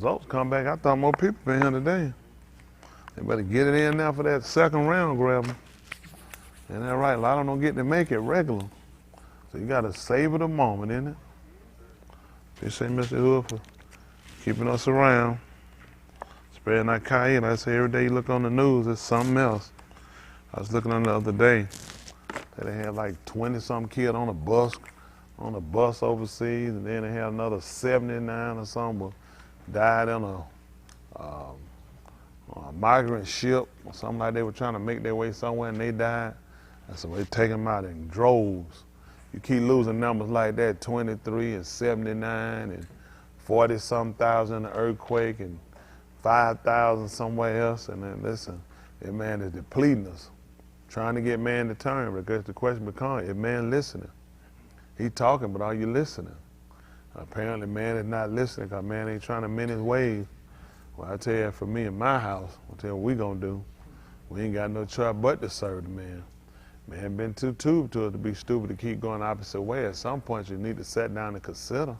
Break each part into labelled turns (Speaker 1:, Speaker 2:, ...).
Speaker 1: Results come back. I thought more people been here today. They better get it in now for that second round grabber. Ain't that right? A lot of them don't get to make it regular. So you got to savor the moment, innit? Appreciate Mr. Hood for keeping us around. Spreading that cayenne. I say every day you look on the news, it's something else. I was looking on the other day that they had like 20-something killed on a bus overseas, and then they had another 79 or something died on a migrant ship or something like they were trying to make their way somewhere and they died. And so they take them out in droves. You keep losing numbers like that, 23 and 79 and 40-something thousand in an earthquake and 5,000 somewhere else. And then listen, that man is depleting us, trying to get man to turn, because the question becomes, is man listening? He talking, but are you listening? Apparently man is not listening because man ain't trying to mend his ways. Well, I tell you, for me in my house, I'll tell you what we gonna do. We ain't got no choice but to serve the man. Man been too tube to it to be stupid to keep going the opposite way. At some point you need to sit down and consider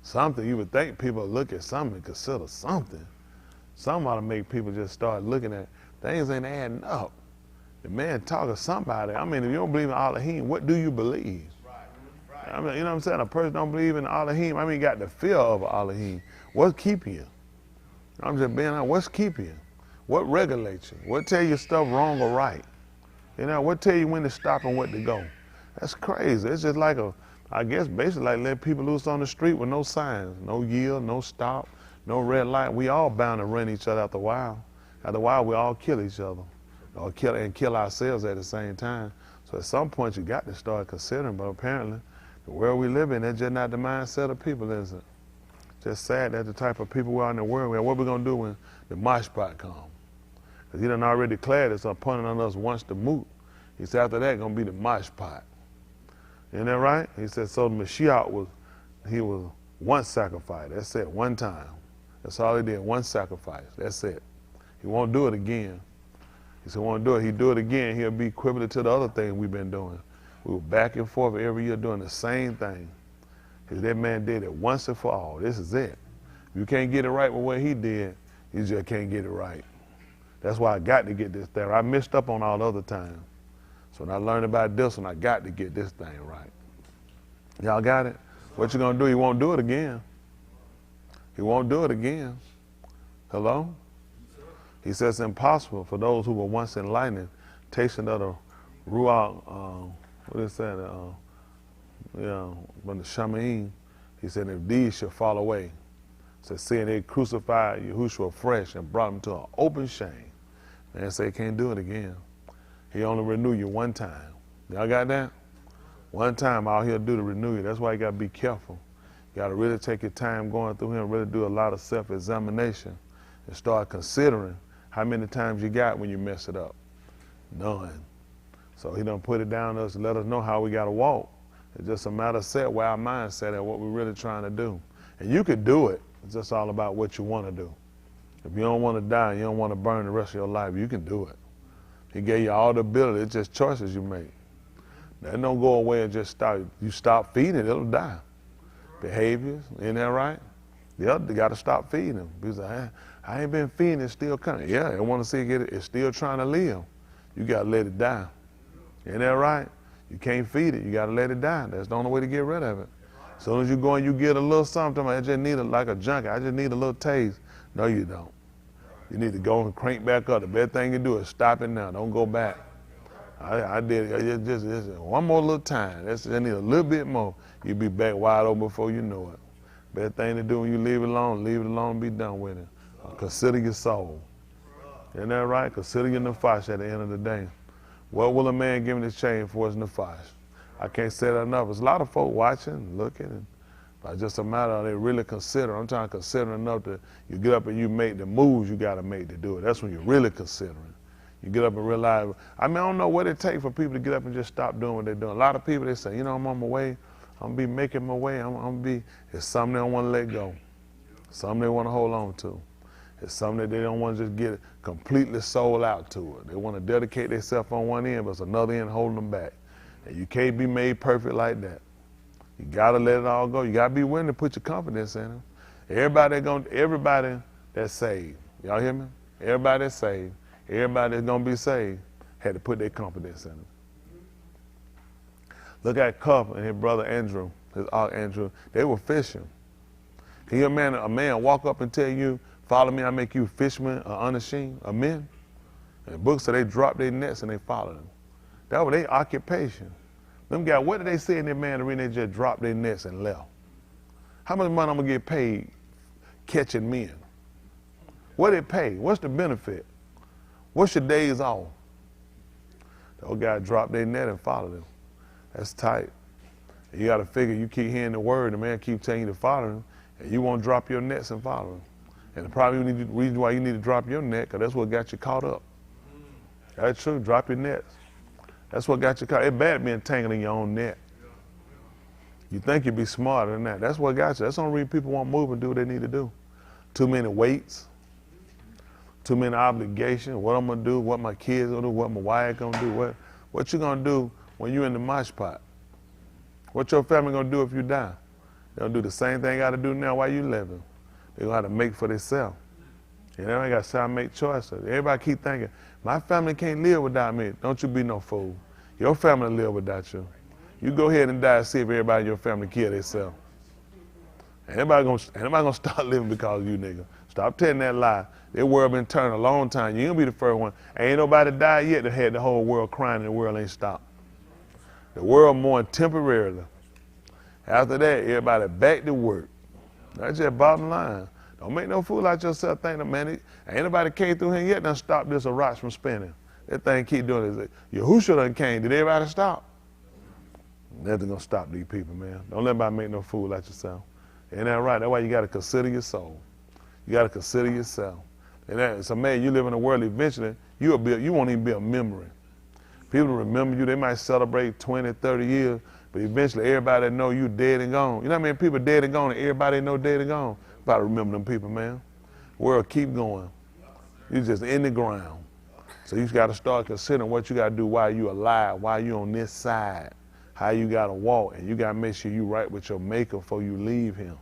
Speaker 1: something. You would think people would look at something and consider something. Something ought to make people just start looking at things ain't adding up. The man talk to somebody. I mean, if you don't believe in Elohim, what do you believe? Right. I mean, you know what I'm saying? A person don't believe in Elohim. I mean, you got the fear of Elohim. What's keeping you? I'm just being honest. What's keeping you? What regulates you? What tell you stuff wrong or right? You know, what tell you when to stop and when to go? That's crazy. It's just like I guess basically like letting people loose on the street with no signs, no yield, no stop, no red light. We all bound to run each other after a while. After a while, we all kill each other or kill ourselves at the same time. So at some point, you got to start considering, but apparently, the world we live in, that's just not the mindset of people, is it? Just sad that the type of people we are in the world. What we going to do when the mashpat comes? Because he done already declared it's appointed on us once to moot. He said after that, going to be the mashpat. Isn't that right? He said, so the Mashiach was one sacrifice. That's it, one time. That's all he did, one sacrifice. That's it. He won't do it again. He said, won't do it. He do it again, he'll be equivalent to the other thing we've been doing. We were back and forth every year doing the same thing. Because that man did it once and for all. This is it. If you can't get it right with what he did, you just can't get it right. That's why I got to get this thing. I messed up on all the other times. So when I learned about this one, I got to get this thing right. Y'all got it? What you gonna do? He won't do it again. He won't do it again. Hello? He says it's impossible for those who were once enlightened, tasting of the Ruach, what is that? From the Shamaim, he said, if these should fall away, said, seeing they crucified Yahushua afresh and brought him to an open shame. Man say he can't do it again. He only renew you one time. Y'all got that? One time all he'll do to renew you. That's why you got to be careful. You got to really take your time going through him, really do a lot of self-examination and start considering how many times you got when you mess it up. None. So he done put it down to us to let us know how we got to walk. It's just a matter of set where our mind's set at what we're really trying to do. And you could do it. It's just all about what you want to do. If you don't want to die, you don't want to burn the rest of your life, you can do it. He gave you all the ability. It's just choices you make. That don't go away and just stop. You stop feeding it, it'll die. Behaviors, isn't that right? The other got to stop feeding them. Because I ain't been feeding, it's still coming. Yeah, I want to see it's still trying to live. You got to let it die. Isn't that right? You can't feed it, you got to let it die. That's the only way to get rid of it. As soon as you go and you get a little something, I just need it like a junkie, I just need a little taste. No, you don't. You need to go and crank back up. The best thing you do is stop it now. Don't go back. I did it. Just one more little time. I need a little bit more. You'll be back wide open before you know it. Best thing to do when you leave it alone and be done with it. Consider your soul. Isn't that right? Consider your nefesh at the end of the day. What will a man give in exchange for his nefesh? I can't say that enough. There's a lot of folk watching, looking, but just a matter of they really consider. I'm trying to consider enough that you get up and you make the moves you got to make to do it. That's when you're really considering. You get up and realize, I mean, I don't know what it takes for people to get up and just stop doing what they're doing. A lot of people, they say, you know, I'm on my way. I'm going to be making my way. It's something they don't want to let go. Something they want to hold on to. It's something that they don't want to just get completely sold out to it. They want to dedicate themselves on one end, but it's another end holding them back. And you can't be made perfect like that. You got to let it all go. You got to be willing to put your confidence in him. Everybody that's saved, y'all hear me? Everybody that's saved, everybody that's gonna be saved had to put their confidence in him. Look at Cup and his brother Andrew, his aunt Andrew. They were fishing. Can you imagine a man walk up and tell you, "Follow me, I make you fishermen unashamed of men"? And the book said they dropped their nets and they followed him. That was their occupation. Them guys, what did they say in their mandarin? They just dropped their nets and left. How much money I'm gonna get paid catching men? What did it pay? What's the benefit? What's your days off? Those guys dropped their net and followed him. That's tight. You got to figure, you keep hearing the word, the man keep telling you to follow him, and you won't drop your nets and follow him. And probably the reason why you need to drop your net, because that's what got you caught up. That's true, drop your nets. That's what got you caught. It's bad being tangled in your own net. You think you'd be smarter than that. That's what got you. That's the only reason people won't move and do what they need to do. Too many weights, too many obligations, what I'm going to do, what my kids going to do, what my wife going to do, what you going to do when you're in the mosh pot. What your family going to do if you die? They'll do the same thing they got to do now while you living. They're going to have to make for themselves. You know, they got to make choices. Everybody keep thinking, my family can't live without me. Don't you be no fool. Your family live without you. You go ahead and die and see if everybody in your family kill themselves. Anybody gonna start living because of you, nigga. Stop telling that lie. This world been turning a long time. You ain't gonna be the first one. Ain't nobody died yet that had the whole world crying and the world ain't stopped. The world mourning temporarily. After that, everybody back to work. That's just bottom line. Don't make no fool out yourself thinking, man, ain't nobody came through here yet done stop this Ruach from spinning. That thing keep doing it. Yahushua done came. Did everybody stop? Nothing gonna stop these people, man. Don't let anybody make no fool out yourself. Ain't that right? That's why you gotta consider your soul. You gotta consider yourself. And so man, you live in a world eventually, you won't even be a memory. People remember you, they might celebrate 20, 30 years, but eventually everybody that know you dead and gone. You know how many people dead and gone and everybody know dead and gone? About to remember them people, man. World keep going. You just in the ground. So you gotta start considering what you gotta do while you alive, while you on this side. How you gotta walk, and you gotta make sure you right with your maker before you leave him.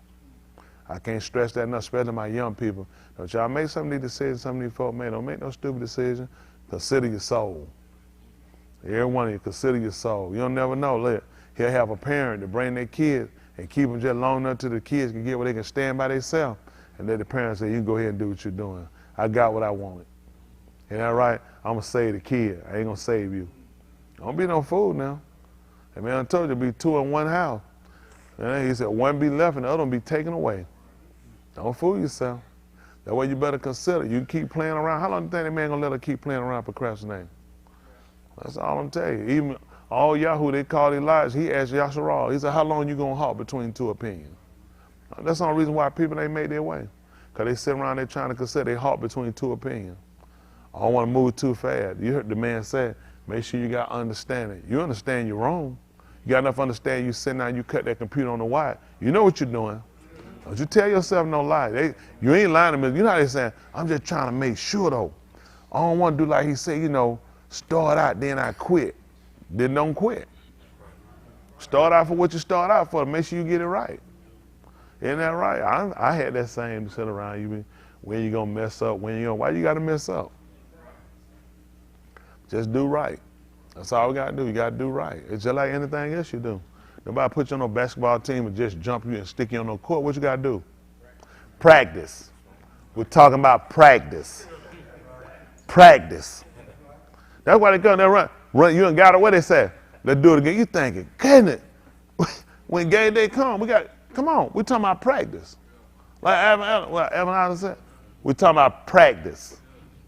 Speaker 1: I can't stress that enough, especially my young people. Don't y'all make some of these decisions, some of these folks, man, don't make no stupid decision. Consider your soul. Every one of you, consider your soul. You don't never know. He'll have a parent to bring their kids and keep them just long enough till the kids can get where they can stand by themselves. And let the parents say, you can go ahead and do what you're doing. I got what I wanted. Ain't that right? I'm gonna save the kid. I ain't gonna save you. Don't be no fool now. And man, I told you, be two in one house. And he said, one be left and the other one be taken away. Don't fool yourself. That way you better consider. You keep playing around. How long do you think that man gonna let her keep playing around procrastinating? That's all I'm telling you. Even all Yahoo, they called Elijah, he asked Yasharal, he said, how long you gonna halt between two opinions? That's the only reason why people ain't made their way. Because they sit around there trying to consider they halt between two opinions. I don't want to move too fast. You heard the man say, make sure you got understanding. You understand you're wrong. You got enough understanding you sit down, you cut that computer on the wire. You know what you're doing. Don't you tell yourself no lie. You ain't lying to me. You know how they saying, I'm just trying to make sure though. I don't want to do like he said, you know, start out, then I quit. Then don't quit. Start out for what you start out for. Make sure you get it right. Isn't that right? I had that same sit around you. When you gonna mess up? Why you gotta mess up? Just do right. That's all we gotta do. You gotta do right. It's just like anything else you do. Nobody put you on no basketball team and just jump you and stick you on no court. What you gotta do? Practice. We're talking about practice. Practice. That's why they come there run. You ain't got it. What they say? Let's do it again. You thinking, goodness. When game day come on. We're talking about practice. Like Evan Allen said, we're talking about practice.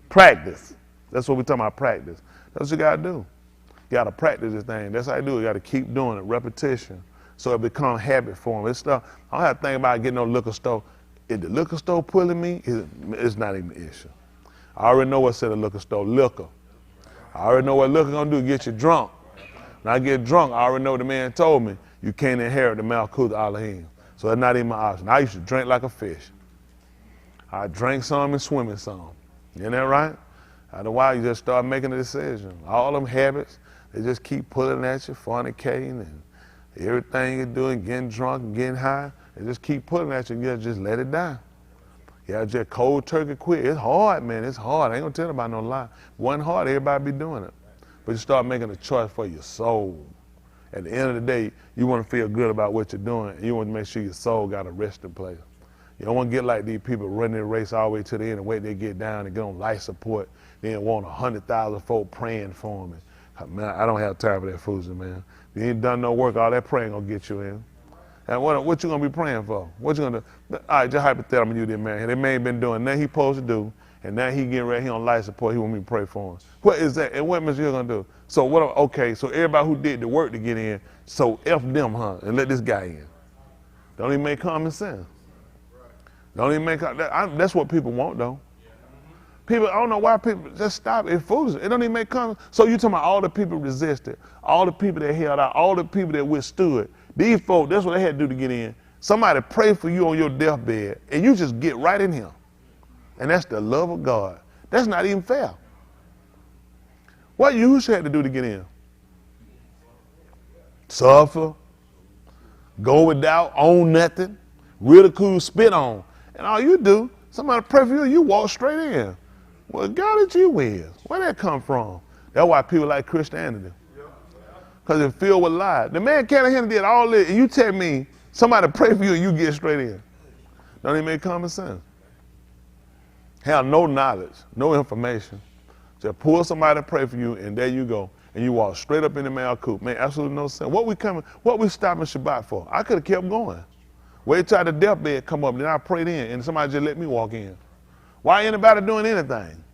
Speaker 1: Practice. That's what we're talking about, practice. That's what you got to do. You got to practice this thing. That's how you do it. You got to keep doing it, repetition, so it becomes habit form. It's stuff. I don't have to think about getting no liquor store. If the liquor store pulling me, it's not even an issue. I already know what's at the liquor store, liquor. I already know what liquor going to do, get you drunk. When I get drunk, I already know the man told me, you can't inherit the Malkuth Elohim. So that's not even my option. I used to drink like a fish. I drank some and swim in some. Isn't that right? After a while, you just start making a decision. All them habits, they just keep pulling at you, fornicating and everything you're doing, getting drunk and getting high. They just keep putting at you and you just let it die. Yeah, just cold turkey quit. It's hard, man. It's hard. I ain't gonna tell nobody no lie. One hard, everybody be doing it. But you start making a choice for your soul. At the end of the day, you want to feel good about what you're doing, and you want to make sure your soul got a resting place. You don't want to get like these people running the race all the way to the end and wait they get down and get on life support, then want 100,000 folk praying for them. And, man, I don't have time for that foolishness, man. If you ain't done no work, all that praying gonna get you in. And what you gonna be praying for? What you gonna do? All right, just hypothetical, you did, man. That man been doing nothing he supposed to do, and now he getting ready, he on life support, he want me to pray for him. What is that? And what Mr. Hill gonna do? So okay, so everybody who did the work to get in, so F them, huh, and let this guy in. Don't even make common sense. Don't even make, that's what people want though. People, I don't know why people just stop. It's foolish. It don't even make common. So you talking about all the people resisted, all the people that held out, all the people that withstood. These folks, that's what they had to do to get in. Somebody pray for you on your deathbed, and you just get right in him. And that's the love of God. That's not even fair. What you had to do to get in? Suffer, go without, own nothing, ridicule, spit on. And all you do, somebody pray for you, you walk straight in. Well, God is you is. Where that come from? That's why people like Christianity. Because it's filled with lies. The man Callahan did all this, and you tell me somebody pray for you and you get straight in. Don't even make common sense. Have no knowledge, no information. Just pull somebody to pray for you, and there you go. And you walk straight up in the mail coop. Man, absolutely no sense. What we stopping Shabbat for? I could have kept going. Wait till the deathbed come up, then I prayed in, and somebody just let me walk in. Why anybody doing anything?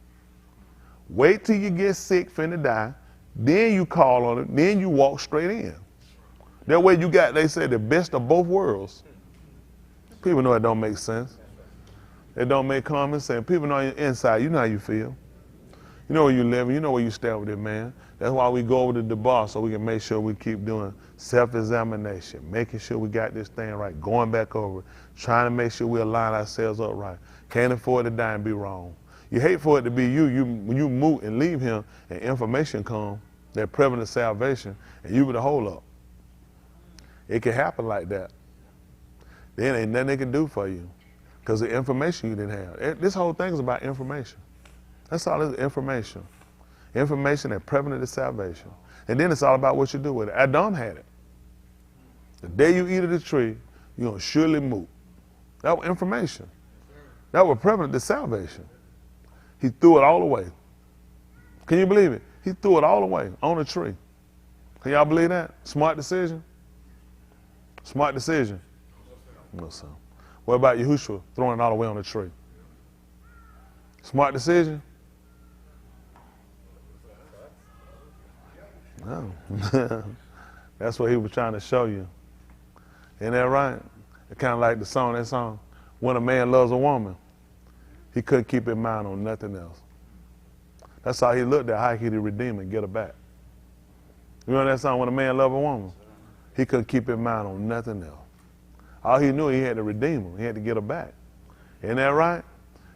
Speaker 1: Wait till you get sick, finna die, then you call on it, then you walk straight in. That way you got, they say, the best of both worlds. People know it don't make sense. It don't make common sense. People know your inside, you know how you feel. You know where you live, you know where you stand with it, man. That's why we go over to the bar so we can make sure we keep doing self-examination, making sure we got this thing right, going back over it, trying to make sure we align ourselves up right. Can't afford to die and be wrong. You hate for it to be you when you move and leave him and information come, that prevalent salvation, and you be the hold up. It can happen like that. Then ain't nothing they can do for you because the information you didn't have. This whole thing is about information. That's all it is, information. Information that prevalent is salvation. And then it's all about what you do with it. Adam had it. The day you eat of the tree, you're going to surely move. That was information. That was prevalent to salvation. He threw it all away. Can you believe it? He threw it all away on a tree. Can y'all believe that? Smart decision? Smart decision? No, sir. What about Yahushua throwing it all away on a tree? Smart decision? No. That's what he was trying to show you. Isn't that right? It's kind of like that song, when a man loves a woman, he couldn't keep his mind on nothing else. That's how he looked at how he could redeem and get her back. You know that song, when a man loves a woman? He couldn't keep his mind on nothing else. All he knew, he had to redeem her. He had to get her back. Isn't that right?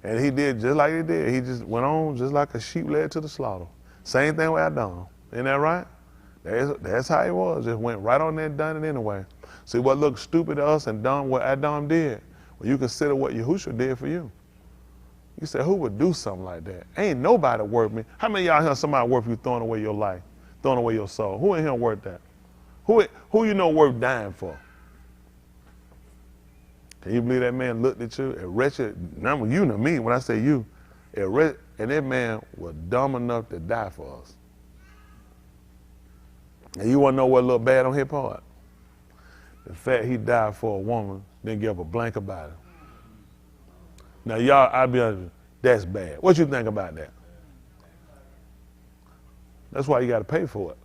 Speaker 1: And he did just like he did. He just went on just like a sheep led to the slaughter. Same thing with Adam. Isn't that right? That's how it was. Just went right on there and done it anyway. See what looked stupid to us and dumb what Adam did? Well, you consider what Yahushua did for you. You say, who would do something like that? Ain't nobody worth me. How many of y'all hear somebody worth you throwing away your life, throwing away your soul? Who in here worth that? Who you know worth dying for? Can you believe that man looked at you, a wretched, number you know me when I say you, and that man was dumb enough to die for us. And you want to know what looked bad on his part? The fact he died for a woman, didn't give a blank about it. Now, y'all, I'll be honest with you, that's bad. What you think about that? That's why you got to pay for it.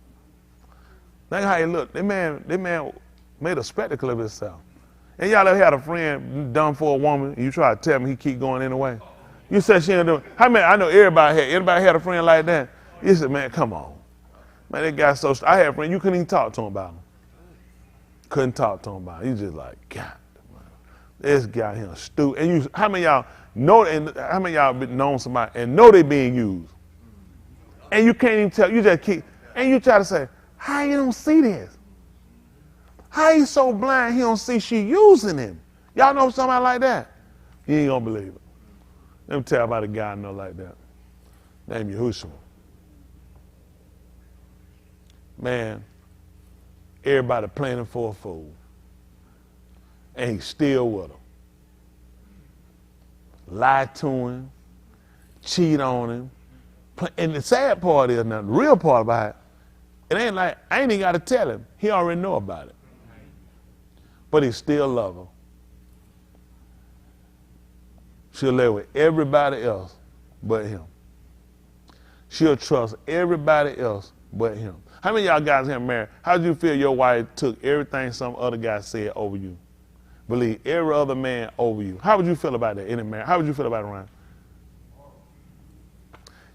Speaker 1: Think how he looked. That man made a spectacle of himself. And y'all ever had a friend done for a woman, and you try to tell him he keep going anyway? You said she ain't doing. How many? I know everybody had a friend like that. You said, man, come on. Man, that guy so. I had a friend, you couldn't even talk to him about him. Couldn't talk to him about him. You just like, God, man, this guy here stupid. And you, how many of y'all know? And how many of y'all been known somebody and know they being used? And you can't even tell. You just keep. And you try to say, how you don't see this? How he so blind he don't see she using him? Y'all know somebody like that? You ain't gonna believe it. Let me tell you about a guy I know like that. Named Yahushua. Man, everybody planning for a fool. And he's still with them. Lie to him, cheat on him. And the sad part is, now the real part about it, it ain't like, I ain't even got to tell him. He already know about it. But he still love her. She'll live with everybody else but him. She'll trust everybody else but him. How many of y'all guys here married? How did you feel your wife took everything some other guy said over you? Believe every other man over you. How would you feel about that in a marriage? How would you feel about it, Ryan?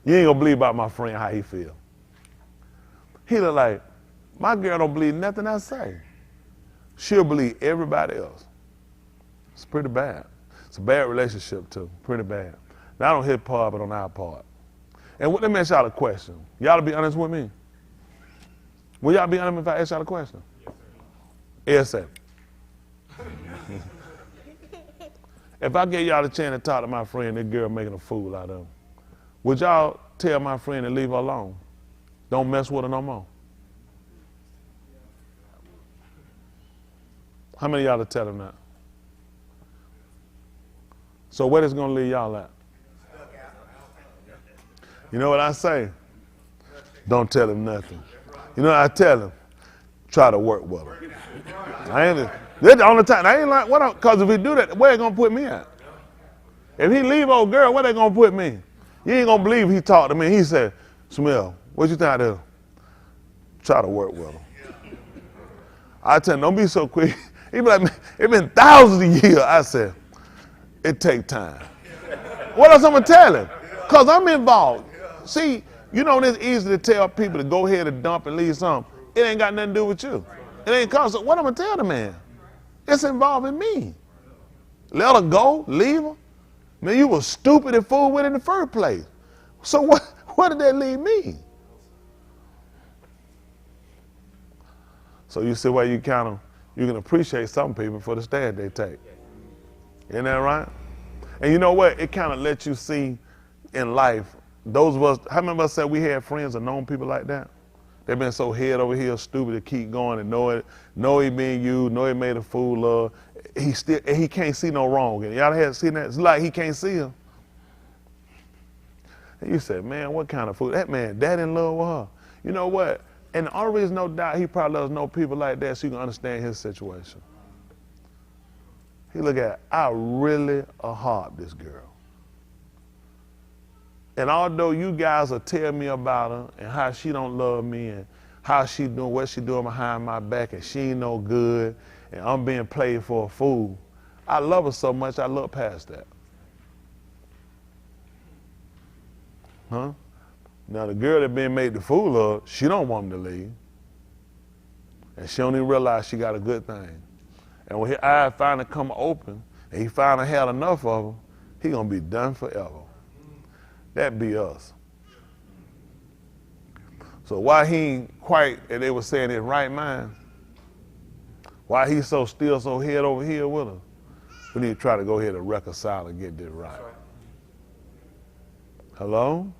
Speaker 1: You ain't gonna believe about my friend how he feel. He look like, my girl don't believe nothing I say. She'll believe everybody else. It's pretty bad. It's a bad relationship too, pretty bad. Not on his part, but on our part. And let me ask y'all a question. Y'all be honest with me? Will y'all be honest if I ask y'all a question? Yes, sir. If I gave y'all the chance to talk to my friend, this girl making a fool out of him, would y'all tell my friend to leave her alone? Don't mess with her no more. How many of y'all to tell him that? So where is going to leave y'all at? You know what I say? Don't tell him nothing. You know what I tell him? Try to work with him. That's the only time. I ain't like, what? Because if he do that, where they going to put me at? If he leave old girl, where they going to put me? You ain't going to believe he talked to me. He said, Smell, what you think I do? Try to work with him. I tell him, don't be so quick. He be like, it's been thousands of years. I said, it take time. What else I'm going to tell him? Because I'm involved. See, you know it's easy to tell people to go ahead and dump and leave something. It ain't got nothing to do with you. It ain't cause. What I'm going to tell the man? It's involving me. Let her go, leave her. Man, you was stupid and fool with it in the first place. So what did that leave me? So you see why you can appreciate some people for the stand they take. Isn't that right? And you know what? It kind of lets you see in life, those of us, how many of us said we had friends or known people like that? They've been so head over here, stupid to keep going and know he being used, know he made a fool of. He can't see no wrong. And y'all had seen that? It's like he can't see him. And you said, man, what kind of fool? That man, that in love with her. You know what? And the only reason, no doubt, he probably doesn't know people like that so you can understand his situation. He look at, I really heart this girl. And although you guys will tell me about her and how she don't love me and how she doing, what she doing behind my back and she ain't no good and I'm being played for a fool, I love her so much I look past that. Huh? Now the girl that been made the fool of, she don't want him to leave. And she don't even realize she got a good thing. And when his eyes finally come open and he finally had enough of her, he gonna be done forever. That be us. So why he ain't quite, and they were saying, in right mind, why he's so still so head over here with her, we need to try to go ahead and reconcile and get this right. Hello?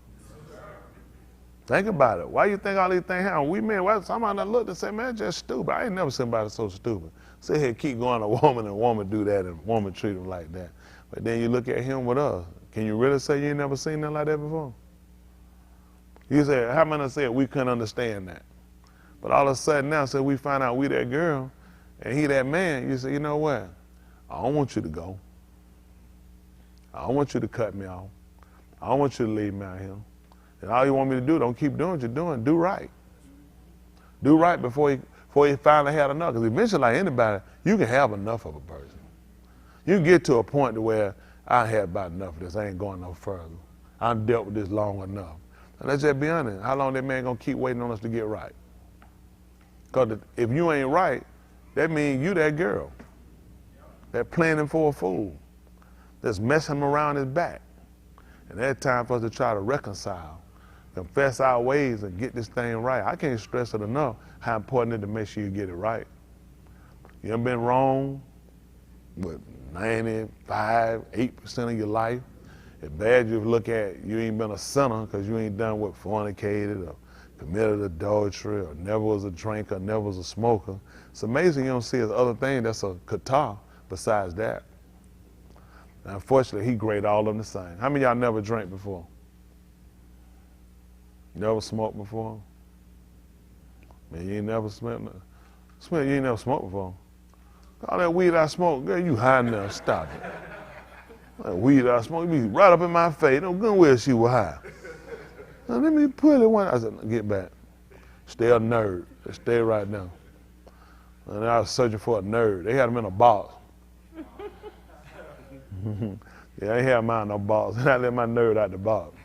Speaker 1: Think about it. Why you think all these things happen? We men, somebody that looked and said, man, just stupid. I ain't never seen somebody so stupid. Sit here, keep going to a woman do that, and a woman treat him like that. But then you look at him with us. Can you really say you ain't never seen nothing like that before? You say, how many said we couldn't understand that? But all of a sudden now, so we find out we that girl, and he that man, you say, you know what? I don't want you to go. I don't want you to cut me off. I don't want you to leave me out here. And all you want me to do, don't keep doing what you're doing. Do right. Do right before he finally had enough. Because eventually, like anybody, you can have enough of a person. You can get to a point to where I had about enough of this. I ain't going no further. I've dealt with this long enough. And let's just be honest. How long that man going to keep waiting on us to get right? Because if you ain't right, that means you that girl. That planning for a fool. That's messing him around his back. And that's time for us to try to reconcile, confess our ways, and get this thing right. I can't stress it enough how important it is to make sure you get it right. You done been wrong. what, 95, 8% of your life. It's bad you look at you ain't been a sinner because you ain't done what fornicated or committed adultery or never was a drinker, never was a smoker. It's amazing you don't see his other thing that's a guitar besides that. Now, unfortunately, he graded all of them the same. How many of y'all never drank before? Never smoked before? Man, you ain't never smoked? You ain't never smoked before. All that weed I smoke, girl, you high now, stop it. That weed I smoke, you be right up in my face. No good where she was high. Now, let me pull it one. I said, get back. Stay a nerd. Stay right now. And I was searching for a nerd. They had him in a box. Yeah, I ain't had mine in no box. I let my nerd out the box.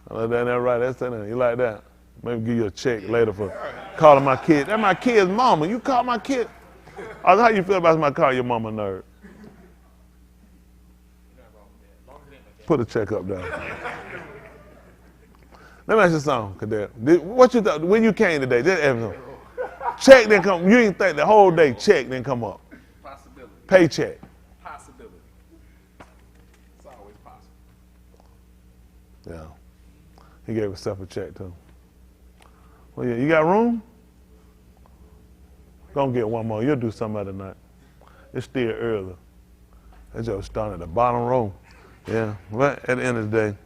Speaker 1: I like that right. That's that. You like that? Maybe give you a check later for calling my kid. That's my kid's mama. You call my kid. How you feel about somebody calling your mama a nerd? Put a check up there. Let me ask you something, Cadet. What you thought when you came today? Just check didn't come. You didn't think the whole day check didn't come up.
Speaker 2: Possibility.
Speaker 1: Paycheck.
Speaker 2: Possibility. It's always possible.
Speaker 1: Yeah. He gave himself a check too. Well, yeah, you got room? Gonna get one more. You'll do something other night. It's still early. That just starting at the bottom row. Yeah. But at the end of the day,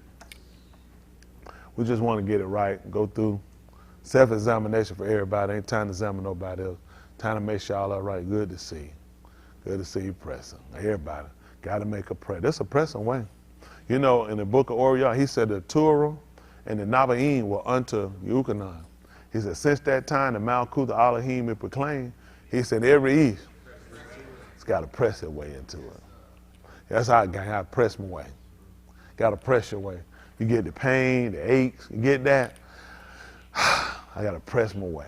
Speaker 1: we just want to get it right. Go through self-examination for everybody. Ain't time to examine nobody else. Time to make sure all are right. Good to see you. Good to see you pressing. Everybody got to make a prayer. That's a pressing way. You know, in the book of Orion, he said the Torah and the Nabaim were unto Yuchanan. He said, since that time, the Malkuth, the Elohim, is proclaimed. He said, every east, it's got to press its way into it. That's how I got to press my way. Got to press your way. You get the pain, the aches, you get that. I got to press my way.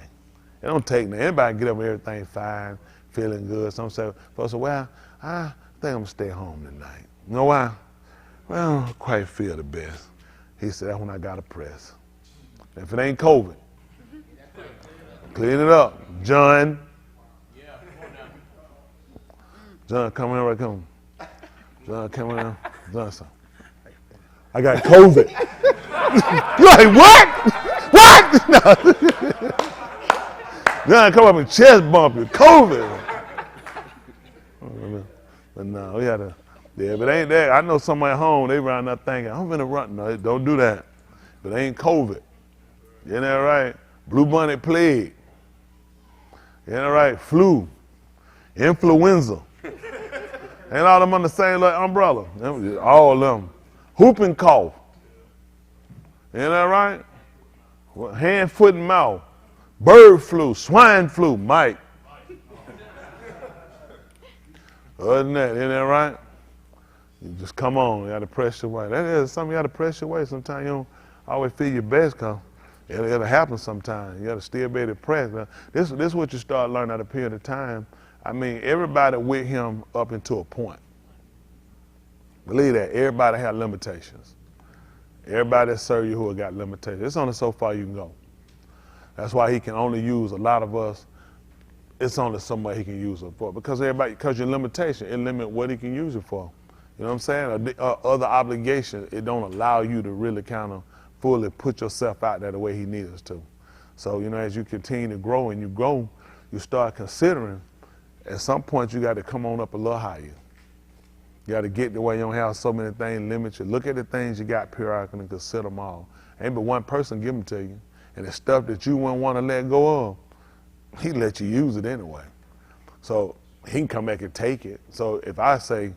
Speaker 1: It don't take nothing. Anybody get up and everything fine, feeling good. Some say, folks say, well, I think I'm going to stay home tonight. You know why? Well, I don't quite feel the best. He said, that's when I got to press. If it ain't COVID, clean it up. John, come in right come. John, come in. John, son. I got COVID. You're like, what? What? No. John, come up and chest bump you. COVID. But no, we had to. Yeah, but ain't that. I know somebody at home, they around there thinking, I'm finna run. No, don't do that. But it ain't COVID. You know right? Blue bunny plague. You know right? Flu. Influenza. Ain't all them on the same like umbrella. All of them. Whooping cough. Ain't that right? Hand, foot, and mouth. Bird flu, swine flu, Mike. Other than that, ain't that right? You just come on, you got to press your way. That is something you got to press your way. Sometimes you don't always feel your best because it'll happen sometimes. You got to still be able to press. Now, this is what you start learning at a period of time. I mean, everybody with him up until a point. Believe that. Everybody has limitations. Everybody that serve you who got limitations. It's only so far you can go. That's why he can only use a lot of us. It's only somebody he can use it for. Because your limitation, it limits what he can use it for. You know what I'm saying? Other obligations, it don't allow you to really kind of fully put yourself out there the way he needs us to. So, you know, as you continue to grow and you grow, you start considering at some point you got to come on up a little higher. You got to get the way you don't have so many things limit you. Look at the things you got periodically and consider them all. Ain't but one person give them to you. And the stuff that you wouldn't want to let go of, he let you use it anyway. So he can come back and take it. So if I say,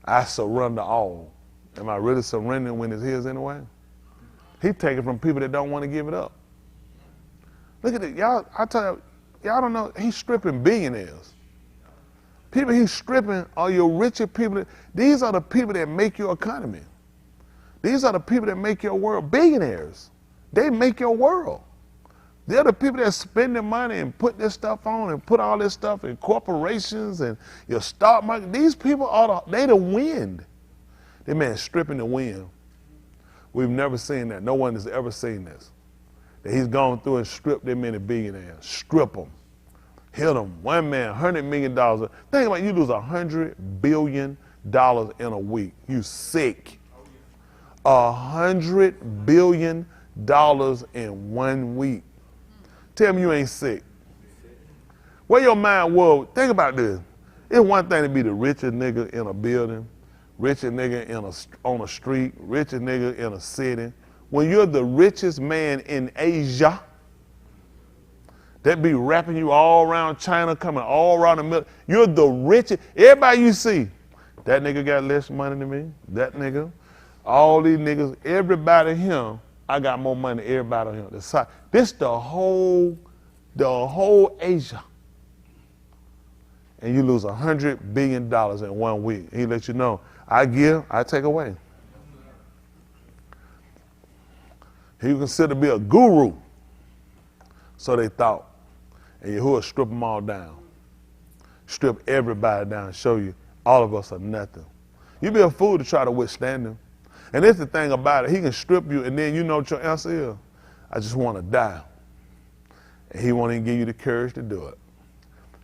Speaker 1: I surrender all, am I really surrendering when it's his anyway? He take it from people that don't want to give it up. Look at it. Y'all, I tell you, y'all don't know, he's stripping billionaires. People he's stripping are your richer people. These are the people that make your economy. These are the people that make your world. Billionaires. They make your world. They're the people that spend their money and put this stuff on and put all this stuff in corporations and your stock market. These people they the wind. They man stripping the wind. We've never seen that. No one has ever seen this. That he's gone through and stripped them many billionaires. Strip them. Hit them. One man, $100 million. Think about it, you lose $100 billion in a week. You sick. $100 billion in 1 week. Tell me you ain't sick. Where your mind was, think about this. It's one thing to be the richest nigga in a building, richest nigga on a street, richest nigga in a city. When you're the richest man in Asia, that be rapping you all around China, coming all around the middle. You're the richest. Everybody you see, that nigga got less money than me. That nigga, all these niggas, everybody here, I got more money than everybody here. This the whole Asia. And you lose $100 billion in 1 week. He let you know, I give, I take away. He was considered to be a guru. So they thought. And Yahuwah strip them all down. Strip everybody down, show you all of us are nothing. You be a fool to try to withstand him. And that's the thing about it. He can strip you, and then you know what your answer is. I just want to die. And he won't even give you the courage to do it.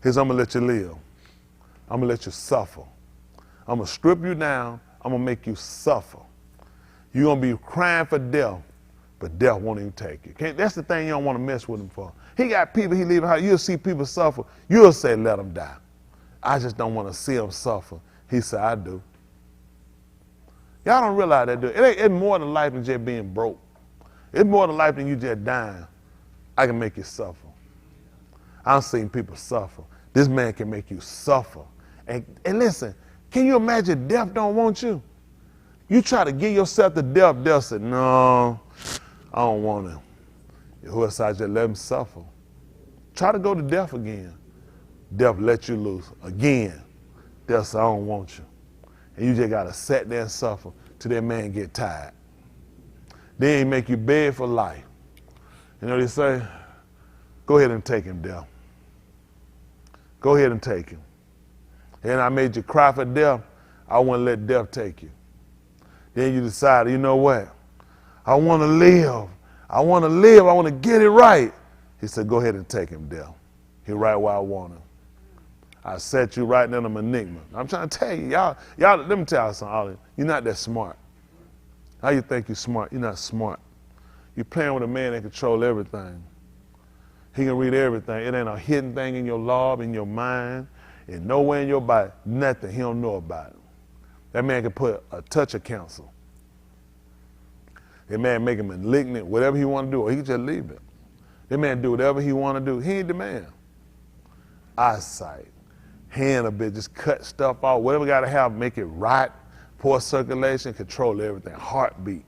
Speaker 1: Here's, I'm going to let you live. I'm going to let you suffer. I'm going to strip you down. I'm going to make you suffer. You're going to be crying for death, but death won't even take you. That's the thing you don't want to mess with him for. He got people he leaving out. You'll see people suffer. You'll say, let them die. I just don't want to see them suffer. He said, I do. Y'all don't realize that, do it? It's more than life than just being broke. It's more than life than you just dying. I can make you suffer. I've seen people suffer. This man can make you suffer. And listen, can you imagine death don't want you? You try to give yourself to death, death said, no, I don't want him. Yahuwah said, just let him suffer. Try to go to death again. Death let you loose again. Death said, I don't want you. And you just got to sit there and suffer till that man get tired. Then he make you beg for life. You know what they say? Go ahead and take him, death. Go ahead and take him. And I made you cry for death. I wouldn't let death take you. Then you decide, you know what? I want to live. I want to live. I want to get it right. He said, go ahead and take him, death. He right where I want him. I set you right in an enigma. I'm trying to tell you, y'all, let me tell you something. You're not that smart. How you think you're smart? You're not smart. You're playing with a man that controls everything. He can read everything. It ain't a hidden thing in your lob, in your mind, and nowhere in your body. Nothing he don't know about it. That man can put a touch of cancer. That man make him malignant, whatever he want to do, or he can just leave it. That man do whatever he want to do. He ain't the man. Eyesight, hand a bit, just cut stuff out. Whatever got to have, make it rot, poor circulation, control everything. Heartbeat,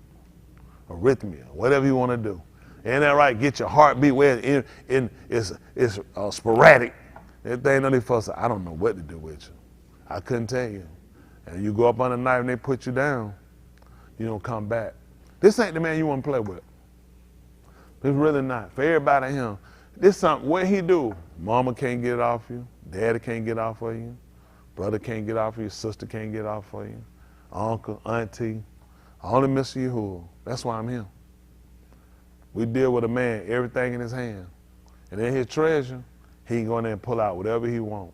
Speaker 1: arrhythmia, whatever you want to do. Ain't that right? Get your heartbeat where it's sporadic. Everything on these folks say, I don't know what to do with you. I couldn't tell you. And you go up on the knife and they put you down, you don't come back. This ain't the man you want to play with. It's really not. For everybody here, this something, what he do? Mama can't get it off you. Daddy can't get off of you. Brother can't get off of you. Sister can't get off of you. Uncle, auntie. Only Mr. Yahuwah. That's why I'm here. We deal with a man, everything in his hand. And in his treasure, he can go in there and pull out whatever he wants.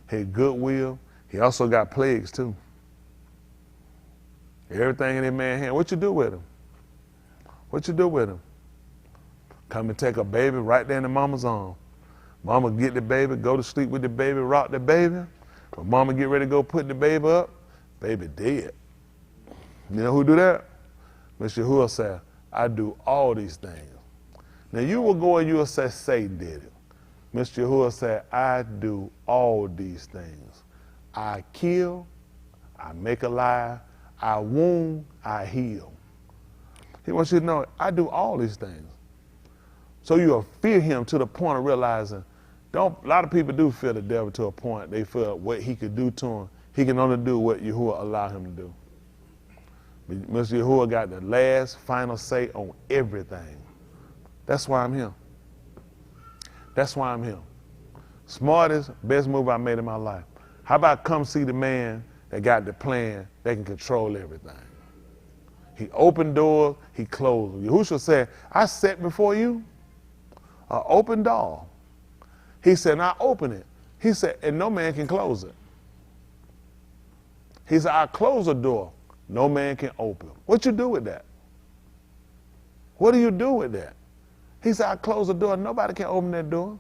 Speaker 1: His goodwill, he also got plagues too. Everything in that man's hand. What you do with him? What you do with him? Come and take a baby right there in the mama's arm. Mama get the baby, go to sleep with the baby, rock the baby. When mama get ready to go put the baby up, baby dead. You know who do that? Mr. Yahuwah said, I do all these things. Now you will go and you will say Satan did it. Mr. Yahuwah said, I do all these things. I kill, I make alive, I wound, I heal. He wants you to know, I do all these things. So you'll fear him to the point of realizing, a lot of people do fear the devil to a point. They feel what he could do to him. He can only do what Yahuwah allow him to do. Mr. Yahuwah got the last, final say on everything. That's why I'm here. That's why I'm here. Smartest, best move I made in my life. How about come see the man that got the plan that can control everything? He opened doors, he closed them. Yahushua said, I set before you an open door. He said, "I open it." He said, "And no man can close it." He said, "I close a door, no man can open." What you do with that? What do you do with that? He said, "I close the door, nobody can open that door."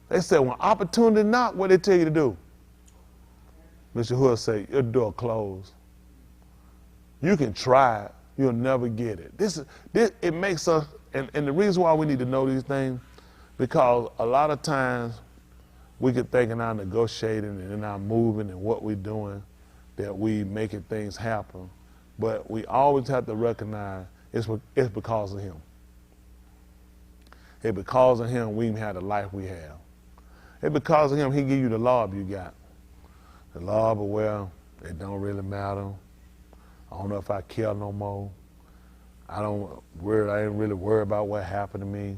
Speaker 1: They said, when opportunity knock, what they tell you to do? Mr. Hood say, "Your door closed. You can try it, you'll never get it." It makes us, and the reason why we need to know these things, because a lot of times we could think in our negotiating and in our moving and what we're doing that we making things happen, but we always have to recognize it's because of him. It's because of him we even have the life we have. It's because of him he give you the love you got. The love of, well, it don't really matter. I don't know if I care no more. I ain't really worried about what happened to me.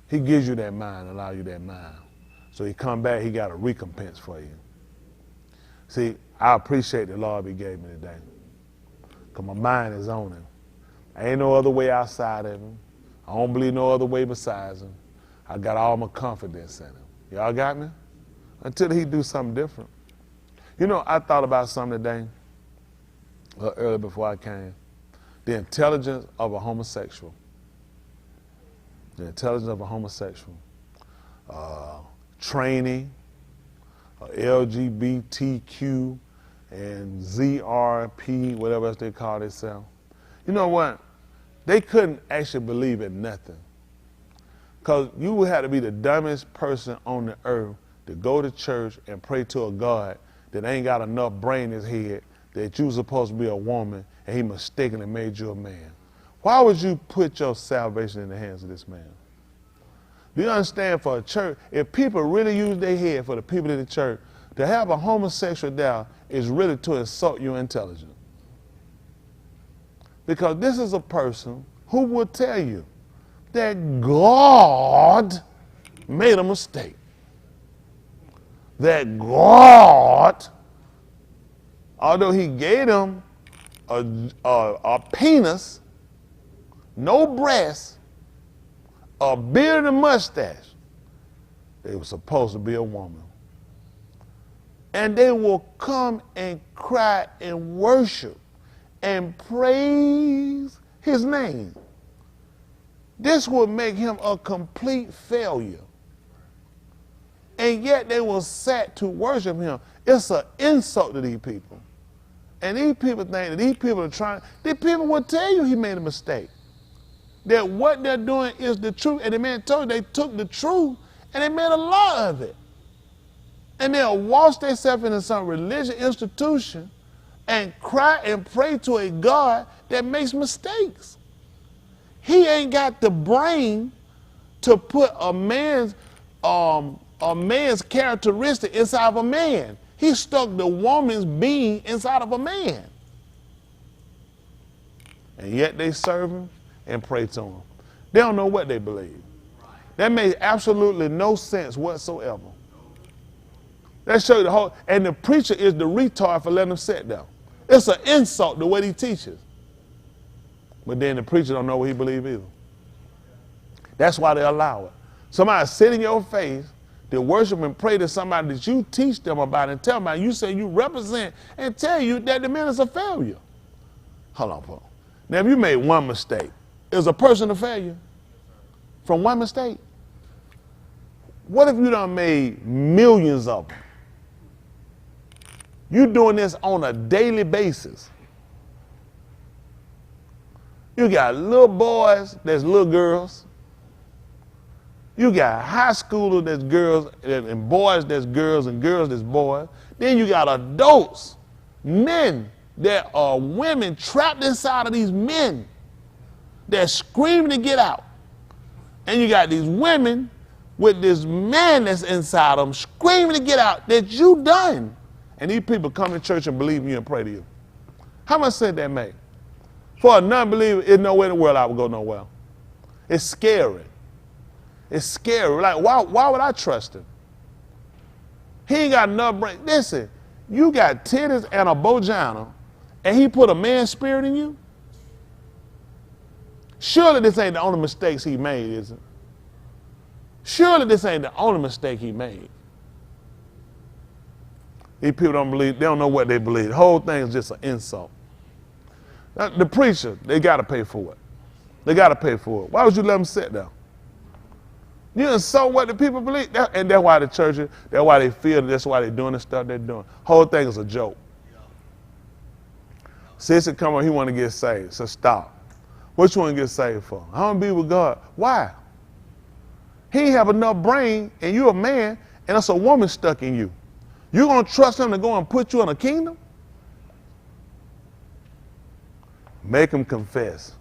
Speaker 1: He gives you that mind, allow you that mind. So he come back, he got a recompense for you. See, I appreciate the love he gave me today, because my mind is on him. Ain't no other way outside of him. I don't believe no other way besides him. I got all my confidence in him. Y'all got me? Until he do something different. You know, I thought about something today, earlier before I came. The intelligence of a homosexual. The intelligence of a homosexual. Training, LGBTQ, and ZRP, whatever else they call themselves. You know what? They couldn't actually believe in nothing. Because you would have to be the dumbest person on the earth to go to church and pray to a God that ain't got enough brain in his head that you're supposed to be a woman and he mistakenly made you a man. Why would you put your salvation in the hands of this man? Do you understand, for a church, if people really use their head for the people in the church, to have a homosexual there is really to insult your intelligence. Because this is a person who will tell you that God made a mistake. That God, although he gave them a penis, no breasts, a beard and mustache, they were supposed to be a woman. And they will come and cry and worship and praise his name. This would make him a complete failure. And yet they will sat to worship him. It's an insult to these people. And these people think that these people are trying, these people will tell you he made a mistake. That what they're doing is the truth. And the man told you they took the truth and they made a lie of it. And they'll wash themselves into some religious institution and cry and pray to a God that makes mistakes. He ain't got the brain to put a man's characteristic inside of a man. He stuck the woman's being inside of a man. And yet they serve him and pray to him. They don't know what they believe. That makes absolutely no sense whatsoever. That shows you the whole, and the preacher is the retard for letting them sit there. It's an insult the way he teaches. But then the preacher don't know what he believes either. That's why they allow it. Somebody sit in your face to worship and pray to somebody that you teach them about and tell them about. You say you represent and tell you that the man is a failure. Hold on, Paul. Now, if you made one mistake, is a person a failure from one mistake? What if you done made millions of them? You doing this on a daily basis. You got little boys that's little girls. You got high schoolers that's girls and boys that's girls and girls that's boys. Then you got adults, men that are women trapped inside of these men. They're screaming to get out. And you got these women with this man that's inside them screaming to get out that you done. And these people come to church and believe in you and pray to you. How much sense that make? For a non-believer, there's no way in the world I would go nowhere. It's scary. It's scary. Like, why would I trust him? He ain't got enough brain. Listen, you got titties and a vagina, and he put a man's spirit in you? Surely this ain't the only mistakes he made, is it? Surely this ain't the only mistake he made. These people don't believe, they don't know what they believe. The whole thing is just an insult. Now, the preacher, they got to pay for it. They got to pay for it. Why would you let them sit there? You insult what the people believe. And that's why the churches, that's why they feel, that's why they're doing the stuff they're doing. Whole thing is a joke. Sister come on, he want to get saved. So stop. What you want to get saved for? I want to be with God. Why? He ain't have enough brain, and you're a man, and there's a woman stuck in you. You going to trust him to go and put you in a kingdom? Make them confess.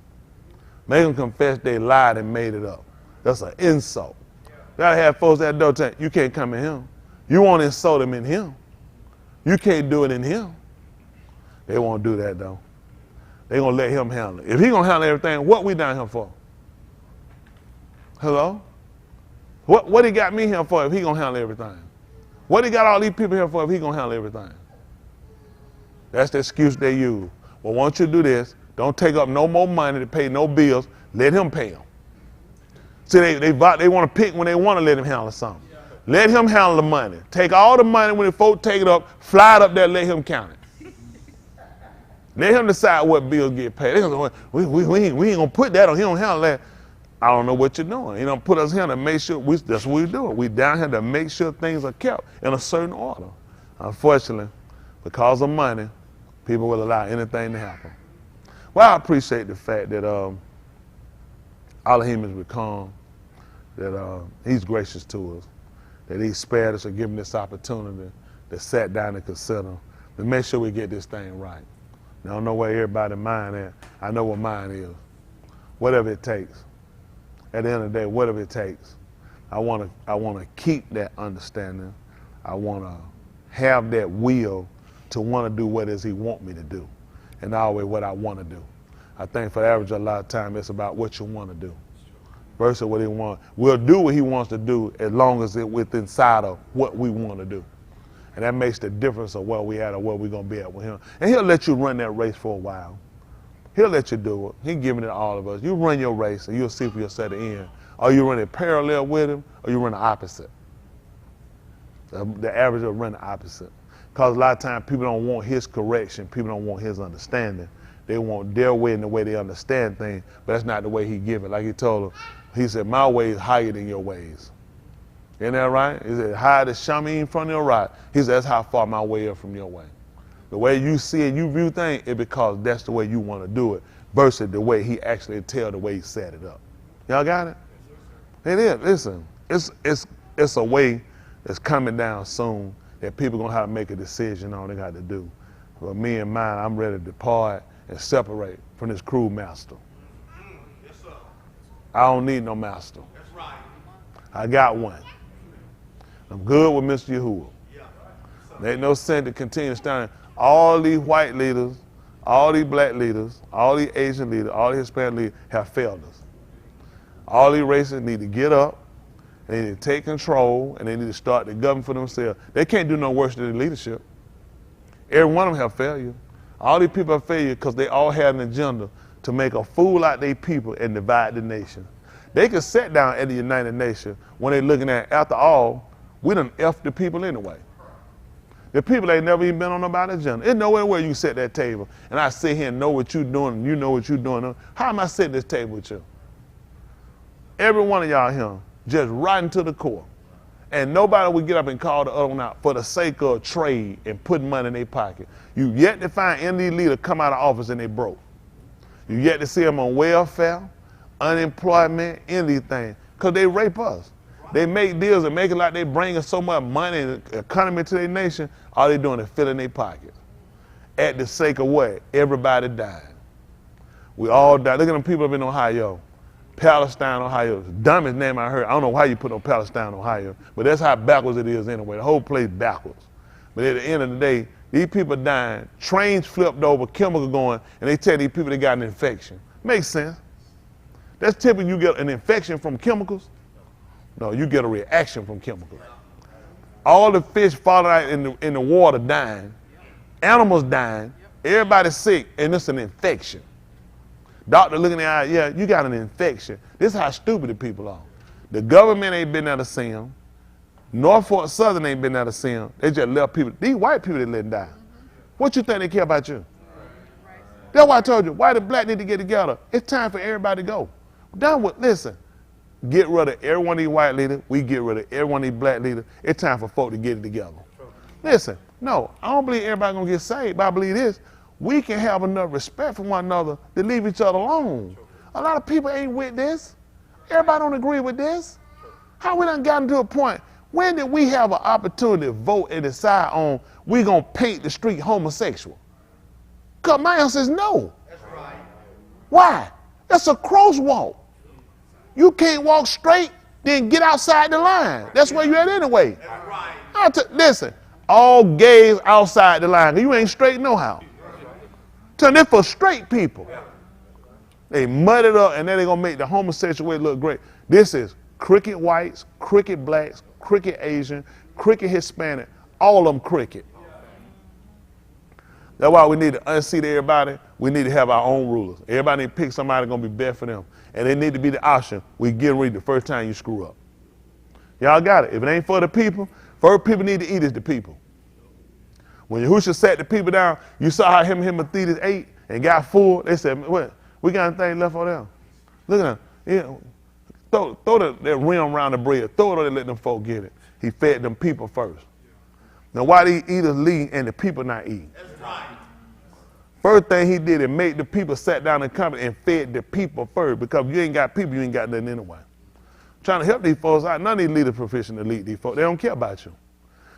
Speaker 1: Make them confess they lied and made it up. That's an insult. You got to have folks at the door saying, you can't come in him. You want to insult him in him. You can't do it in him. They won't do that, though. They're going to let him handle it. If he's going to handle everything, what we down here for? Hello? What he got me here for if he going to handle everything? What he got all these people here for if he going to handle everything? That's the excuse they use. Well, once you do this, don't take up no more money to pay no bills. Let him pay them. See, they want to pick when they want to let him handle something. Let him handle the money. Take all the money when the folk take it up, fly it up there, let him count it. Let him decide what bills get paid. They gonna say, we ain't going to put that on. He don't handle that. I don't know what you're doing. He don't put us here to make sure, that's what we're doing. We're down here to make sure things are kept in a certain order. Unfortunately, because of money, people will allow anything to happen. Well, I appreciate the fact that Elohim has become, that he's gracious to us, that he spared us and given this opportunity to sit down and consider, to make sure we get this thing right. Now, I don't know where everybody's mind is. I know what mine is. Whatever it takes. At the end of the day, whatever it takes. I want to keep that understanding. I want to have that will to want to do what it is he want me to do, and not always what I want to do. I think for the average, a lot of time, it's about what you want to do versus what he wants. We'll do what he wants to do as long as it's within inside of what we want to do. And that makes the difference of where we at or where we're going to be at with him. And he'll let you run that race for a while. He'll let you do it. He's giving it to all of us. You run your race and you'll see for yourself at the end. Are you running parallel with him or you run the opposite? The average will run the opposite. Because a lot of times people don't want his correction. People don't want his understanding. They want their way and the way they understand things, but that's not the way he give it. Like he told them, he said, my way is higher than your ways. Isn't that right? He said, higher the shamin from your right. He said, that's how far my way is from your way. The way you see it, you view things, it's because that's the way you want to do it versus the way he actually tell the way he set it up. Y'all got it? It is. Listen, it's a way that's coming down soon that people going to have to make a decision on they got to do. For me and mine, I'm ready to depart and separate from this cruel master.
Speaker 2: Yes, sir.
Speaker 1: I don't need no master.
Speaker 2: That's right.
Speaker 1: I got one. I'm good with Mr. Yahuwah.
Speaker 2: Yeah.
Speaker 1: There ain't no sense to continue standing. All these white leaders, all these black leaders, all these Asian leaders, all these Hispanic leaders have failed us. All these races need to get up, and they need to take control, and they need to start to govern for themselves. They can't do no worse than the leadership. Every one of them have failure. All these people have failure because they all had an agenda to make a fool out of their people and divide the nation. They could sit down at the United Nations when they're looking at, after all, we done F the people anyway. The people ain't never even been on nobody's agenda. There's nowhere where you can sit at that table and I sit here and know what you're doing and you know what you're doing. How am I sitting at this table with you? Every one of y'all here, just right into the core. And nobody would get up and call the other one out for the sake of trade and putting money in their pocket. You yet to find any leader come out of office and they broke. You yet to see them on welfare, unemployment, anything, because they rape us. They make deals and make it like they bringing so much money and economy to their nation. All they doing is filling their pockets. At the sake of what? Everybody died. We all died. Look at them people up in Ohio. Palestine, Ohio. The dumbest name I heard. I don't know why you put on Palestine, Ohio, but that's how backwards it is anyway. The whole place backwards. But at the end of the day, these people dying, trains flipped over, chemical going, and they tell these people they got an infection. Makes sense. That's typically you get an infection from chemicals. No, you get a reaction from chemicals. All the fish falling out in the water dying, animals dying, everybody's sick, and it's an infection. Doctor looking in the eye, yeah, you got an infection. This is how stupid the people are. The government ain't been there to see them. Norfolk Southern ain't been there to see them. They just left people. These white people they let them die. What you think they care about you? That's why I told you, white and black need to get together. It's time for everybody to go. Done with, listen, get rid of every one of these white leaders. We get rid of every one of these black leaders. It's time for folk to get it together. Listen, no, I don't believe everybody going to get saved, but I believe this. We can have enough respect for one another to leave each other alone. A lot of people ain't with this. Everybody don't agree with this. How we done gotten to a point? When did we have an opportunity to vote and decide on we going to paint the street homosexual? Because my answer is no. That's right. Why? That's a crosswalk. You can't walk straight, then get outside the line. That's where you at anyway. That's right. Listen, all gays outside the line. You ain't straight no how. Turn it for straight people. They mud it up and then they're going to make the homosexual way look great. This is crooked whites, crooked blacks, crooked Asian, crooked Hispanic, all of them crooked. That's why we need to unseat everybody. We need to have our own rulers. Everybody need to pick somebody going to be best for them. And they need to be the option. We get rid the first time you screw up. Y'all got it. If it ain't for the people, first people need to eat is the people. When Yahushua sat the people down, you saw how him and Matthias ate and got full. They said, what? We got anything left for them. Look at them. Yeah. Throw that rim around the bread. Throw it and let them folk get it. He fed them people first. Now why did he eaters leave and the people not eat? That's right. First thing he did is make the people sat down in company and fed the people first, because if you ain't got people, you ain't got nothing anyway. Trying to help these folks out. None of these leaders proficient to lead these folks. They don't care about you.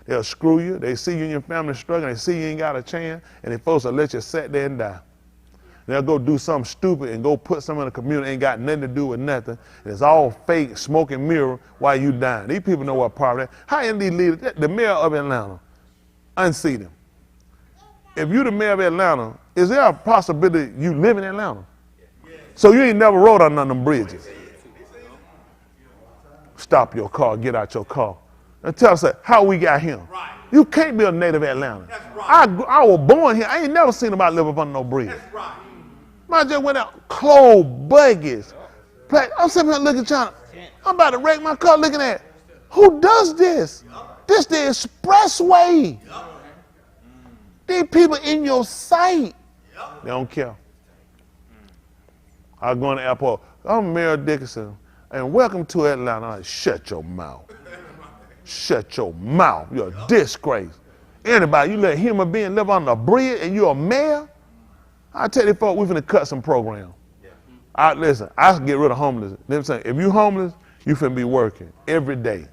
Speaker 1: They'll screw you. They see you and your family struggling. They see you ain't got a chance, and the folks will let you sit there and die. They'll go do something stupid and go put something in the community ain't got nothing to do with nothing. And it's all fake, smoke and mirror while you dying. These people know what part of that. How in these leaders, the mayor of Atlanta, unseat him. If you the mayor of Atlanta, is there a possibility you live in Atlanta? So you ain't never rode on none of them bridges. Stop your car, get out your car. And tell us how we got him. You can't be a native Atlanta. I was born here. I ain't never seen nobody live up under no bridge. I just went out, closed buggies. I'm sitting here looking, I'm about to wreck my car looking at, who does this? This the expressway. These people in your sight. They don't care. I was going to the airport. I'm Mayor Dickinson, and welcome to Atlanta. I said, shut your mouth. Shut your mouth. You're a disgrace. Anybody, you let a human being live on the bridge and you're a mayor? I tell you, folks, we're finna cut some program. Listen, I can get rid of homeless. Them saying, if you homeless, you finna be working every day.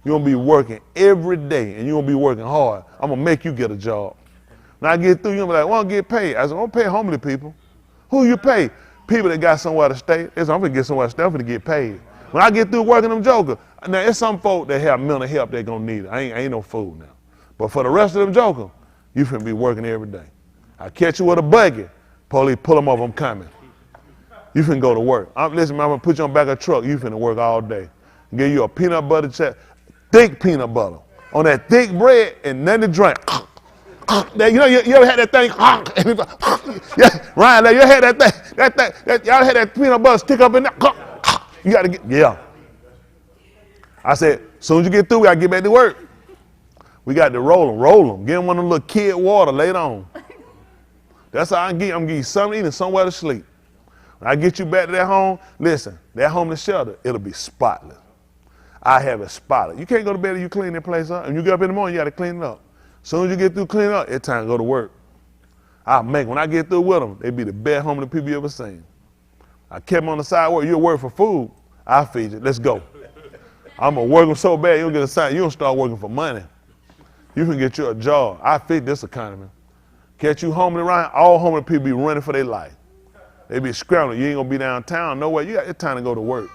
Speaker 1: You're gonna be working every day, and you're gonna be working hard. I'm gonna make you get a job. When I get through, you're gonna be like, well, I get paid. I said, I don't pay homeless people. Who you pay? People that got somewhere to stay. I'm gonna get somewhere to stay. I'm gonna get paid. When I get through working them jokers, now there's some folk that have mental help they're gonna need it. I ain't no fool now. But for the rest of them jokers, you finna be working every day. I catch you with a buggy, police pull them over, I'm coming. You finna go to work. Listen, man, I'm gonna put you on the back of a truck, you finna work all day. Give you a peanut butter check, thick peanut butter, on that thick bread and nothing to drink. You know, you ever had that thing? Yeah, Ryan, you had that thing, y'all had that peanut butter stick up in there. You gotta get, yeah. I said, as soon as you get through, we gotta get back to work. We got to roll them. Get them one of them little kid water later on. That's how I'm giving you something to eat and somewhere to sleep. When I get you back to that home, listen, that homeless shelter, it'll be spotless. I have it spotless. You can't go to bed and you clean that place up. And you get up in the morning, you got to clean it up. As soon as you get through cleaning up, it's time to go to work. When I get through with them, they be the best homeless people you ever seen. I kept them on the sidewalk. You'll work for food. I'll feed you. Let's go. I'm going to work them so bad, you don't get a sign. You don't start working for money. You can get you a job. I feed this economy. Catch you homeless around, all homeless people be running for their life. They be scrambling. You ain't going to be downtown nowhere. You got your time to go to work.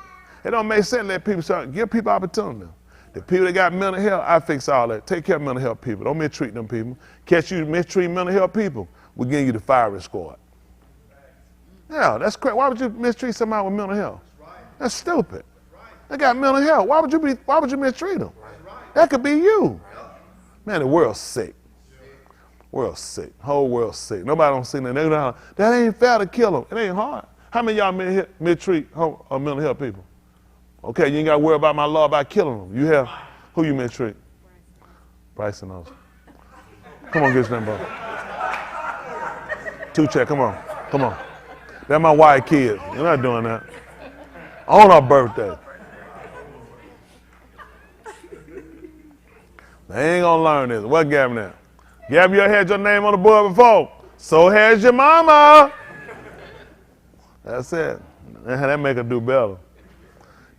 Speaker 1: It don't make sense to let people start. Give people opportunity. The people that got mental health, I fix all that. Take care of mental health people. Don't mistreat them people. Catch you mistreating mental health people, we're getting you the firing squad. Yeah, that's crazy. Why would you mistreat somebody with mental health? That's stupid. They got mental health. Why would you mistreat them? That could be you. Man, the world's sick. World's sick. Whole world's sick. Nobody don't see that. That ain't fair to kill them. It ain't hard. How many of y'all mistreat mental health people? Okay, you ain't got to worry about my law about killing them. You have, who you mistreat? Bryson knows. Come on, get your number. 2 check, come on. Come on. They're my white kids. You're not doing that. On our birthday. They ain't gonna learn this. What Gavin at? Gavin, you had your name on the board before. So has your mama. That's it. That make her do better.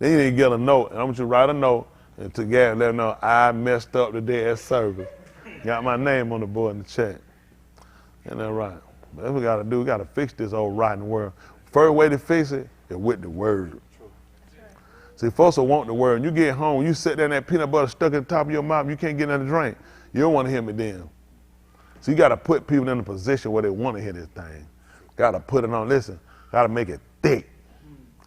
Speaker 1: Then you need to get a note, and I want you to write a note and to Gavin, let her know I messed up today at service. Got my name on the board in the check. Isn't that right? That's what we gotta do. We gotta fix this old rotten world. First way to fix it is with the word. See, folks will want the word. When you get home, you sit there and that peanut butter stuck in the top of your mouth, you can't get nothing to drink. You don't want to hear me then. So you got to put people in a position where they want to hear this thing. Got to put it on. Listen, got to make it thick.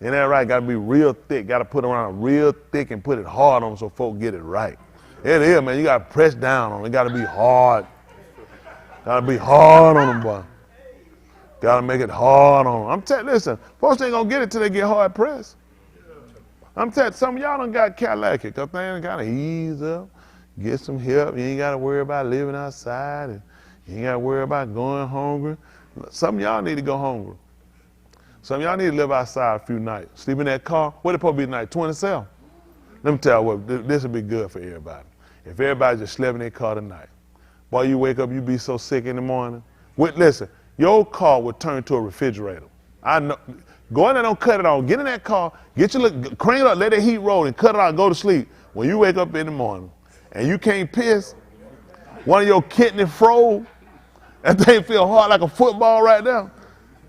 Speaker 1: Ain't that right? Got to be real thick. Got to put it around real thick and put it hard on them so folks get it right. It is, man. You got to press down on it. Got to be hard. Got to be hard on them, boy. Got to make it hard on them. I'm telling you, listen, folks ain't going to get it till they get hard pressed. I'm telling you, some of y'all done got Cadillac, because things got to ease up, get some help. You ain't got to worry about living outside, and you ain't got to worry about going hungry. Some of y'all need to go hungry. Some of y'all need to live outside a few nights. Sleep in that car. What it supposed to be tonight? 27. Let me tell you what, this would be good for everybody. If everybody just slept in their car tonight, boy, you wake up, you be so sick in the morning. Listen, your car would turn to a refrigerator. I know. Go in there, don't cut it on. Get in that car, crank it up, let that heat roll, and cut it out and go to sleep. When you wake up in the morning and you can't piss, one of your kidney froze, that thing feel hard like a football right now,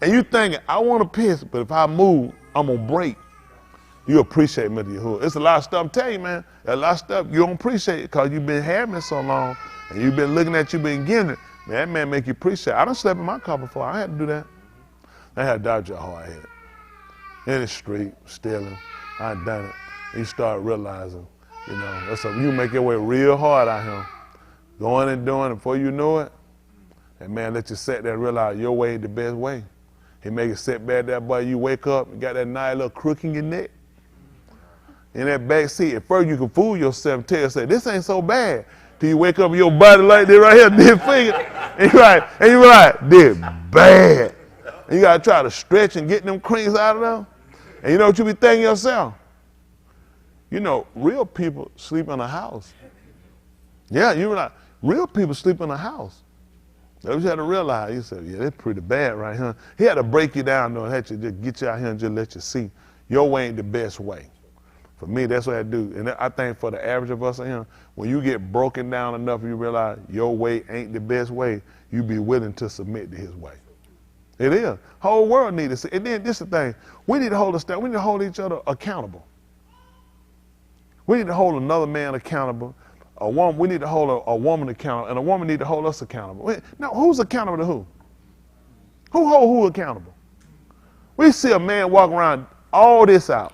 Speaker 1: and you thinking, I want to piss, but if I move, I'm going to break. You appreciate me to your hood. It's a lot of stuff, I'm telling you, man. A lot of stuff you don't appreciate because you've been having it so long, and you've been looking at you, been getting it. Man, that man make you appreciate it. I done slept in my car before. I had to do that. I had to dodge your hard head. In the street, stealing. I done it. And you start realizing, you know, you make your way real hard out here. Going and doing it before you know it. And man, let you sit there and realize your way ain't the best way. He make you sit back there, boy, you wake up and got that nice little crook in your neck. In that back seat, at first you can fool yourself and tell yourself, this ain't so bad. Till you wake up and your body like this right here, this finger. And you're right, this bad. And you gotta try to stretch and get them creams out of there. And you know what you be thinking yourself? You know, real people sleep in a house. Yeah, you're right. Real people sleep in a house. That's what you had to realize. You said, yeah, that's pretty bad right here. He had to break you down, though, and had to just get you out here and just let you see. Your way ain't the best way. For me, that's what I do. And I think for the average of us in here, when you get broken down enough, you realize your way ain't the best way, you be willing to submit to his way. It is. Whole world need to see. And then this is the thing. We need to hold we need to hold each other accountable. We need to hold another man accountable. We need to hold a woman accountable, and a woman need to hold us accountable. Now, who's accountable to who? Who hold who accountable? We see a man walk around all this out.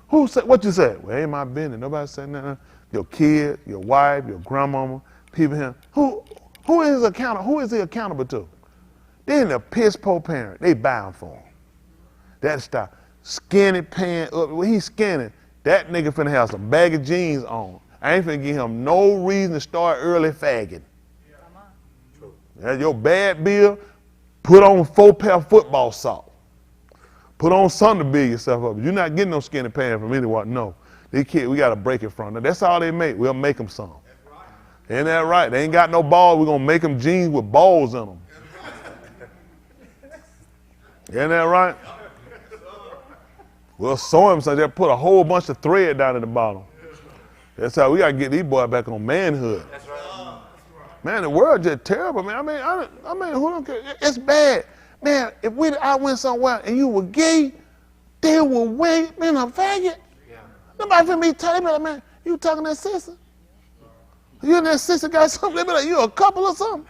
Speaker 1: Who said what you said? Well, ain't my business. Nobody said nothing. Your kid, your wife, your grandmama, people here. Who is accountable? Who is he accountable to? They ain't a piss poor parent. They bound for him. That style. Skinny pants up. When he's skinny, that nigga finna have some baggy jeans on. I ain't finna give him no reason to start early fagging. That's your bad bill. Put on 4 pair of football socks. Put on something to build yourself up. You're not getting no skinny pants from anyone. No. These kids, we got to break it from them. That's all they make. We'll make them some. Ain't that right? They ain't got no balls. We're going to make them jeans with balls in them. Ain't that right? We'll sew them so they'll put a whole bunch of thread down at the bottom. That's how we got to get these boys back on manhood. That's right. Man, the world just terrible, man. I mean, who don't care? It's bad. Man, if I went somewhere and you were gay, they would wait, man, a faggot. Yeah. Nobody finna be telling me, man, you talking to that sister? You and that sister got something? They be like, you a couple or something?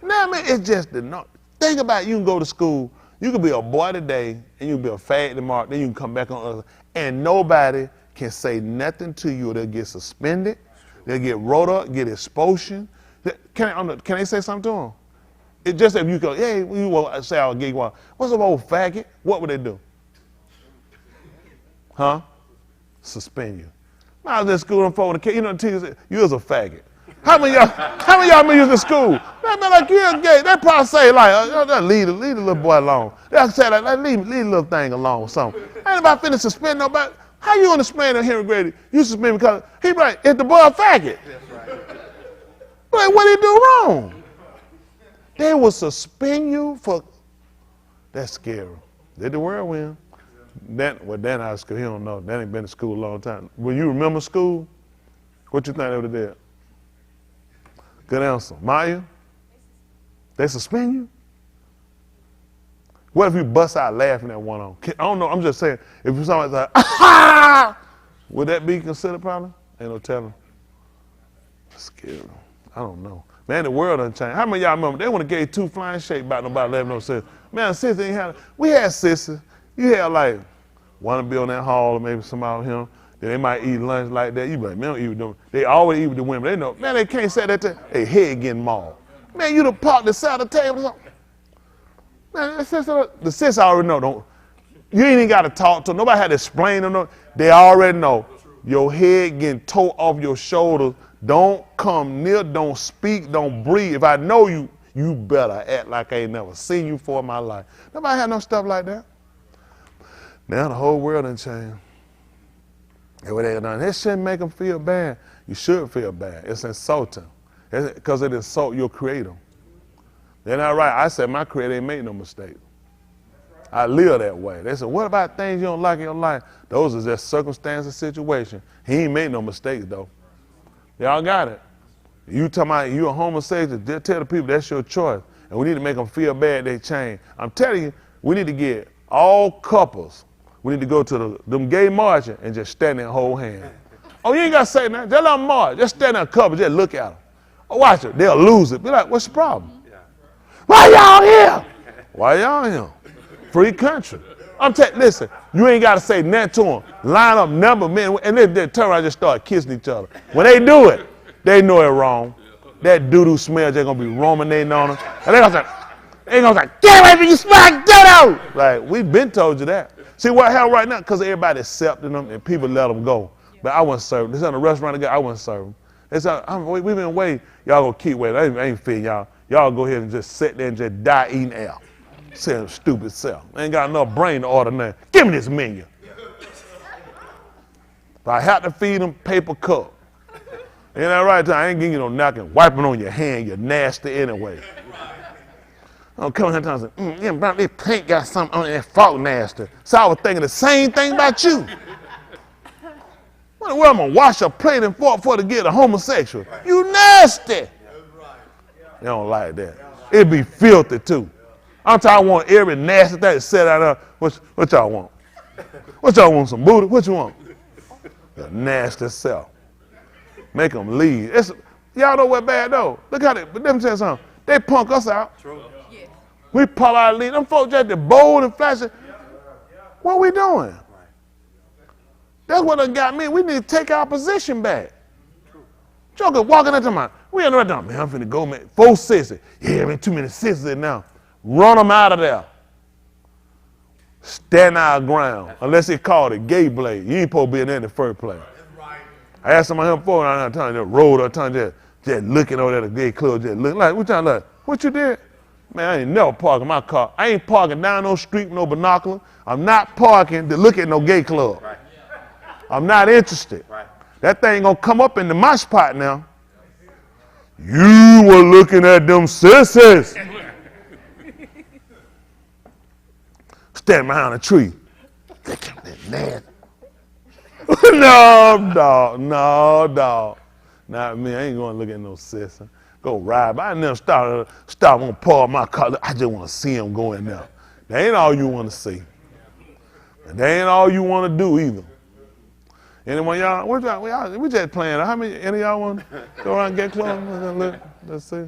Speaker 1: Nah, man, it's just the no. Think about it, you can go to school, you can be a boy today, and you can be a fag tomorrow, then you can come back on us, and nobody can say nothing to you, or they'll get suspended, they'll get wrote up, get expulsion. Can they say something to them? It just if you go, hey, you will say I'll give one. What's up, old faggot? What would they do? Huh? suspend you. When I was in school, them folks, you know, the teacher said, you was a faggot. How many of y'all been using school? Man, like, you're gay. They probably say, like, leave the little boy alone. They'll say, like, leave the little thing alone or something. Ain't nobody finna suspend nobody. How you understand that Henry Grady? You suspend because he be like, it's the boy a faggot. That's right. Like, what did he do wrong? They will suspend you for, that's scary. Did the world win? Dan out of school, he don't know. Dan ain't been to school a long time. When you remember school, what you think they would have did? Good answer. Maya? They suspend you? What if you bust out laughing at one on? I don't know, I'm just saying, if somebody's like, ah, would that be considered probably? Ain't no telling. Scary. I don't know. Man, the world done changed. How many of y'all remember? They would have gave 2 flying shakes about nobody laughing no sense. Man, sisters ain't had, we had sisters. You had like, one to be on that hall or maybe somebody with him. Then they might eat lunch like that. You be like, man, don't eat with them. They always eat with the women. They know, man, they can't say that to their head getting mauled. Man, you done parked the side of the table or something. Man, the sister already know. You ain't even got to talk to them. Nobody had to explain to them. They already know. Your head getting tore off your shoulders. Don't come near, don't speak, don't breathe. If I know you, you better act like I ain't never seen you for in my life. Nobody had no stuff like that. Now the whole world done changed. And what they done, that shouldn't make them feel bad. You should feel bad. It's insulting. Because it insult your creator. They're not right. I said my creator ain't made no mistake. I live that way. They said, what about things you don't like in your life? Those are just circumstances, situation. He ain't made no mistakes though. Y'all got it. You talking about you a homosexual, just tell the people that's your choice. And we need to make them feel bad they change. I'm telling you, we need to get all couples. We need to go to them gay marching and just stand there and hold hands. Oh, you ain't got to say nothing. Just let them march. Just stand there and couple, just look at them. Oh, watch it. They'll lose it. Be like, what's the problem? Yeah. Why y'all here? Why y'all here? Free country. Listen, you ain't got to say nothing to them. Line up number men, and they turn around and just start kissing each other. When they do it, they know it wrong. That doo-doo smell just going to be ruminating on them. And they're going to say, get away from you, smell doo-doo. Like, we've been told you that. See what happened right now? Because everybody accepting them and people let them go. But I wouldn't serve them. This in a restaurant again, I wouldn't serve them. They said, we've been waiting. Y'all gonna keep waiting. I ain't feeding y'all. Y'all go ahead and just sit there and just die eating air. Saying stupid self. Ain't got enough brain to order nothing. Give me this menu. If I have to feed them, paper cup. Ain't that right? I ain't giving you no knocking, wiping on your hand. You're nasty anyway. I'm coming here and saying, yeah, this paint got something on it that fault nasty. So I was thinking the same thing about you. What the world I'm gonna wash a plate and fork for to get a homosexual? You nasty. They don't like that. It'd be filthy too. I'm telling you, I want every nasty thing to set out there. What y'all want? What y'all want, some booty? What you want? The nasty self. Make them leave. Y'all know what bad though? Look how but let me tell you something. They punk us out. True. We pull out lead. Them folks just bold and flashing. What we doing? That's what done got me. We need to take our position back. Joker walking into my, we ain't right down. Man, I'm finna go, man. 4 sisters. Yeah, man, too many sisters in now. Run them out of there. Stand our ground. Unless they called it gay blade. You ain't supposed to be in there in the first place. I asked somebody before, and I'm telling you, rolled or just looking over at the gay club, just looking like, what y'all like? What you did? Man, I ain't never parking my car. I ain't parking down no street with no binocular. I'm not parking to look at no gay club. Right. I'm not interested. Right. That thing gonna come up in the mosh pot now. You were looking at them sissies. Standing behind a tree. No, dog. Not me. I ain't gonna look at no sister. Go ride. But I never stop on park my car. I just want to see him go in there. That ain't all you want to see. And that ain't all you want to do either. Anyone y'all? We just playing. How many? Any of y'all want to go around and get close? Let's see.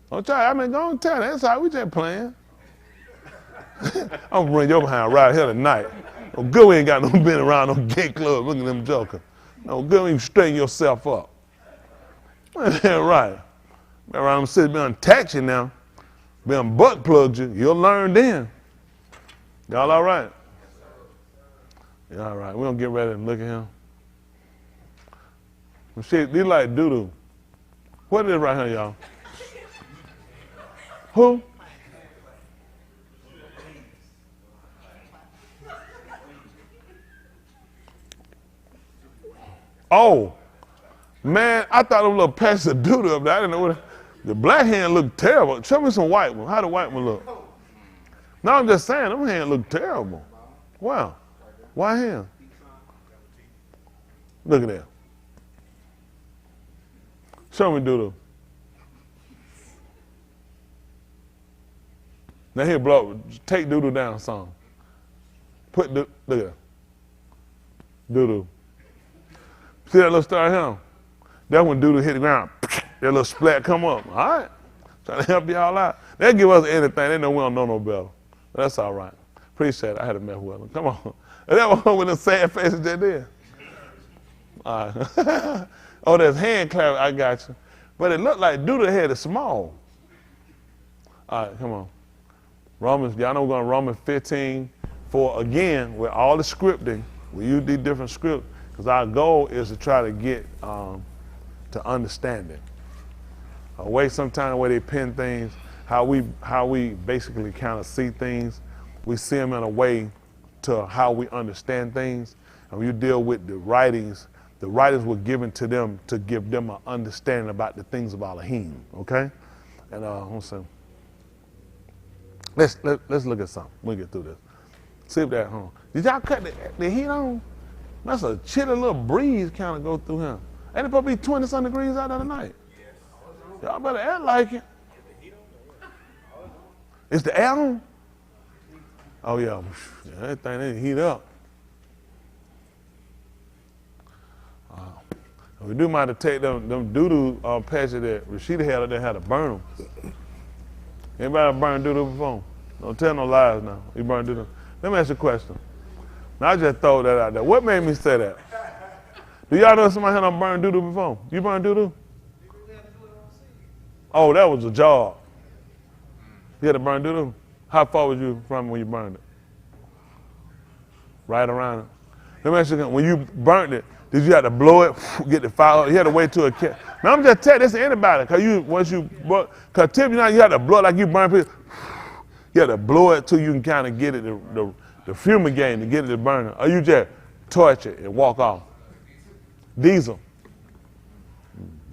Speaker 1: Don't try. I mean, don't tell. That's how we just playing. I'm gonna bring your behind right here tonight. No good, we ain't got no been around no gay club. Look at them joker. No good, you straighten yourself up. Right. Around them cities, being tax you now, being butt plugged you. You'll learn then. Y'all all right? Yeah, all right. We're going to get ready and look at him. Shit, these like doo-doo. What is it right here, y'all? Who? Oh, man, I thought it was a little patch of doo-doo up there. I didn't know what the black hand looked terrible. Show me some white one. How the white one look? No, I'm just saying, them hands look terrible. Wow. Why hand? Look at that. Show me doo-doo. Now here, blow. Take doo-doo down some. Look at that. Doo-doo. See that little star here? That when doo-doo hit the ground, that little splat come up. All right. Trying to help y'all out. They give us anything. They know we don't know no better. That's all right. Appreciate it. I had to mess with them. Come on. And that one with the sad faces they did. All right. Oh, there's hand clap. I got you. But it looked like doo-doo head is small. All right, come on. Romans, y'all know we're going to Romans 15. For again, with all the scripting, we use these different scripts, because our goal is to try to get to understanding. A way sometimes where they pen things, how we basically kind of see things, we see them in a way to how we understand things. And when you deal with the writings were given to them to give them an understanding about the things of Elohim, okay? And let's look at something. We'll get through this. See if that home. Did y'all cut the heat on? That's a chilly little breeze kind of go through him. Ain't it supposed to be 20-some degrees out there tonight? Y'all better act like it. Is the air on? Oh yeah, everything they heat up. We do mind to take them doo-doo patches that Rashida had up there, had to burn them. Anybody burn doo-doo before? Don't tell no lies now. You burn doo-doo. Let me ask you a question. Now I just throw that out there. What made me say that? Do y'all know somebody had burned doo-doo before? You burn doo-doo? Oh, that was a job. You had to burn doo-doo? How far was you from when you burned it? Right around it. Let me ask you, when you burned it, did you have to blow it, get the fire? You had to wait till it came. Now I'm just telling this to anybody, because typically now you have to blow it like you burn people. You have to blow it till you can kind of get it, the fumigate to get it to burn it. Or you just torch it and walk off. Diesel.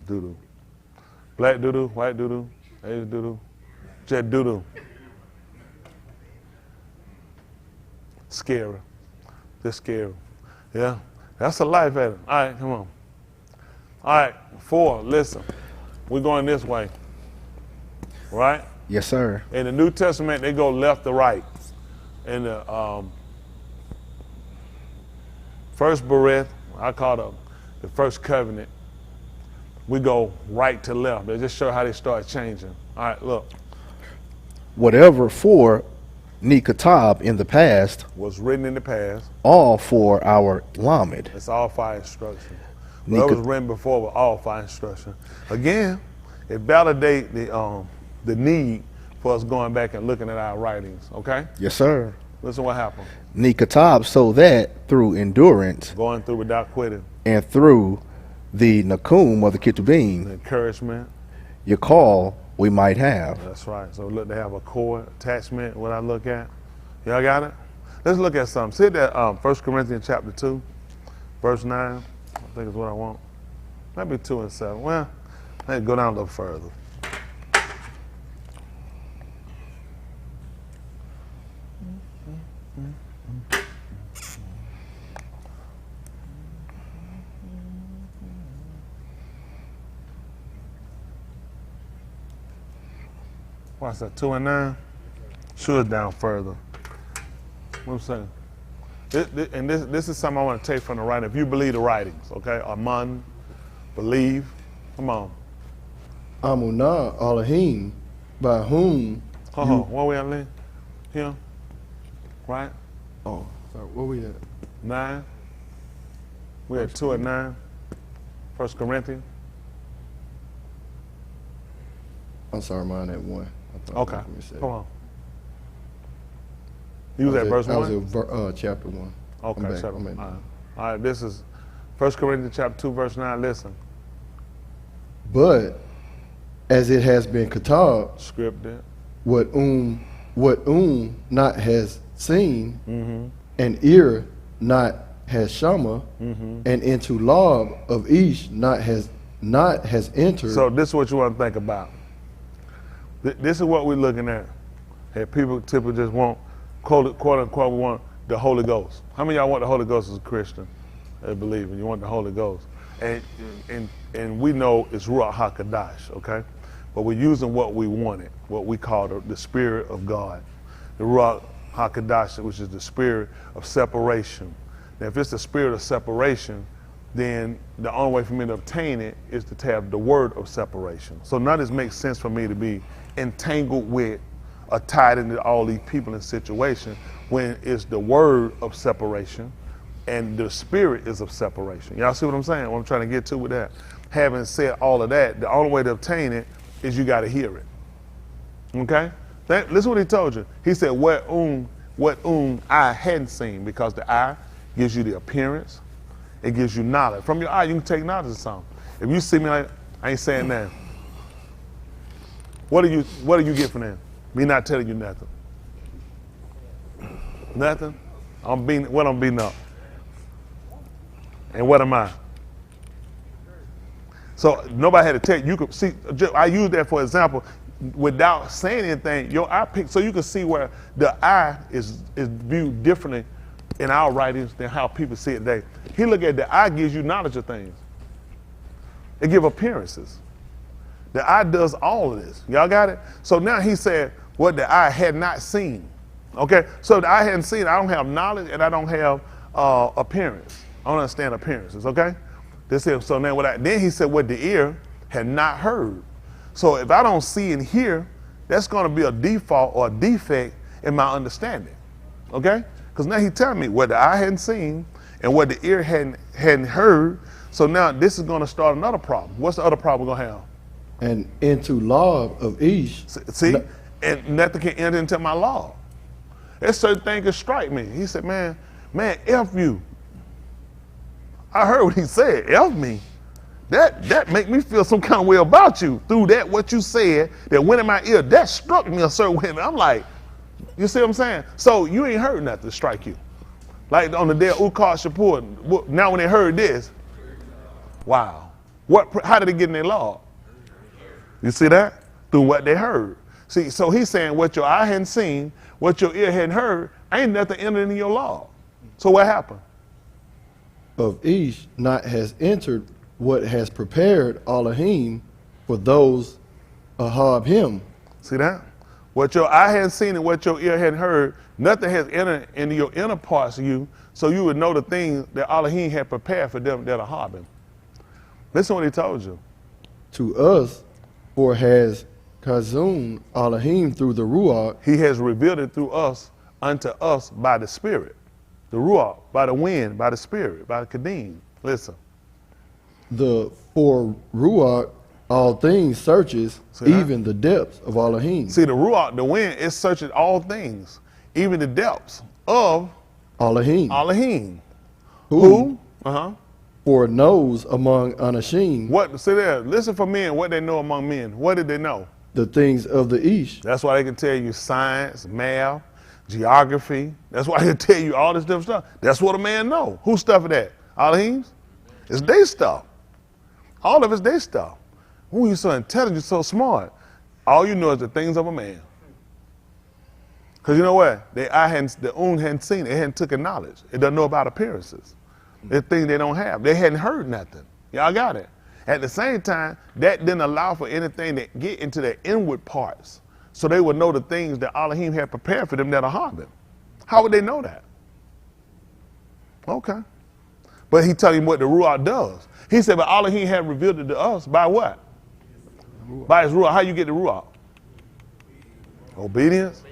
Speaker 1: Doo-doo. Black doo-doo, white doo-doo, Asian doo-doo, just doo-doo. Scary. Just scary. Yeah. That's a life at it. All right, come on. All right, 4, listen. We're going this way. Right?
Speaker 3: Yes, sir.
Speaker 1: In the New Testament, they go left to right. In the first Berith, I call the first covenant, we go right to left. They just show how they start changing. All right, look.
Speaker 3: Whatever for Nikatab in the past
Speaker 1: Was written in the past.
Speaker 3: all for our Lamed.
Speaker 1: It's all for instruction. What was written before was all for instruction. Again, it validates the need for us going back and looking at our writings, okay?
Speaker 3: Yes, sir.
Speaker 1: Listen what happened.
Speaker 3: Nikatab, so that through endurance
Speaker 1: Going through without quitting.
Speaker 3: and through the Nakum or the
Speaker 1: The
Speaker 3: Ketubim,
Speaker 1: encouragement.
Speaker 3: your call we might have.
Speaker 1: That's right. So look, they have a core attachment, what I look at. Y'all got it? Let's look at something. See that 1 Corinthians chapter 2, verse 9. I think is what I want. Maybe 2 and 7. Well, let's go down a little further. What's that, 2 and 9? Sure, down further. What I'm saying? This is something I want to take from the writing. If you believe the writings, okay? Aman, believe. Come on.
Speaker 4: Amunah Elohim, by whom
Speaker 1: Hold on. Where we at, Lee? Here? Right?
Speaker 4: oh sorry, where we at?
Speaker 1: 9. We at 2 and 9. 1 Corinthians.
Speaker 4: I'm sorry, mine at 1. I thought
Speaker 1: Okay.
Speaker 4: let me say.
Speaker 1: Come on. You was at verse 1?
Speaker 4: I was at chapter 1.
Speaker 1: Okay,
Speaker 4: I'm back.
Speaker 1: shut up.
Speaker 4: I'm in.
Speaker 1: All right, this is 1 Corinthians chapter 2, verse 9. Listen,
Speaker 4: But as it has been katab,
Speaker 1: scripted.
Speaker 4: what not has seen, and ear not has shama, and into lob of each not has entered.
Speaker 1: So this is what you want to think about. This is what we're looking at. Hey, people typically just want, quote unquote, we want the Holy Ghost. How many of y'all want the Holy Ghost as a Christian, as a believer? You want the Holy Ghost. And we know it's Ruach HaKodesh, okay? But we're using what we wanted, what we call the Spirit of God. The Ruach HaKodesh, which is the spirit of separation. Now, if it's the spirit of separation, then the only way for me to obtain it is to have the word of separation. So none of this makes sense for me to be entangled with or tied into all these people and situations when it's the word of separation and the spirit is of separation. Y'all see what I'm saying? What I'm trying to get to with that. Having said all of that, the only way to obtain it is you got to hear it. Okay? Listen what he told you. He said, what eye hadn't seen, because the eye gives you the appearance. It gives you knowledge. From your eye, you can take knowledge of something. If you see me, I ain't saying that. What do you get from that? Me not telling you nothing. Nothing? I'm beating up. And what am I? So nobody had to tell you. You could see. I use that for example. Without saying anything, your eye pick, so you can see where the eye is viewed differently in our writings than how people see it today. He look at the eye gives you knowledge of things. It give appearances. The eye does all of this. Y'all got it? So now he said what the eye had not seen. Okay? So if the eye hadn't seen, I don't have knowledge and I don't have appearance. I don't understand appearances, okay? So now then he said what the ear had not heard. So if I don't see and hear, that's going to be a default or a defect in my understanding, okay? Because now he's telling me what the eye hadn't seen and what the ear hadn't heard. So now this is going to start another problem. What's the other problem we're going to have?
Speaker 4: And into lob of each.
Speaker 1: See? And nothing can enter into my law. There's certain things that strike me. He said, man, F you. I heard what he said, F me. That make me feel some kind of way about you. Through that, what you said, that went in my ear, that struck me a certain way. And I'm like, you see what I'm saying? So you ain't heard nothing strike you. Like on the day of Ukar Shapur, now when they heard this, wow. How did they get in their law? You see that? Through what they heard. See, so he's saying what your eye hadn't seen, what your ear hadn't heard, ain't nothing entered in your law. So what happened?
Speaker 4: Of each not has entered what has prepared Elohim for those ahab him.
Speaker 1: See that? What your eye hadn't seen and what your ear hadn't heard, nothing has entered into your inner parts of you, so you would know the things that Elohim had prepared for them that ahab him. Listen what he told you.
Speaker 4: To us, for has Kazun Elohim through the Ruach.
Speaker 1: He has revealed it through us, unto us by the Spirit. The Ruach, by the wind, by the Spirit, by the Kadim. Listen.
Speaker 4: For Ruach, all things searches, even the depths of Elohim.
Speaker 1: See, the Ruach, the wind, it searches all things, even the depths of
Speaker 4: Elohim.
Speaker 1: Elohim.
Speaker 4: Who?
Speaker 1: Uh-huh.
Speaker 4: For knows among Anashim.
Speaker 1: What? See there, listen for men, what they know among men. What did they know?
Speaker 4: The things of the Ish.
Speaker 1: That's why they can tell you science, math, geography. That's why they can tell you all this different stuff. That's what a man know. Whose stuff is that? Elohim's? It's their stuff. All of it's their stuff. Ooh, you're so intelligent, so smart. All you know is the things of a man. Because you know what? The hadn't seen it. It hadn't taken knowledge. It doesn't know about appearances. It's things they don't have. They hadn't heard nothing. Y'all got it. At the same time, that didn't allow for anything to get into their inward parts. So they would know the things that Elohim had prepared for them that are harming. How would they know that? Okay. But he telling you what the Ruach does. He said, but Elohim had revealed it to us by what? By his Ruach. How you get the Ruach? Obedience.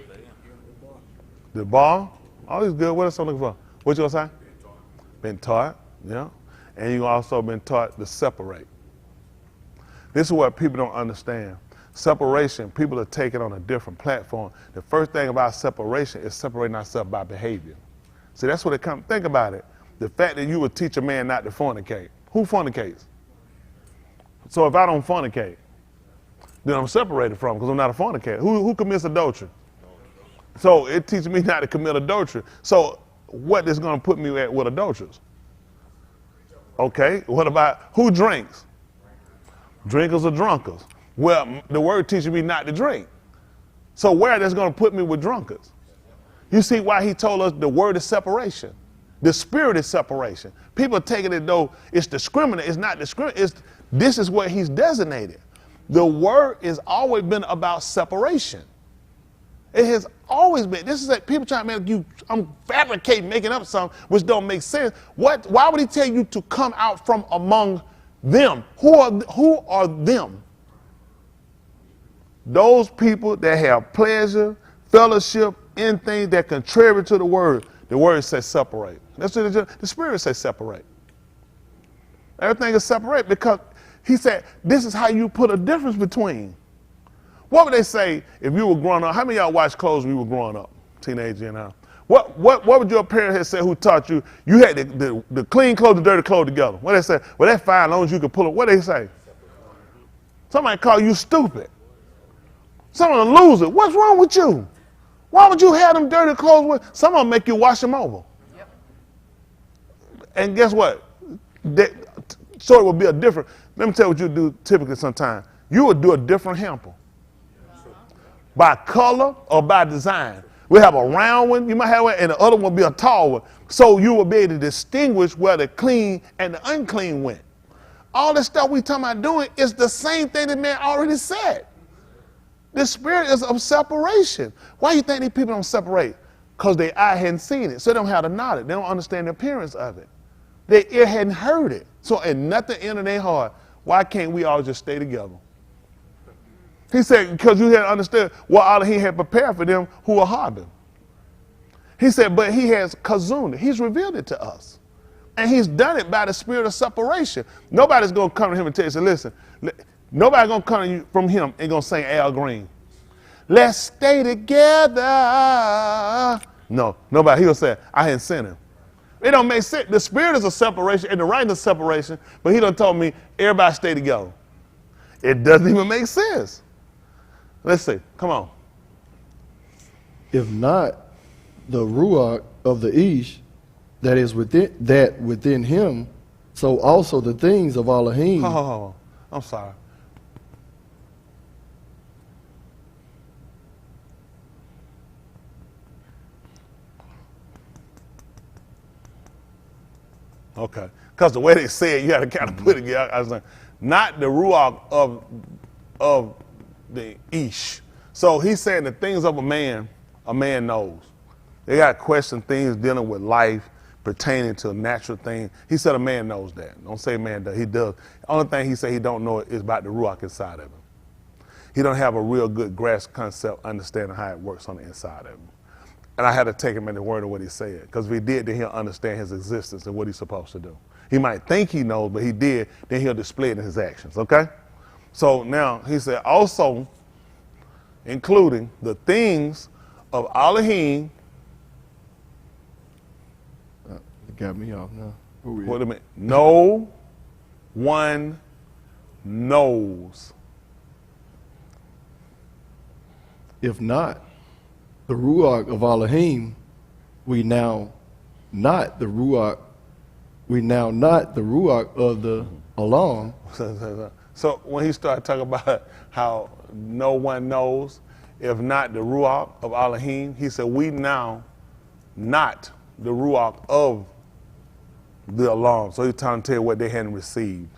Speaker 1: The bar. All these good. What else I'm looking for? What you gonna say? Been taught. Yeah. And you also been taught to separate. This is what people don't understand. Separation, people are taking on a different platform. The first thing about separation is separating ourselves by behavior. See, that's what it comes. Think about it. The fact that you would teach a man not to fornicate. Who fornicates? So if I don't fornicate, then I'm separated from because I'm not a fornicator. Who commits adultery? So it teaches me not to commit adultery. So what is going to put me at with adulterers? Okay, what about who drinks? Drinkers or drunkards? Well, the word teaches me not to drink. So where that's going to put me with drunkards? You see why he told us the word is separation. The spirit is separation. People are taking it though it's discriminate. It's not discriminate. This is what he's designated. The word has always been about separation. It has always been. This is like people trying to make you, I'm fabricating, making up something which don't make sense. Why would he tell you to come out from among them? Who are them? Those people that have pleasure, fellowship in things that contribute to the word. The word says separate. That's what the spirit says separate. Everything is separate because he said this is how you put a difference between. What would they say if you were growing up? How many of y'all watched clothes when you were growing up, teenager and now? What would your parents have said who taught you? You had the clean clothes and dirty clothes together. What they say? Well, that's fine as long as you can pull it. What they say? Somebody call you stupid. Someone a loser. What's wrong with you? Why would you have them dirty clothes? Someone make you wash them over. Yep. And guess what? So it would be a different. Let me tell you what you do typically sometimes. You would do a different hamper. By color or by design. We have a round one, you might have one, and the other one will be a tall one. So you will be able to distinguish where the clean and the unclean went. All this stuff we talking about doing is the same thing the man already said. The spirit is of separation. Why do you think these people don't separate? Because their eye hadn't seen it. So they don't have the knowledge. They don't understand the appearance of it. Their ear hadn't heard it. So and nothing entered their heart. Why can't we all just stay together? He said, because you had to understand what Allah he had prepared for them who are hardened. He said, but he has kazuna. He's revealed it to us. And he's done it by the spirit of separation. Nobody's going to come to him and tell you, say, listen, nobody's going to come to you from him and going to sing Al Green. Let's stay together. No, nobody. He'll say, I hadn't sent him. It don't make sense. The spirit is a separation and the right is separation, but he done told me everybody stay together. It doesn't even make sense. Let's see. Come on.
Speaker 4: If not the Ruach of the Ish that is within him, so also the things of Elohim.
Speaker 1: Oh, I'm sorry. Okay. Because the way they say it, you got to kind of put it together. I was like, not the Ruach of the Ish. So he's saying the things of a man knows. They got question things dealing with life, pertaining to natural things. He said a man knows that. Don't say man does. He does. The only thing he said he don't know is about the Ruach inside of him. He don't have a real good grasp concept, understanding how it works on the inside of him. And I had to take him in the word of what he said. Because if he did, then he'll understand his existence and what he's supposed to do. He might think he knows, but he did, then he'll display it in his actions, okay? So now he said, also, including the things of Elohim.
Speaker 4: You got me off now.
Speaker 1: What do you mean? No one knows.
Speaker 4: If not the Ruach of Elohim, we now not the Ruach of the Alam.
Speaker 1: So when he started talking about how no one knows, if not the Ruach of Elohim, he said, we now not the Ruach of the Alam. So he's trying to tell you what they hadn't received.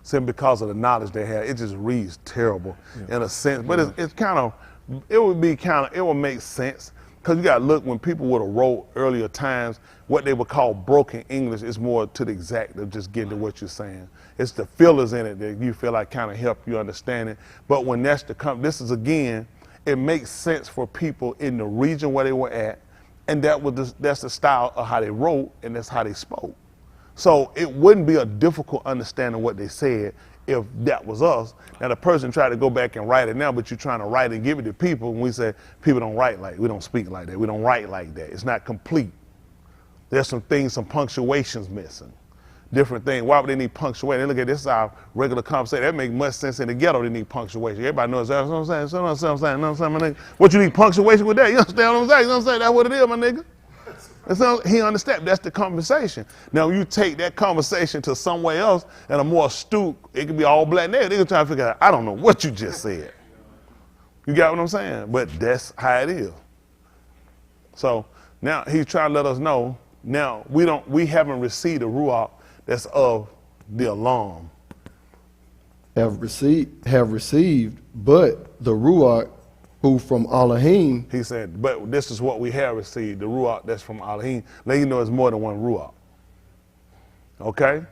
Speaker 1: Simply because of the knowledge they had, it just reads terrible in a sense. But it's kind of, it would make sense. Because you got to look, when people would have wrote earlier times, what they would call broken English is more to the exact of just getting to what you're saying. It's the fillers in it that you feel like kind of help you understand it. But when that's this is again, it makes sense for people in the region where they were at, and that's the style of how they wrote, and that's how they spoke. So it wouldn't be a difficult understanding what they said if that was us. Now the person tried to go back and write it now, but you're trying to write and give it to people. And we say people don't write like, we don't speak like that. We don't write like that. It's not complete. There's some things, some punctuation's missing. Different things. Why would they need punctuation? They look at this is our regular conversation. That makes much sense in the ghetto. They need punctuation. Everybody knows that. You know what I'm saying? You know what I'm saying? You know what I'm saying, my nigga? What you need punctuation with that? You understand what I'm saying? You know what I'm saying? That's what it is, my nigga. He understands that's the conversation. Now, you take that conversation to somewhere else and a more astute, it could be all black nigga. They can try to figure out, I don't know what you just said. You got what I'm saying? But that's how it is. So now he's trying to let us know. Now we haven't received a ruach that's of the alarm.
Speaker 4: Have received, but the Ruach who from Elohim.
Speaker 1: He said, but this is what we have received, the ruach that's from Elohim. Let you know it's more than one ruach. Okay?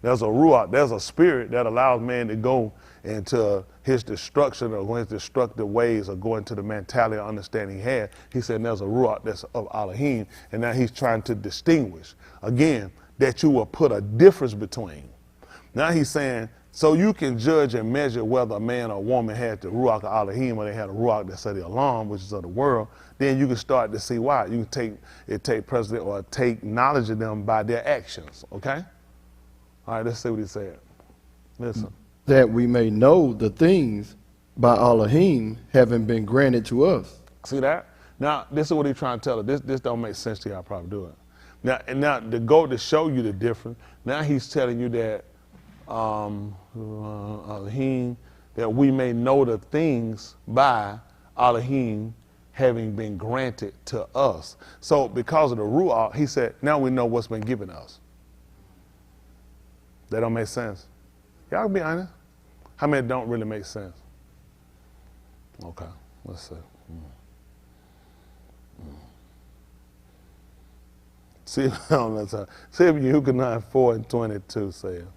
Speaker 1: There's a ruach, there's a spirit that allows man to go into his destruction or his destructive ways or go into the mentality or understanding he had. He said there's a ruach that's of Elohim, and now he's trying to distinguish, again, that you will put a difference between. Now he's saying, so you can judge and measure whether a man or a woman had the Ruach of Elohim or they had a Ruach that's of the alarm, which is of the world, then you can start to see why. You can take precedent or take knowledge of them by their actions, okay? All right, let's see what he said. Listen.
Speaker 4: That we may know the things by Elohim having been granted to us.
Speaker 1: See that? Now, this is what he's trying to tell us. This don't make sense to you, I'll probably do it. Now, to go to show you the difference, now he's telling you that Elohim, that we may know the things by Elohim having been granted to us. So because of the Ruach, he said, now we know what's been given us. That don't make sense. Y'all be honest. How many don't really make sense? Okay, let's see. See, see if you can 4 and 22 say it.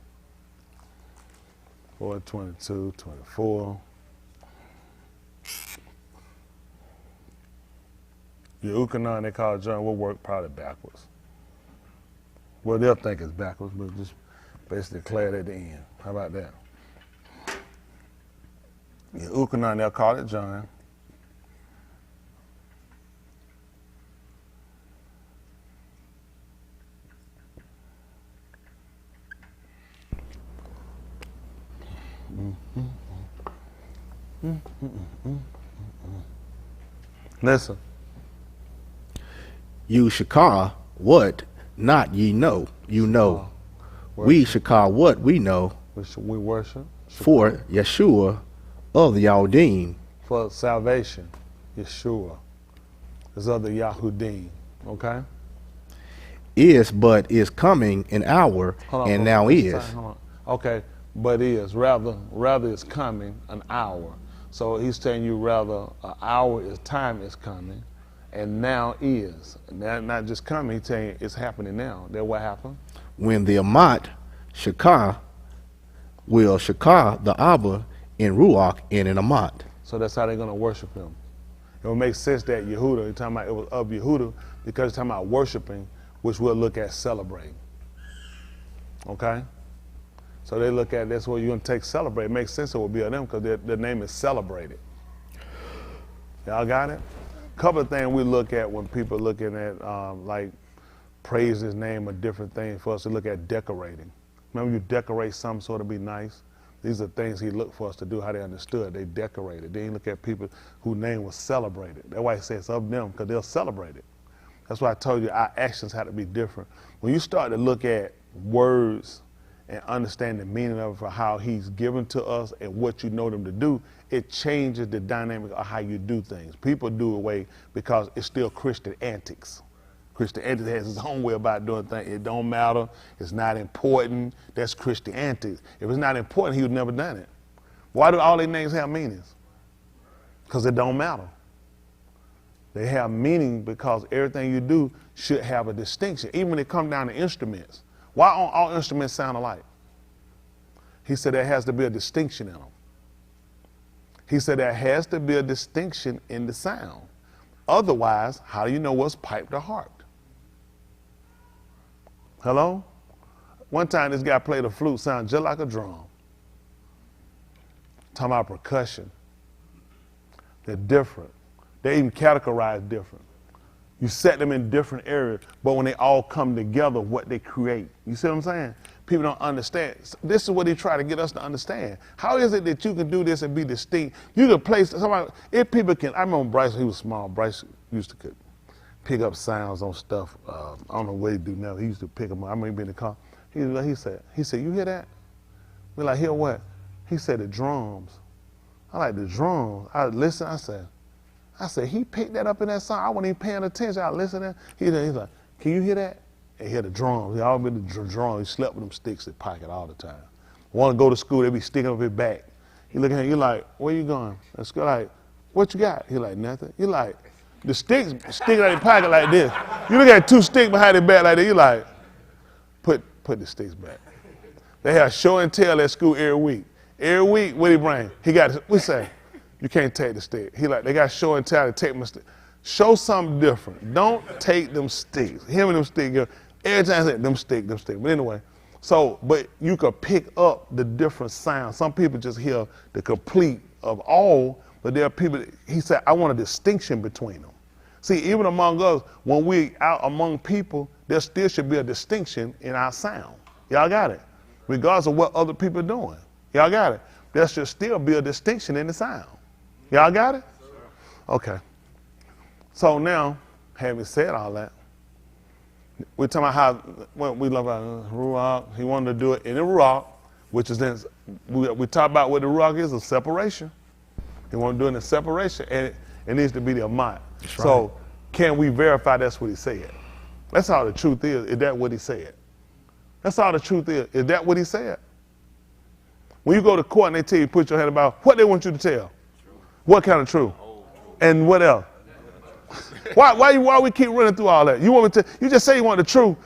Speaker 1: 4, 22, 24. Your Ukanon, they call it John, will work probably backwards. Well, they'll think it's backwards, but just basically declare it at the end. How about that? Your Ukanon, they'll call it John. Listen.
Speaker 3: You shakar what not ye know. You know. We shakar what we know.
Speaker 1: We worship.
Speaker 3: For Yeshua of the Yahudim.
Speaker 1: For salvation. Yeshua is of the Yahudim. Okay?
Speaker 3: Is coming an hour and now is.
Speaker 1: Okay, but is. Rather is coming an hour. So he's telling you rather an hour is time is coming and now is. And that not just coming, he's telling you it's happening now. That what happened?
Speaker 3: When the Amat Shakar will Shakar the Abba in Ruach and in Amat.
Speaker 1: So that's how they're going to worship him. It would make sense that Yehuda, you're talking about it was of Yehuda because you're talking about worshiping, which we'll look at celebrating. Okay? So they look at that's what you're going to take celebrate. It makes sense it will be of them because their name is celebrated. Y'all got it? A couple of things we look at when people are looking at like praise his name or different things for us to look at decorating. Remember you decorate something so to be nice? These are things he looked for us to do, how they understood. They decorated. They didn't look at people whose name was celebrated. That's why he says it's of them because they'll celebrate it. That's why I told you our actions had to be different. When you start to look at words and understand the meaning of it for how he's given to us and what you know them to do, it changes the dynamic of how you do things. People do away because it's still Christian antics. Christianity has its own way about doing things. It don't matter. It's not important. That's Christianity. If it's not important, he would never done it. Why do all these names have meanings? Because it don't matter. They have meaning because everything you do should have a distinction. Even when it comes down to instruments. Why don't all instruments sound alike? He said there has to be a distinction in them. He said there has to be a distinction in the sound. Otherwise, how do you know what's piped or harped? Hello? One time this guy played a flute, sound just like a drum. talking about percussion. They're different. They even categorize different. You set them in different areas, but when they all come together, what they create. You see what I'm saying? People don't understand. This is what they try to get us to understand. How is it that you can do this and be distinct? You can play somebody, if people can, I remember Bryce, he was small. Bryce used to pick up sounds on stuff. I don't know what he do now. He used to pick them up. I remember being in the car. He said, you hear that? We're like, hear what? He said, the drums. I like the drums. I listen, I said, he picked that up in that song. I wasn't even paying attention. I listening. He's like, can you hear that? And he hear the drums. He always been the drums. He slept with them sticks in his pocket all the time. Want to go to school, they be sticking up his back. He looking at you like, where you going? Let's go. Like, what you got? He like, nothing. You like, the sticks sticking out his pocket like this. You look at 2 sticks behind his back like that. You like, put the sticks back. They have show and tell at school every week. Every week, what he bring? He got, we say, you can't take the stick. He like, they got show and tell to take my stick. Show something different. Don't take them sticks. Him and them sticks. Every time I say, them sticks. But anyway, so, but you could pick up the different sounds. Some people just hear the complete of all, but there are people, he said, I want a distinction between them. See, even among us, when we out among people, there still should be a distinction in our sound. Y'all got it? Regardless of what other people are doing. Y'all got it? There should still be a distinction in the sound. Y'all got it? Okay. So now, having said all that, we're talking about how when we love Ruach. He wanted to do it in the Ruach, which is then we talk about what the Ruach is, a separation. He wanted to do it in a separation, and it needs to be the Amat. So can we verify that's what he said? That's all the truth is. Is that what he said? That's all the truth is. Is that what he said? When you go to court and they tell you put your head about what they want you to tell. What kind of truth? And what else? Why we keep running through all that? You want me to? You just say you want the truth.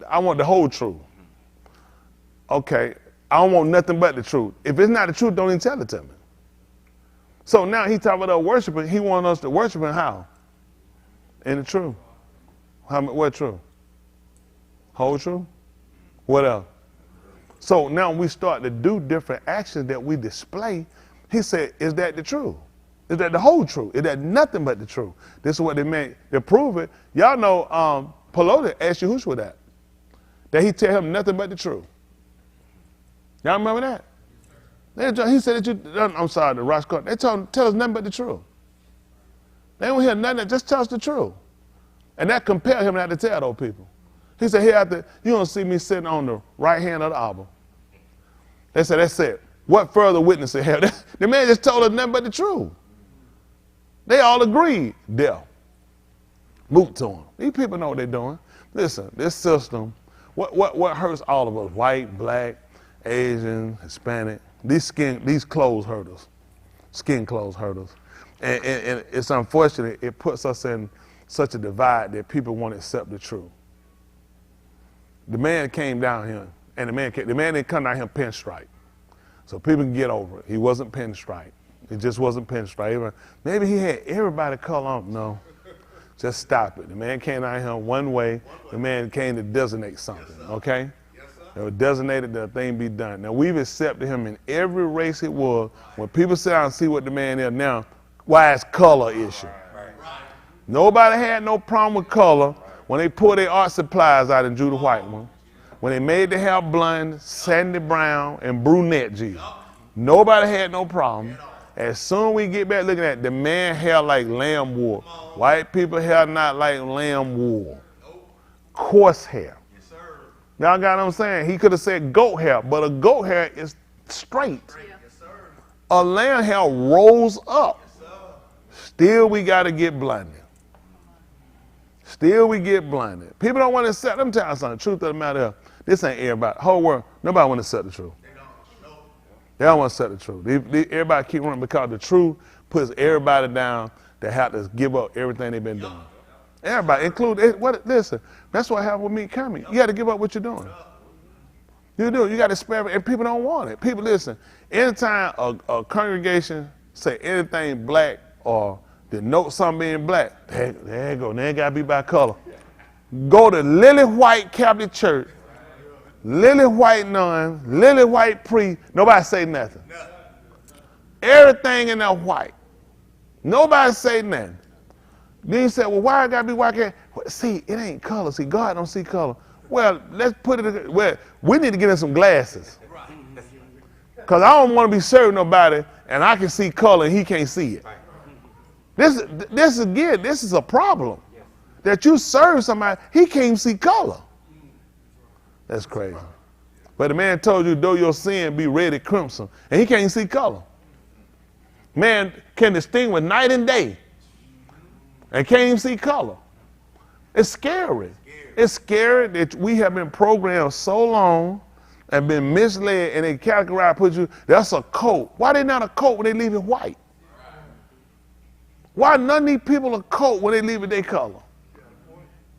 Speaker 1: I want the whole truth. Okay, I don't want nothing but the truth. If it's not the truth, don't even tell it to me. So now he talking about us worshiping. He wants us to worship him how? In the truth. What truth? Whole truth? What else? So now we start to do different actions that we display. He said, is that the truth? Is that the whole truth? Is that nothing but the truth? This is what they meant to prove it. Y'all know Pelosi asked Yahushua that he tell him nothing but the truth. Y'all remember that? He said that I'm sorry, the Rosh Court. They told him, tell us nothing but the truth. They don't hear nothing, just tell us the truth. And that compelled him not to tell those people. He said, hereafter, you don't see me sitting on the right hand of the Abba. They said, that's it. What further witness they have? The man just told us nothing but the truth. They all agreed. Death. Moot to them. These people know what they're doing. Listen, this system, what hurts all of us? White, black, Asian, Hispanic. These clothes hurt us. Skin clothes hurt us. And it's unfortunate. It puts us in such a divide that people won't accept the truth. The man came down here, and the man didn't come down here pinstripe. So people can get over it. He wasn't pinstripe. It just wasn't pinstripe. Maybe he had everybody color on. No, just stop it. The man came down here one way. The man came to designate something, okay? It was designated that a thing be done. Now, we've accepted him in every race it was. When people sit down and see what the man is now, why it's color issue. Nobody had no problem with color when they pulled their art supplies out and drew the white one. When they made the hair blonde, sandy brown, and brunette Jesus. Nobody had no problem. As soon as we get back looking at the man hair like lamb wool. White people hair not like lamb wool. Coarse hair. Y'all got what I'm saying? He could have said goat hair, but a goat hair is straight. A lamb hair rolls up. Still we got to get blinded. Still we get blinded. People don't want to accept them tell something. The truth of the matter is, this ain't everybody. Whole world, nobody want to accept the truth. They don't want to accept the truth. Everybody keep running because the truth puts everybody down that have to give up everything they've been doing. Everybody, listen, that's what happened with me coming. You got to give up what you're doing. You do. You got to spare it, and people don't want it. People, listen, anytime a congregation say anything black or denote something being black, there you go. Now it got to be by color. Go to Lily White Catholic Church, Lily White nun, Lily White priest, nobody say nothing. Everything in there white. Nobody say nothing. Then you say, well, why it gotta be white? Well, see, it ain't color. See, God don't see color. Well, let's put it, well, we need to get in some glasses. Because I don't want to be serving nobody and I can see color and he can't see it. This is a problem. That you serve somebody, he can't see color. That's crazy. But the man told you, though your sin be red and crimson, and he can't see color. Man can distinguish night and day and can't even see color. It's scary. It's scary that we have been programmed so long and been misled, and they categorize, put you, that's a coat. Why they not a coat when they leave it white? Why none of these people a coat when they leave it their color?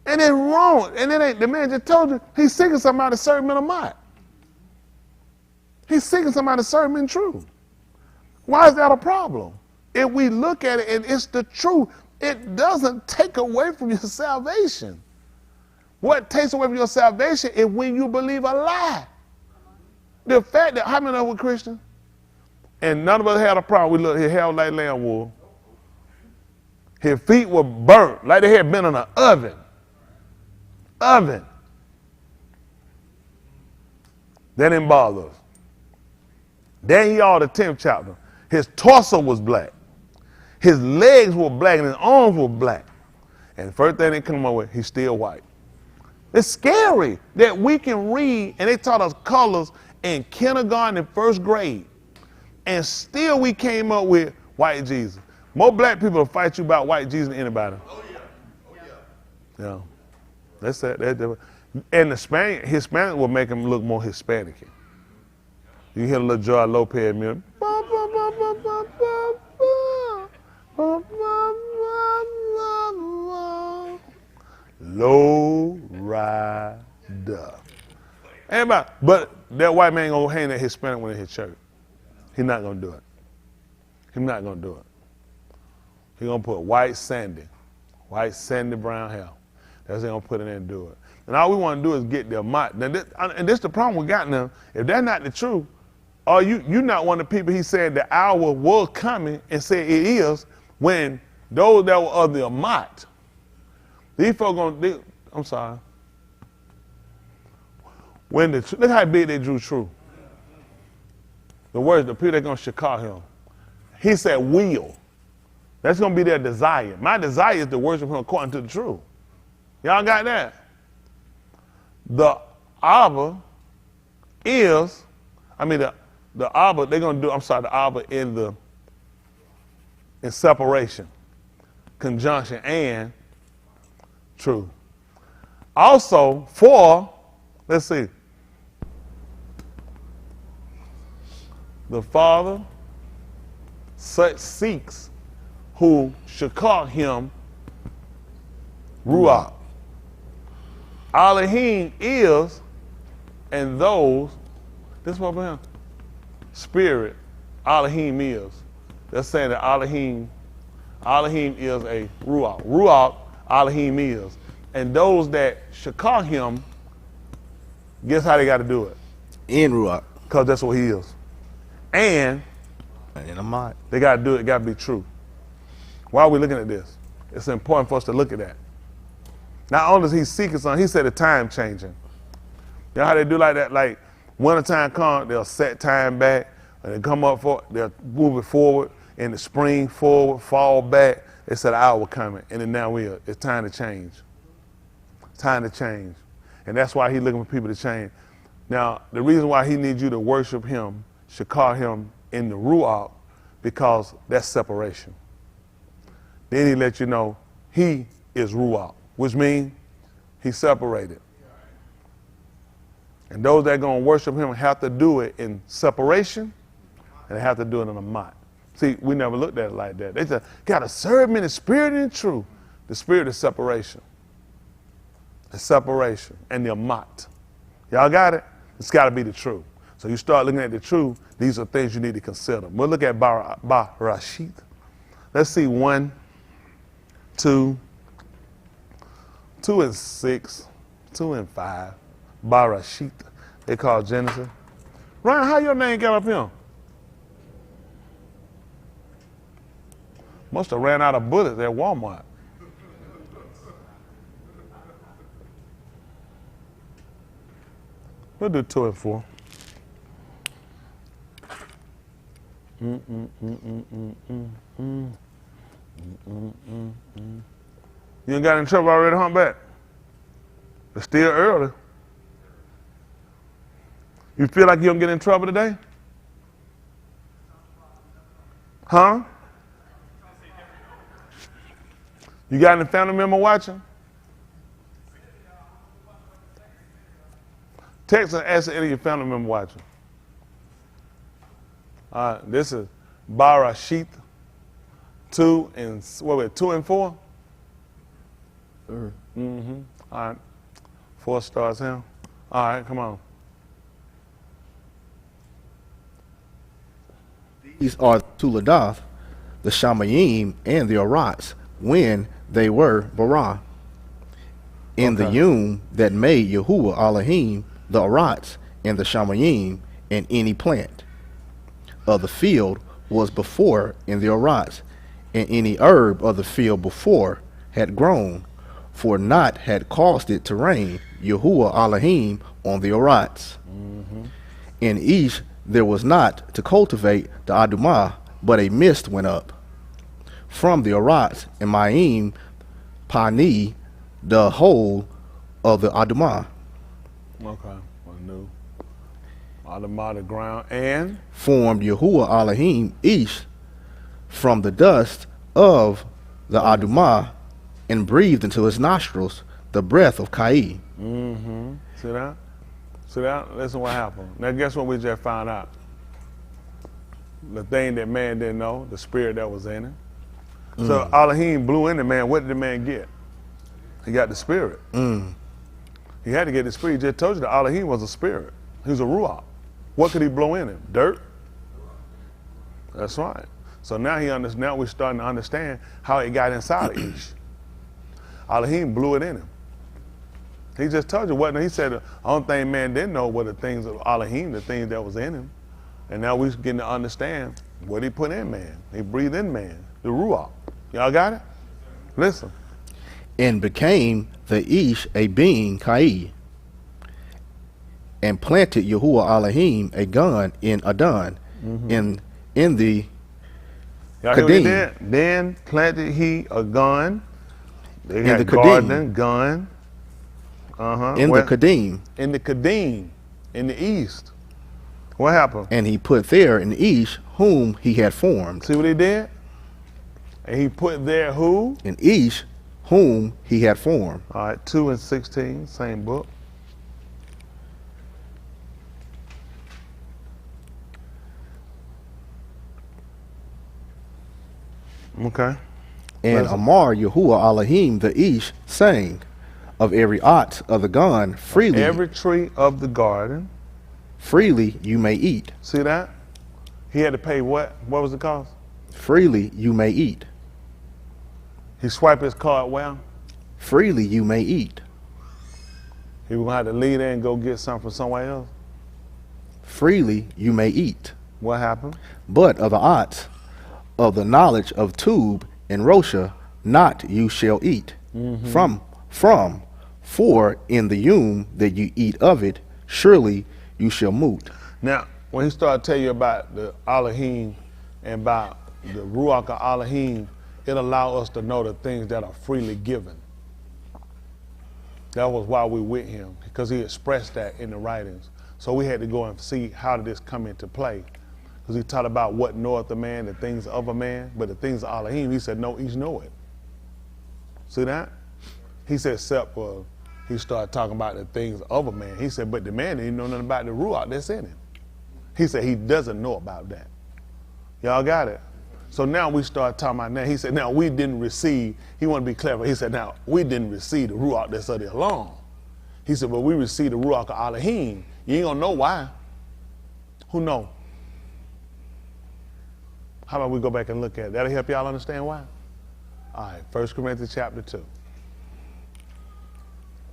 Speaker 1: And it's wrong. And it ain't, the man just told you, he's seeking somebody to serve him in a mot. He's seeking somebody to serve him in truth. Why is that a problem? If we look at it and it's the truth, it doesn't take away from your salvation. What takes away from your salvation is when you believe a lie. The fact that, how many of us were Christian? And none of us had a problem. We looked, his hair was like lamb wool. His feet were burnt, like they had been in an oven. That didn't bother us. Daniel, the 10th chapter, his torso was black. His legs were black and his arms were black. And the first thing they come up with, he's still white. It's scary that we can read, and they taught us colors in kindergarten and first grade, and still we came up with white Jesus. More black people will fight you about white Jesus than anybody. Oh yeah. Yeah. That's that. And the Hispanic will make him look more Hispanic. You hear a little Joy Lopez music. Low rider. Everybody, but that white man gonna hang that Hispanic one in his church. He's not gonna do it. He's not gonna do it. He's gonna put white sandy brown hair. That's what they're gonna put in there and do it. And all we want to do is get their mic. And this is the problem we got now. If that's not the truth, or you're not one of the people he said the hour was coming and said it is, when those that were of the Amat, these folks gonna, I'm sorry. Look how big they drew true. The words, the people that gonna shakar him. He said will. That's gonna be their desire. My desire is to worship him according to the truth. Y'all got that? The Abba is, the Abba, they're gonna do, the Abba in separation, conjunction, and truth. Also, let's see, the Father such seeks who shakar him Ruach. Elohim is, and those, this is what we're here. Spirit, Elohim is. They're saying that Elohim is a Ruach. Ruach, Elohim is. And those that shakar him, guess how they got to do it?
Speaker 3: In Ruach.
Speaker 1: Because that's what he is. And
Speaker 3: in a mod.
Speaker 1: They got to do it. It got to be true. Why are we looking at this? It's important for us to look at that. Not only is he seeking something, he said the time changing. You know how they do like that? Like winter time comes, they'll set time back, and they come up they'll move it forward, in the spring forward, fall back. They said the hour coming, and then now it's time to change. It's time to change. And that's why he's looking for people to change. Now, the reason why he needs you to worship him, shakar him in the Ruach, because that's separation. Then he let you know he is Ruach, which means he's separated. And those that are going to worship him have to do it in separation, and they have to do it in a mot. See, we never looked at it like that. They said, got to serve him in the spirit and in truth. The spirit is separation. It's separation and the mot. Y'all got it? It's got to be the truth. So you start looking at the truth, these are things you need to consider. We'll look at Barashit. Let's see 1, 2, 2 and 6, 2 and 5. Barashit, they call Genesis. Ryan, how your name got up here? Must have ran out of bullets at Walmart. We'll do 2 and 4. You ain't got in trouble already, humpback? It's still early. You feel like you don't get in trouble today? Huh? You got any family member watching? Text and ask any of your family member watching. This is Barashith 2 and 4.
Speaker 4: Sir.
Speaker 1: All right, 4 stars here. All right, come on.
Speaker 3: These are Tuladath, the Shamayim, and the Arats, when they were Barah. In the
Speaker 1: Okay.
Speaker 3: Yum that made Yahuwah Elohim, the Arats, and the Shamayim, and any plant of the field was before in the Arats, and any herb of the field before had grown, for not had caused it to rain, Yahuwah Elohim, on the Arats. In each there was not to cultivate the Adumah, but a mist went up from the Arats, and Maim Pani, the whole of the Adumah,
Speaker 1: Okay, one new. The ground and
Speaker 3: formed Yahuwah Elohim each from the dust of the Adumah, and breathed into his nostrils the breath of Kai.
Speaker 1: see that? See that? Listen what happened. Now guess what we just found out? The thing that man didn't know, the spirit that was in him. So Elohim blew in the man. What did the man get? He got the spirit. He had to get the spirit. He just told you that Elohim was a spirit. He was a Ruach. What could he blow in him? Dirt? That's right. So now now we're starting to understand how it got inside of Ish. Elohim blew it in him. He just told you what. He said the only thing man didn't know were the things of Elohim, the things that was in him. And now we're getting to understand what he put in man. He breathed in man, the Ruach. Y'all got it? Listen.
Speaker 3: And became the Ish a being Kai, and planted Yahuwah Elohim a gun in Adon, in the
Speaker 1: Y'all hear what he
Speaker 3: Kadim.
Speaker 1: did? Then planted he a gun. They
Speaker 3: In
Speaker 1: had
Speaker 3: the Kadim.
Speaker 1: garden, gun.
Speaker 3: in
Speaker 1: Where?
Speaker 3: the Kadim,
Speaker 1: In the Kadim, in the east. What happened?
Speaker 3: and he put there an Ish whom he had formed,
Speaker 1: See what he did? And he put there who?
Speaker 3: an Ish whom he had formed.
Speaker 1: All right, 2 and 16, same book. Okay.
Speaker 3: And
Speaker 1: Listen.
Speaker 3: Amar Yahuwah Elohim the Ish, saying, of every ot of the gun freely,
Speaker 1: Every tree of the garden.
Speaker 3: freely you may eat.
Speaker 1: See that? He had to pay what? What was the cost?
Speaker 3: Freely you may eat.
Speaker 1: He swiped his card well.
Speaker 3: Freely you may eat.
Speaker 1: He was gonna have to leave there and go get something from somewhere else.
Speaker 3: Freely you may eat.
Speaker 1: What happened?
Speaker 3: But of the ots of the knowledge of Tub and Rosha, not you shall eat. From, for in the Yum that you eat of it, surely you shall moot.
Speaker 1: Now, when he started telling you about the Elohim and about the Ruach of Elohim, it allowed us to know the things that are freely given. That was why we with him, because he expressed that in the writings. So we had to go and see how did this come into play. Because he taught about what knoweth a man, the things of a man, but the things of Elohim, he said, no, each know it. See that? He said, except for he started talking about the things of a man. He said, but the man didn't know nothing about the Ruach that's in him. He said he doesn't know about that. Y'all got it? So now we start talking about that. He said, now we didn't receive, he wanted to be clever. He said, now we didn't receive the Ruach that's of the Elam. He said, but we received the Ruach of Elohim. You ain't gonna know why. Who know? How about we go back and look at it? That'll help y'all understand why. All right, 1 Corinthians chapter 2.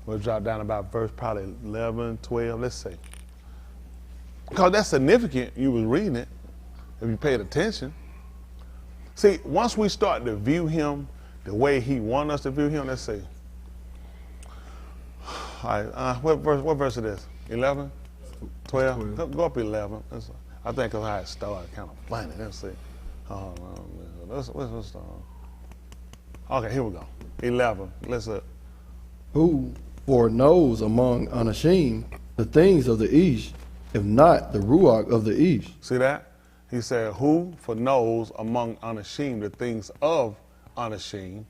Speaker 1: We'll drop down about verse probably 11, 12, let's see. Because that's significant, you was reading it, if you paid attention. See, once we start to view him the way he wants us to view him, let's see. All right, what verse it is? 11? 12? Go up 11. I think because how it started kind of funny. Let's see. Let's start. Okay, here we go. 11. Let's see.
Speaker 4: Who foreknows among unashamed the things of the east, if not the Ruach of the east?
Speaker 1: See that? He said, who foreknows among unashamed the things of unashamed,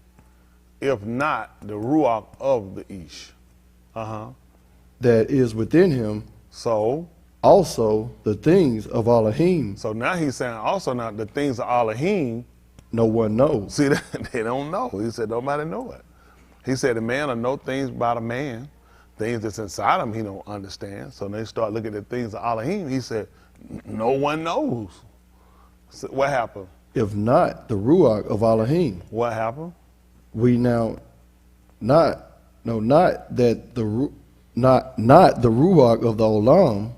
Speaker 1: if not the Ruach of the east?
Speaker 4: That is within him,
Speaker 1: So
Speaker 4: also the things of Elohim,
Speaker 1: now he's saying also now the things of Elohim,
Speaker 4: no one knows.
Speaker 1: see that they don't know. He said nobody know it. He said the man will know things about a man, things that's inside him he don't understand. So they start looking at things of Elohim. He said no one knows. So what happened?
Speaker 4: If not the Ruach of Elohim,
Speaker 1: What happened?
Speaker 4: we now not that not the Ruach of the Olam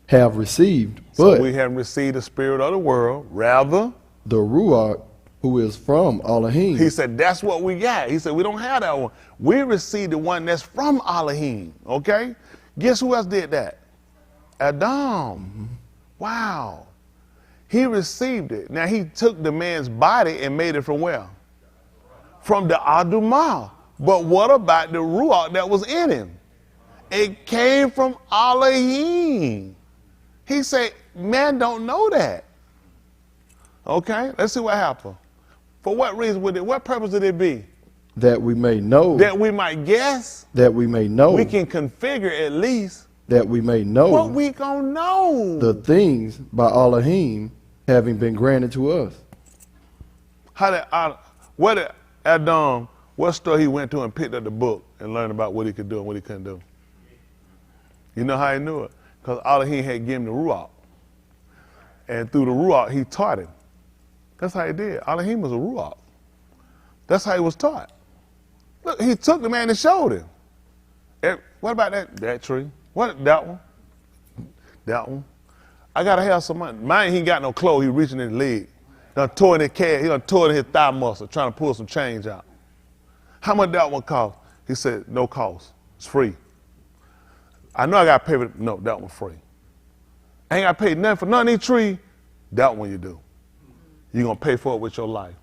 Speaker 4: have received,
Speaker 1: So
Speaker 4: but
Speaker 1: we haven't received the spirit of the world, rather.
Speaker 4: the Ruach who is from Elohim.
Speaker 1: He said, that's what we got. He said, we don't have that one. We received the one that's from Elohim, okay? Guess who else did that? Adam. Wow. He received it. Now, he took the man's body and made it from where? From the Adumah. But what about the Ruach that was in him? It came from Elohim. He said, man don't know that. Okay, let's see what happened. For what reason would it, what purpose would it be?
Speaker 4: That we may know.
Speaker 1: That we might guess?
Speaker 4: That we may know.
Speaker 1: We can configure at least.
Speaker 4: That we may know.
Speaker 1: What we gonna know?
Speaker 4: The things by Elohim having been granted to us.
Speaker 1: What did Adam, what store he went to and picked up the book and learned about what he could do and what he couldn't do? You know how he knew it? Because Elohim had given him the Ruach. And through the Ruach, he taught him. That's how he did. Elohim was a Ruach. That's how he was taught. Look, he took the man and showed him. What about that tree? What, that one? That one? I gotta have some money. Mine, he ain't got no clothes. He reaching in his leg. Done tore in his calf. He done tore in his thigh muscle trying to pull some change out. How much that one cost? He said, no cost. It's free. I know I gotta pay for it. No, that one's free. I ain't gotta pay nothing for none of these trees. That one you do. You're gonna pay for it with your life.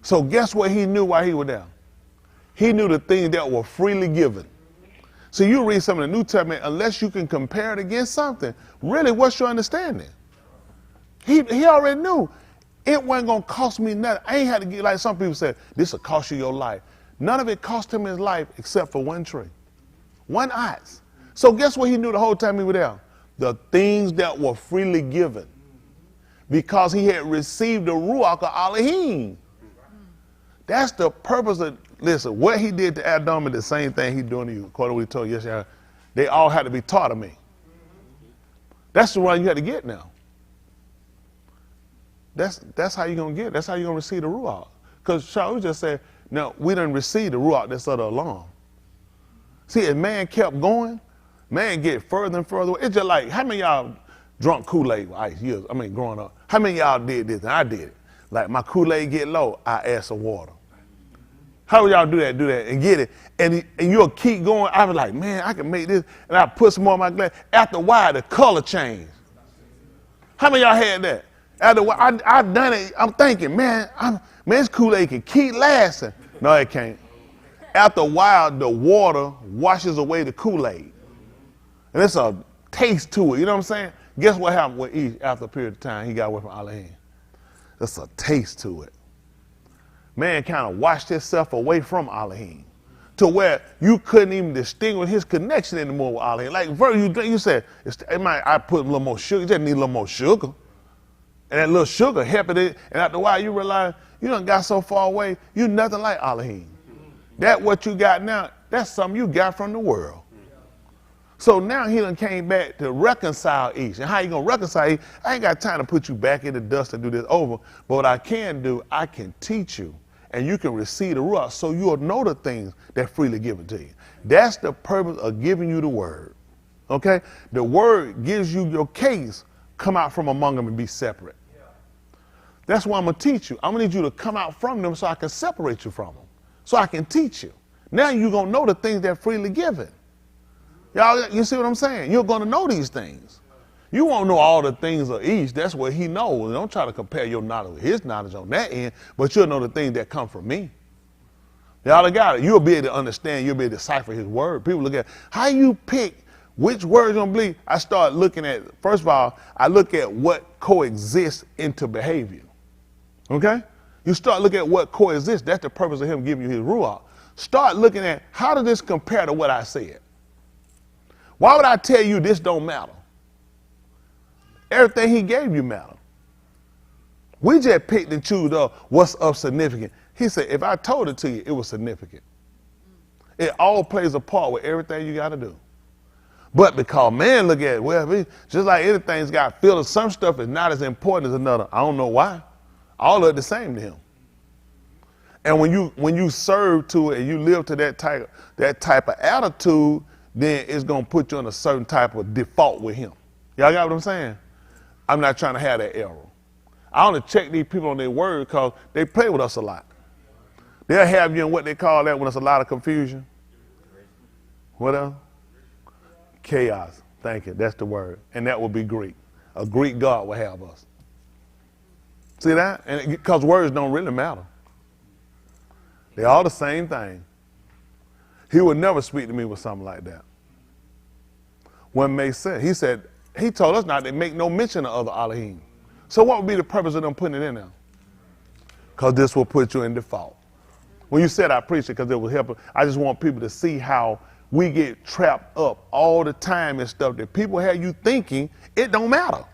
Speaker 1: So guess what he knew while he was there? He knew the things that were freely given. So you read some of the New Testament, unless you can compare it against something, really what's your understanding? He already knew it wasn't gonna cost me nothing. I ain't had to get, like some people said, this will cost you your life. None of it cost him his life except for one tree, one ox. So guess what he knew the whole time he was there? The things that were freely given. Because he had received the Ruach of Elohim. That's the purpose of, listen, what he did to Adam is the same thing he's doing to you, according to what he told you yesterday. They all had to be taught of me. That's the one you had to get now. That's how you're going to get it. That's how you're going to receive the Ruach. Because Shaul just said, no, we didn't receive the Ruach that's of the alarm. See, as man kept going, man get further and further away. It's just like, how many of y'all drunk Kool-Aid with ice years? I mean, growing up. How many of y'all did this? And I did it. Like my Kool-Aid get low, I add some water. How would y'all do that and get it? And you'll keep going. I was like, man, I can make this. And I put some more in my glass. After a while, the color changed. How many of y'all had that? After a while, I done it. I'm thinking, man, this Kool-Aid can keep lasting. No, it can't. After a while, the water washes away the Kool-Aid. And it's a taste to it. You know what I'm saying? Guess what happened with Eve after a period of time? He got away from Elohim. There's a taste to it. Man kind of washed himself away from Elohim to where you couldn't even distinguish his connection anymore with Elohim. Like you said, I put a little more sugar. You just need a little more sugar. And that little sugar helping it. And after a while, you realize you done got so far away, you nothing like Elohim. That what you got now, that's something you got from the world. So now he done came back to reconcile each. And how you gonna reconcile each? I ain't got time to put you back in the dust and do this over. But what I can do, I can teach you. And you can receive the Ruach so you'll know the things that freely given to you. That's the purpose of giving you the word. Okay? The word gives you your case, come out from among them and be separate. That's why I'm going to teach you. I'm going to need you to come out from them so I can separate you from them, so I can teach you. Now you're going to know the things that are freely given. Y'all, you see what I'm saying? You're going to know these things. You won't know all the things of each. That's what he knows. Don't try to compare your knowledge with his knowledge on that end, but you'll know the things that come from me. Y'all got it. You'll be able to understand. You'll be able to decipher his word. People look at how you pick which words you're going to believe. I start looking at, first of all, I look at what coexists into behavior. Okay? You start looking at what coexists. That's the purpose of him giving you his Ruach. Start looking at how does this compare to what I said? Why would I tell you this don't matter? Everything he gave you matter. We just picked and choose what's of significant. He said, if I told it to you, it was significant. It all plays a part with everything you got to do. But because man look at it, well, just like anything's got feelings, some stuff is not as important as another. I don't know why. All of it the same to him. And when you serve to it and you live to that type of attitude, then it's going to put you in a certain type of default with him. Y'all got what I'm saying? I'm not trying to have that error. I only check these people on their word because they play with us a lot. They'll have you in what they call that when there's a lot of confusion. What else? Chaos. Thank you. That's the word. And that would be Greek. A Greek God will have us. See that? And because words don't really matter. They're all the same thing. He would never speak to me with something like that. What makes sense? He told us not to make no mention of other Elohim. So what would be the purpose of them putting it in there? Because this will put you in default. When you said I preach it because it will help, I just want people to see how we get trapped up all the time and stuff that people have you thinking it don't matter.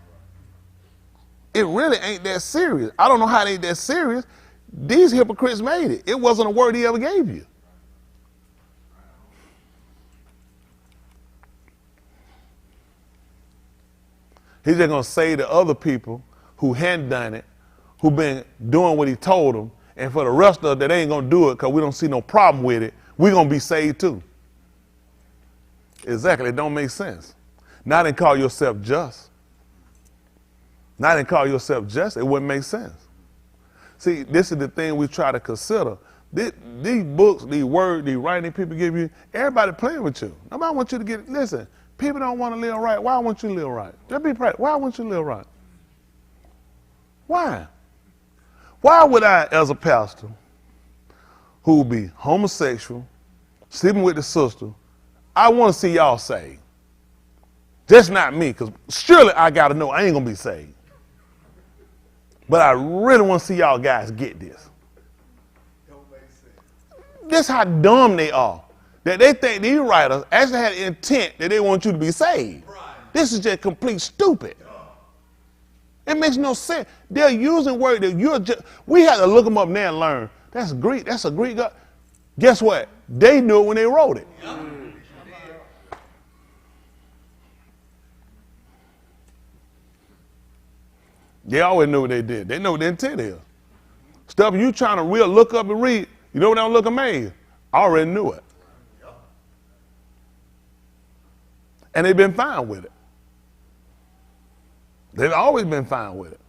Speaker 1: It really ain't that serious. I don't know how it ain't that serious. These hypocrites made it. It wasn't a word he ever gave you. He's just going to say to other people who hadn't done it, who been doing what he told them, and for the rest of us that ain't going to do it because we don't see no problem with it, we're going to be saved too. Exactly. It don't make sense. Not and call yourself just. Not and call yourself just. It wouldn't make sense. See, this is the thing we try to consider. These books, these words, these writing people give you, everybody playing with you. Nobody wants you to get, listen, people don't want to live right. Why won't you live right? Just be practical. Why won't you live right? Why? Why would I, as a pastor, who would be homosexual, sleeping with the sister, I want to see y'all saved. Just not me, because surely I got to know I ain't going to be saved. But I really want to see y'all guys get this.
Speaker 2: Don't make sense.
Speaker 1: This how dumb they are. That they think these writers actually had intent that they want you to be saved.
Speaker 2: Right.
Speaker 1: This is just complete stupid. It makes no sense. They're using words that you're just, we had to look them up now and learn. That's Greek. That's a Greek God. Guess what? They knew it when they wrote it.
Speaker 2: Yep.
Speaker 1: They always knew what they did. They know what the intent is. Stuff you trying to real look up and read, you know what don't look amazed? I already knew it. And they've been fine with it. They've always been fine with it.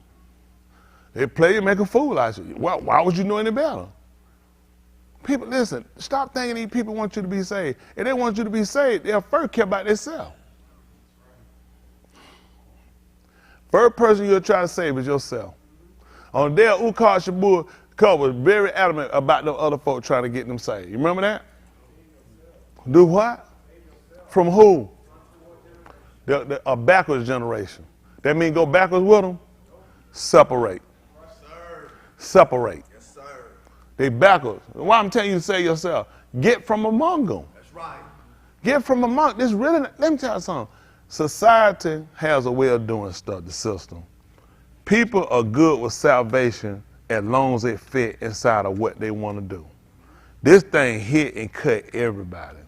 Speaker 1: They play and make a fool out of you. Well, why would you know any better? People, listen, stop thinking these people want you to be saved. If they want you to be saved, they'll first care about themselves. First person you'll try to save is yourself. On the day of Ukar Shabur, God was very adamant about the other folk trying to get them saved. You remember that? Do what? From who? A backwards generation. That means go backwards with them? Separate.
Speaker 2: Yes, sir.
Speaker 1: Separate.
Speaker 2: Yes, sir.
Speaker 1: They backwards. Why I'm telling you to say yourself? Get from among them.
Speaker 2: That's right.
Speaker 1: Get from among. This really. Let me tell you something. Society has a way of doing stuff. The system. People are good with salvation as long as it fit inside of what they want to do. This thing hit and cut everybody.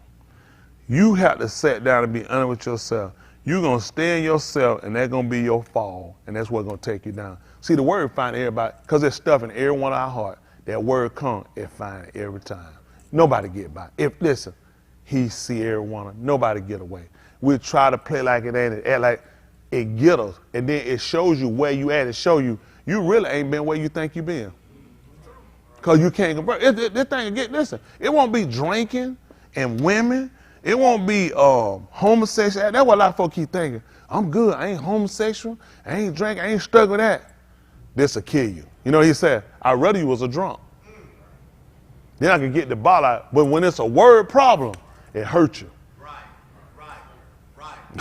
Speaker 1: You have to sit down and be honest with yourself. You're going to stay in yourself, and that's going to be your fall, and that's what's going to take you down. See, the word find everybody, because there's stuff in every one of our heart. That word comes, it find it every time. Nobody get by. Listen, he see every one. Nobody get away. We try to play like it ain't, act like it get us, and then it shows you where you at. It show you you really ain't been where you think you been. Because you can't convert. This thing, listen, it won't be drinking and women. It won't be homosexual. That's what a lot of folks keep thinking. I'm good. I ain't homosexual. I ain't drinking. I ain't struggling with that. This will kill you. You know what he said? I'd rather you was a drunk. Then I can get the ball out. But when it's a word problem, it hurts you. Right.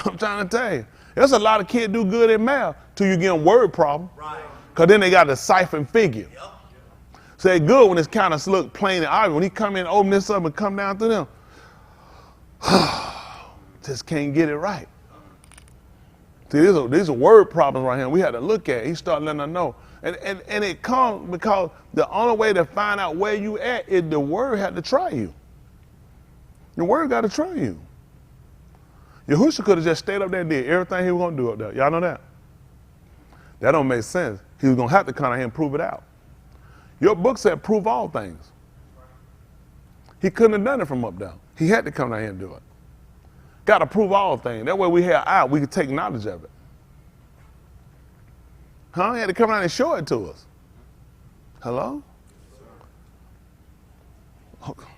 Speaker 1: I'm trying to tell you. There's a lot of kids do good in math till you get them word problem. Right. Because then they got to cipher and figure. Yep. So they good when it's kind of look plain and obvious. When he come in, open this up and come down to them, just can't get it right. See, these are word problems right here. We had to look at it. He started letting us know. And it comes because the only way to find out where you at is the word had to try you. The word got to try you. Yahushua could have just stayed up there and did everything he was going to do up there. Y'all know that? That don't make sense. He was going to have to come out here and prove it out. Your book said prove all things. He couldn't have done it from up there. He had to come down here and do it. Got to prove all things. That way we have out, we could take knowledge of it. Huh? He had to come down and show it to us. Hello? Okay.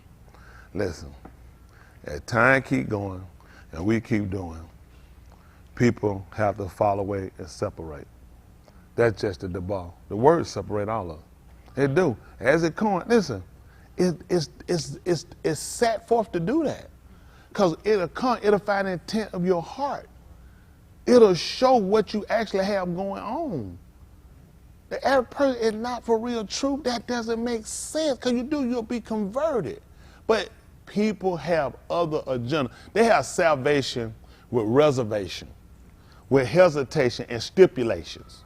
Speaker 1: Listen, as time keep going and we keep doing, people have to fall away and separate. That's just the debar. The words separate all of us. It do. As it comes, listen, it's set forth to do that. Because it'll find the intent of your heart. It'll show what you actually have going on. The average person is not for real truth. That doesn't make sense. Because you'll be converted. But people have other agendas. They have salvation with reservation, with hesitation and stipulations.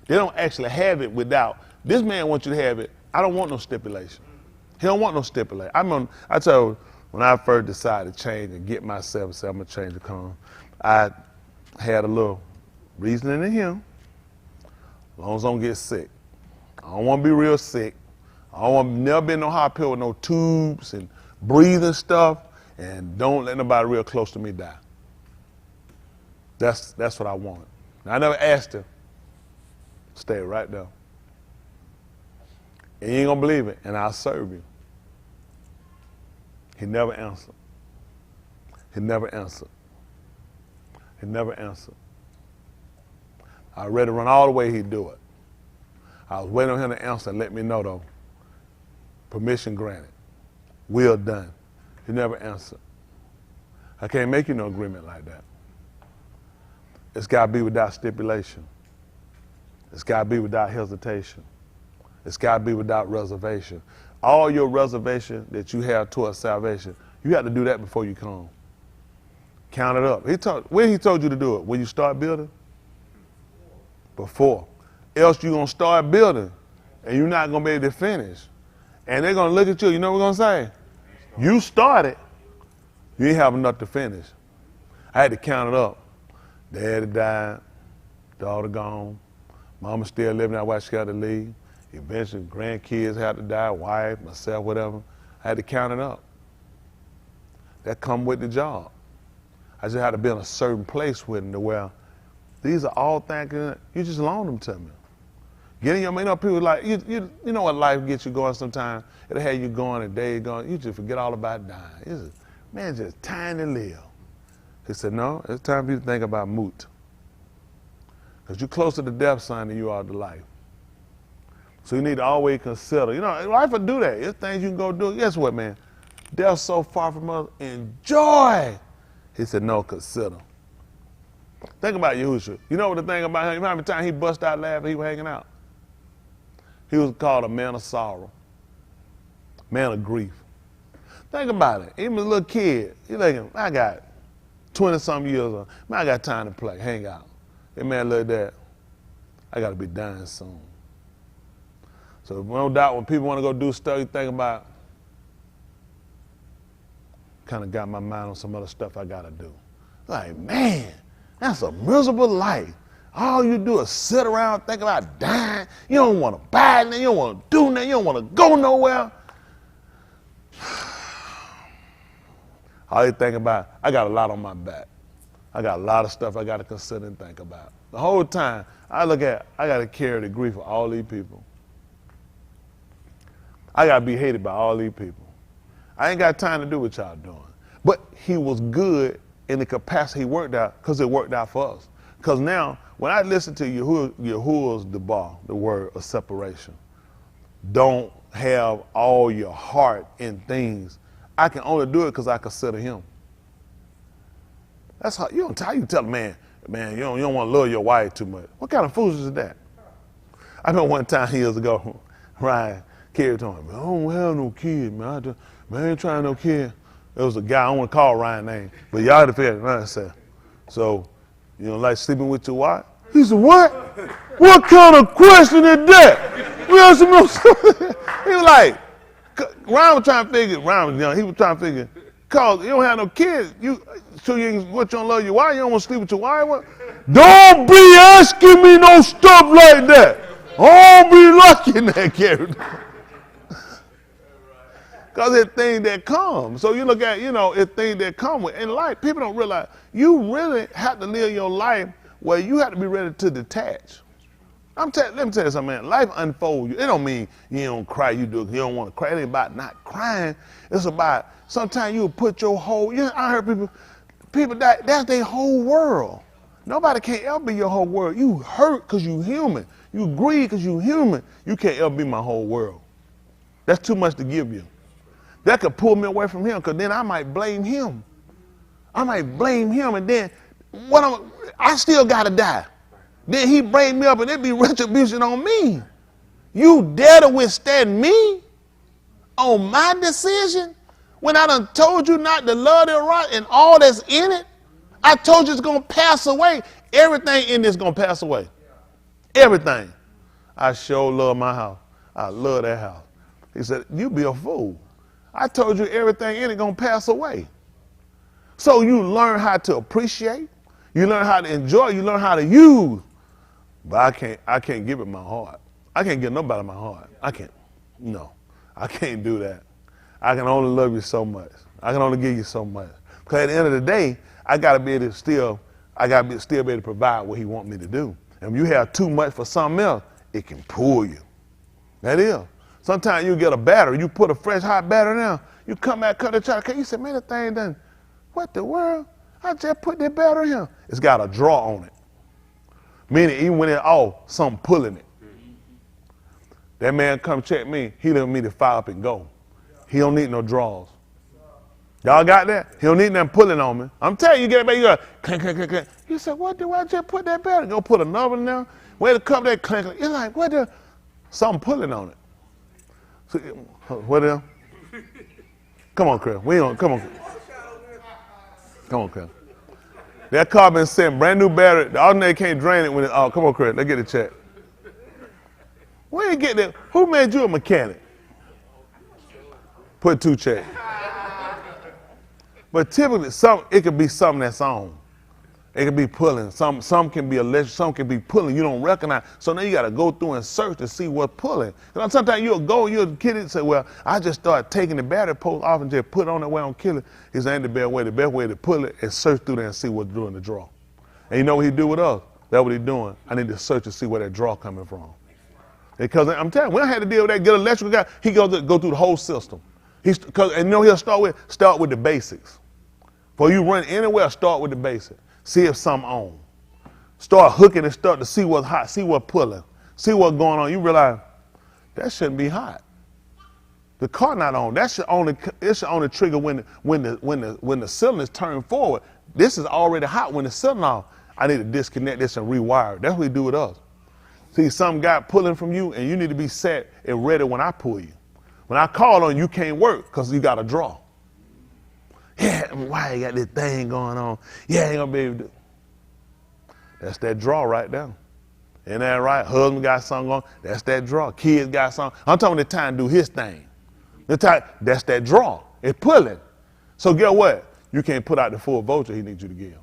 Speaker 1: They don't actually have it without. This man wants you to have it. I don't want no stipulation. He don't want no stipulation. I tell you, when I first decided to change and get myself and say I'm going to change the car, I had a little reasoning in him. As long as I don't get sick. I don't want to be real sick. I don't want to never be in no hospital with no tubes and breathing stuff, and don't let nobody real close to me die. That's what I wanted. I never asked him. Stay right there. And you ain't gonna believe it, and I'll serve you. He never answered. He never answered. He never answered. I was ready to run all the way he'd do it. I was waiting on him to answer and let me know though. Permission granted. Will done. He never answered. I can't make you no agreement like that. It's got to be without stipulation. It's got to be without hesitation. It's got to be without reservation. All your reservation that you have towards salvation, you have to do that before you come. Count it up. When he told you to do it? When you start building? Before. Else you're going to start building and you're not going to be able to finish. And they're going to look at you. You know what they're going to say? You started. You ain't have enough to finish. I had to count it up. Daddy died. Daughter gone. Mama still living. That's why she got to leave. Eventually, grandkids had to die. Wife, myself, whatever. I had to count it up. That come with the job. I just had to be in a certain place with them to where these are all things, you just loan them to me. Getting your, people like, you know what life gets you going sometimes? It'll have you going a day going, you just forget all about dying. Just time to live. He said, no, it's time for you to think about moot. Because you're closer to death, son, than you are to life. So you need to always consider, life will do that. There's things you can go do. Guess what, man? Death's so far from us. Enjoy. He said, no, consider. Think about Yahushua. You know what the thing about him? How many times he bust out laughing, he was hanging out? He was called a man of sorrow, man of grief. Think about it. Even a little kid, he thinking, I got 20-something years old. Man, I got time to play, hang out. That man looked at, I got to be dying soon. So no doubt when people want to go do stuff, you think about, kind of got my mind on some other stuff I got to do. Like, man, that's a miserable life. All you do is sit around think about dying. You don't want to buy nothing. You don't want to do nothing. You don't want to go nowhere. All you think about, I got a lot on my back. I got a lot of stuff I got to consider and think about. The whole time, I got to carry the grief of all these people. I got to be hated by all these people. I ain't got time to do what y'all doing. But he was good in the capacity he worked out because it worked out for us. Because now, when I listen to Yahuwah's debar, the word of separation, don't have all your heart in things. I can only do it because I consider him. That's how you tell a man, you don't want to love your wife too much. What kind of foolishness is that? I know one time years ago, Ryan carried on, I don't have no kid, man. I ain't trying no kid. There was a guy, I don't want to call Ryan's name, but y'all had to figure it out. I said, so, you don't like sleeping with your wife? He said, what? What kind of question is that? We asked him no stuff. He was like, Ryan was trying to figure, Ryan was young, he was trying to figure, cause you don't have no kids, you don't love your wife, you don't want to sleep with your wife? What? Don't be asking me no stuff like that. Don't be liking that character. Because it's things that come. So you look at, it's things that come with. In life, people don't realize you really have to live your life where you have to be ready to detach. Let me tell you something, man. Life unfolds you. It don't mean you don't cry, you don't want to cry. It ain't about not crying. It's about sometimes you put your whole, I heard people that's their whole world. Nobody can't ever be your whole world. You hurt because you human. You grieve because you human. You can't ever be my whole world. That's too much to give you. That could pull me away from him because then I might blame him. And then I still got to die. Then he bring me up and it be retribution on me. You dare to withstand me on my decision when I done told you not to love the right and all that's in it? I told you it's going to pass away. Everything in this is going to pass away. Everything. I sure love my house. I love that house. He said, you be a fool. I told you everything in it going to pass away. So you learn how to appreciate. You learn how to enjoy. You learn how to use. But I can't give it my heart. I can't give nobody my heart. I can't do that. I can only love you so much. I can only give you so much. Because at the end of the day, I got to be able to still be able to provide what he want me to do. And when you have too much for something else, it can pull you. That is. Sometimes you get a battery, you put a fresh hot battery down, you come back, cut the charge, you say, man, that thing done, what the world? I just put that battery here. It's got a draw on it. Meaning even when it's off, something pulling it. That man come check me, he let me to fire up and go. He don't need no draws. Y'all got that? He don't need nothing pulling on me. I'm telling you, you get it back, you go, clink, clink, clink, clink. You say, what do I just put that battery? Go put another one down. Wait to come that clink, clink. You're like, what the? Something pulling on it. So, what the? Come on, Chris. Come on. Come on, Chris. That car been sent, brand new battery. The alternator can't drain it when it, come on, Chris. Let's get it checked. Where you get that? Who made you a mechanic? Put 2 checks. But typically, it could be something that's on. It could be pulling. Some can be electric. Some can be pulling. You don't recognize. So now you got to go through and search to see what's pulling. Sometimes you'll kid it and say, well, I just start taking the battery post off and just put it on the way I'm killing. It's ain't the best way. The best way to pull it is search through there and see what's doing the draw. And you know what he do with us? That's what he's doing. I need to search to see where that draw coming from. Because I'm telling you, we don't have to deal with that. Get an electrical guy. He go through the whole system. He'll start with the basics. Before you run anywhere, start with the basics. See if something on. Start hooking and start to see what's hot, see what's pulling, see what's going on. You realize that shouldn't be hot. The car not on. It should only trigger when the cylinder's turned forward. This is already hot when the cylinder off. I need to disconnect this and rewire it. That's what we do with us. See, some guy pulling from you, and you need to be set and ready when I pull you. When I call on you, you can't work because you got a draw. Yeah, why you got this thing going on? Yeah, ain't gonna be able to do. That's that draw right there. Ain't that right? Husband got something on. That's that draw. Kids got something. I'm talking the time to do his thing. That's that draw. It's pulling. So get what? You can't put out the full voltage he needs you to give.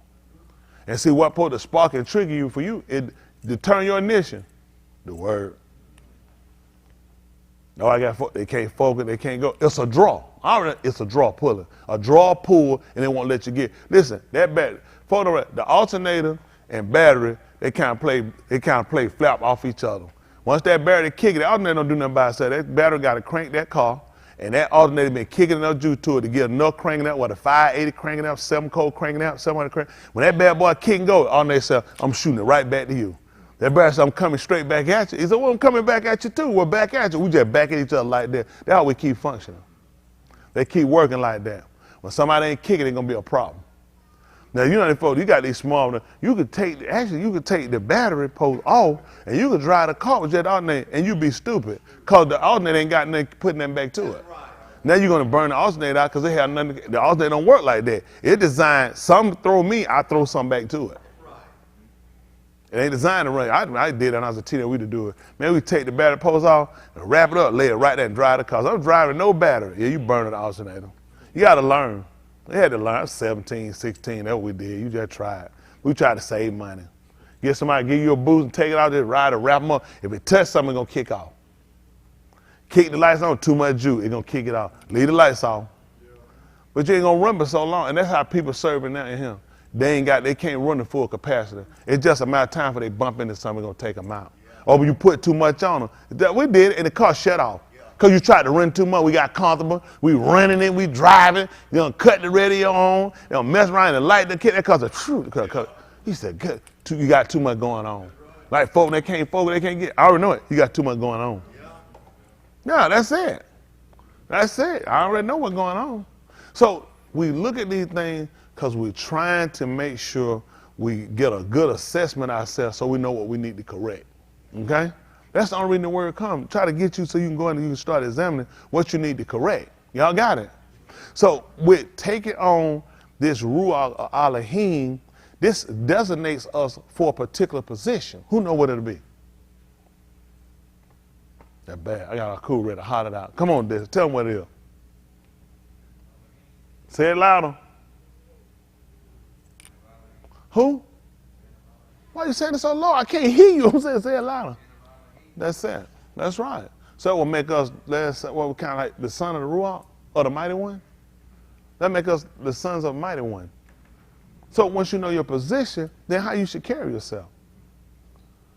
Speaker 1: And see what put the spark and trigger you for you? It to turn your ignition. The word. No, they can't focus, they can't go. It's a draw. It's a draw pulling. A draw pull, and they won't let you get. Listen, that battery, the alternator and battery, they kind of play flap off each other. Once that battery kick it, the alternator don't do nothing by itself. That battery got to crank that car, and that alternator been kicking enough juice to it to get enough cranking out, what a 580 cranking out, 7 cold cranking out, 700 cranking. When that bad boy kick and go, alternator says, I'm shooting it right back to you. That battery said, I'm coming straight back at you. He said, well, I'm coming back at you too. We're back at you. We just back at each other like that. That's how we keep functioning. They keep working like that. When somebody ain't kicking, it's gonna be a problem. Now, you know, folks, you got these small, you could take the battery post off and you could drive the car with that alternator and you'd be stupid because the alternator ain't got nothing, putting nothing back to it. Now you're gonna burn the alternator out because they have nothing, the alternator don't work like that. It's designed, some throw me, I throw something back to it. It ain't designed to run. I did that when I was a teenager, we to do it. Man, we take the battery post off and wrap it up, lay it right there and drive the car. I'm driving no battery. Yeah, you burn the alternator. You gotta learn. They had to learn. I was 17, 16, that's what we did. You just tried. We tried to save money. Get somebody, give you a boost and take it out, just ride it, wrap them up. If it touch something, it's gonna kick off. Kick the lights on, too much juice, it's gonna kick it off. Leave the lights off. But you ain't gonna run for so long, and that's how people serving now in here. They can't run the full capacity. It's just a matter of time for they bump into something, gonna take them out. Or when you put too much on them. We did it, and the car shut off. Because you tried to run too much, we got comfortable, we running it, we driving, you know, cut the radio on, you know, mess around and light the kid, that caused a true, he said, good, you got too much going on. Like folk, they can't focus, they can't get, I already know it, you got too much going on. Yeah, that's it. That's it, I already know what's going on. So we look at these things because we're trying to make sure we get a good assessment ourselves so we know what we need to correct, okay? That's the only reason the word comes. Try to get you so you can go in and you can start examining what you need to correct. Y'all got it? So with taking on this Ruach or Elohim, this designates us for a particular position. Who know what it'll be? That bad. I got a cool ready to hot it out. Come on, Des. Tell them what it is. Say it louder. Who? Why are you saying it so low? I can't hear you. I'm saying say it louder. That's it. That's right. So it will make us, what we kind of like the son of the Ruach or the mighty one. That make us the sons of the mighty one. So once you know your position, then how you should carry yourself.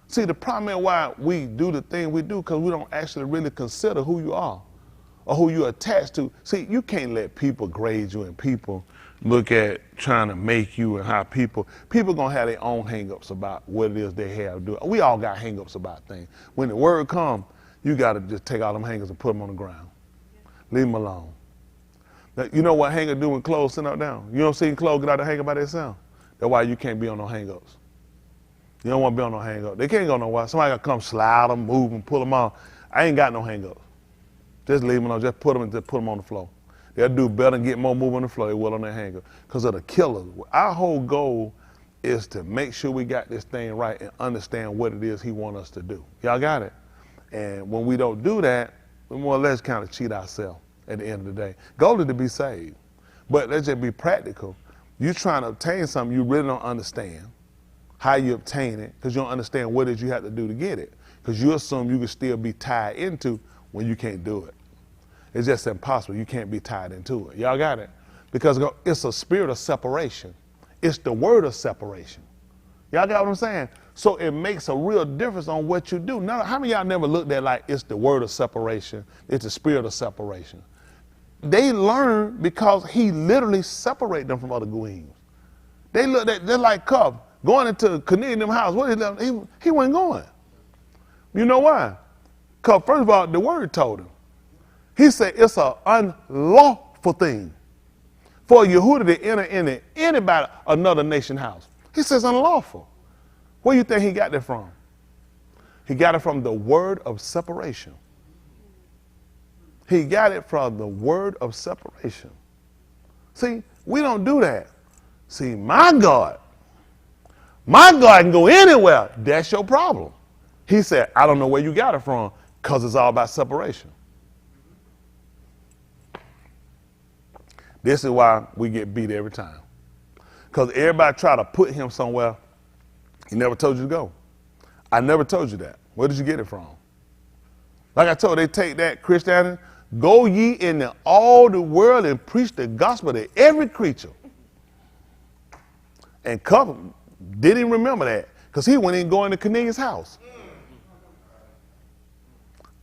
Speaker 1: See, the problem is why we do the thing we do because we don't actually really consider who you are or who you're attached to. See, you can't let people grade you and people look at trying to make you and how people gonna have their own hang-ups about what it is they have to do. We all got hang-ups about things. When the word comes, you gotta just take all them hangers and put them on the ground. Leave them alone. Now, you know what hanger do when clothes sit up down? You don't see clothes get out of the hanger by themselves. That's why you can't be on no hang-ups. You don't want to be on no hang-ups. They can't go nowhere. Somebody gotta come slide them, move them, pull them off. I ain't got no hang-ups. Just leave them alone. Just put them and just put them on the floor. They'll do better and get more move on the floor. They will on their hanger because of the killers. Our whole goal is to make sure we got this thing right and understand what it is he wants us to do. Y'all got it? And when we don't do that, we more or less kind of cheat ourselves at the end of the day. Goal is to be saved. But let's just be practical. You're trying to obtain something you really don't understand how you obtain it because you don't understand what it is you have to do to get it because you assume you can still be tied into when you can't do it. It's just impossible. You can't be tied into it. Y'all got it? Because it's a spirit of separation. It's the word of separation. Y'all got what I'm saying? So it makes a real difference on what you do. Now, how many of y'all never looked at like it's the word of separation? It's the spirit of separation. They learn because he literally separated them from other goyim. They looked at, they're like Cub going into Canadian house. What he wasn't going. You know why? Because first of all, the word told him. He said it's an unlawful thing for a Yehuda to enter into anybody, another nation house. He says unlawful. Where do you think he got that from? He got it from the word of separation. He got it from the word of separation. See, we don't do that. See, my God can go anywhere. That's your problem. He said, I don't know where you got it from because it's all about separation. This is why we get beat every time. Because everybody try to put him somewhere he never told you to go. I never told you that. Where did you get it from? Like I told, they take that Christianity, go ye into all the world and preach the gospel to every creature. And Cup didn't remember that because he went in going to Cornelius' house.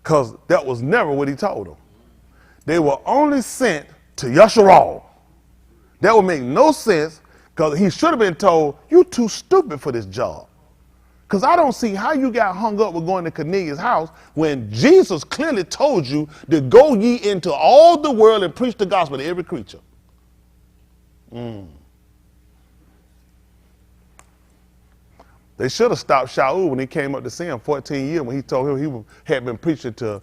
Speaker 1: Because that was never what he told them. They were only sent to Yasharal. That would make no sense because he should have been told, you too stupid for this job. Because I don't see how you got hung up with going to Cornelius' house when Jesus clearly told you to go ye into all the world and preach the gospel to every creature. They should have stopped Shaul when he came up to see him 14 years when he told him he had been preaching to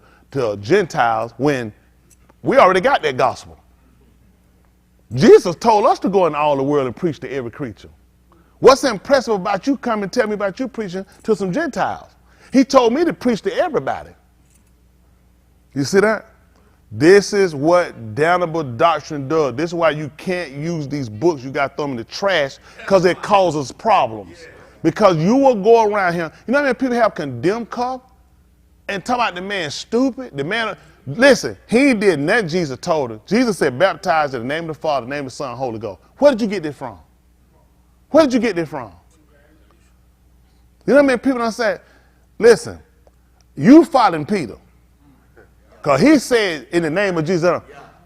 Speaker 1: Gentiles when we already got that gospel. Jesus told us to go into all the world and preach to every creature. What's impressive about you coming and tell me about you preaching to some Gentiles? He told me to preach to everybody. You see that? This is what damnable doctrine does. This is why you can't use these books. You got to throw them in the trash because it causes problems. Because you will go around here. You know how many people have condemned Cup and talk about the man stupid? The man, listen, he did nothing Jesus told him. Jesus said, baptize in the name of the Father, the name of the Son, Holy Ghost. Where did you get this from? Where did you get this from? You know how many people done said, listen, you following Peter. Because he said in the name of Jesus,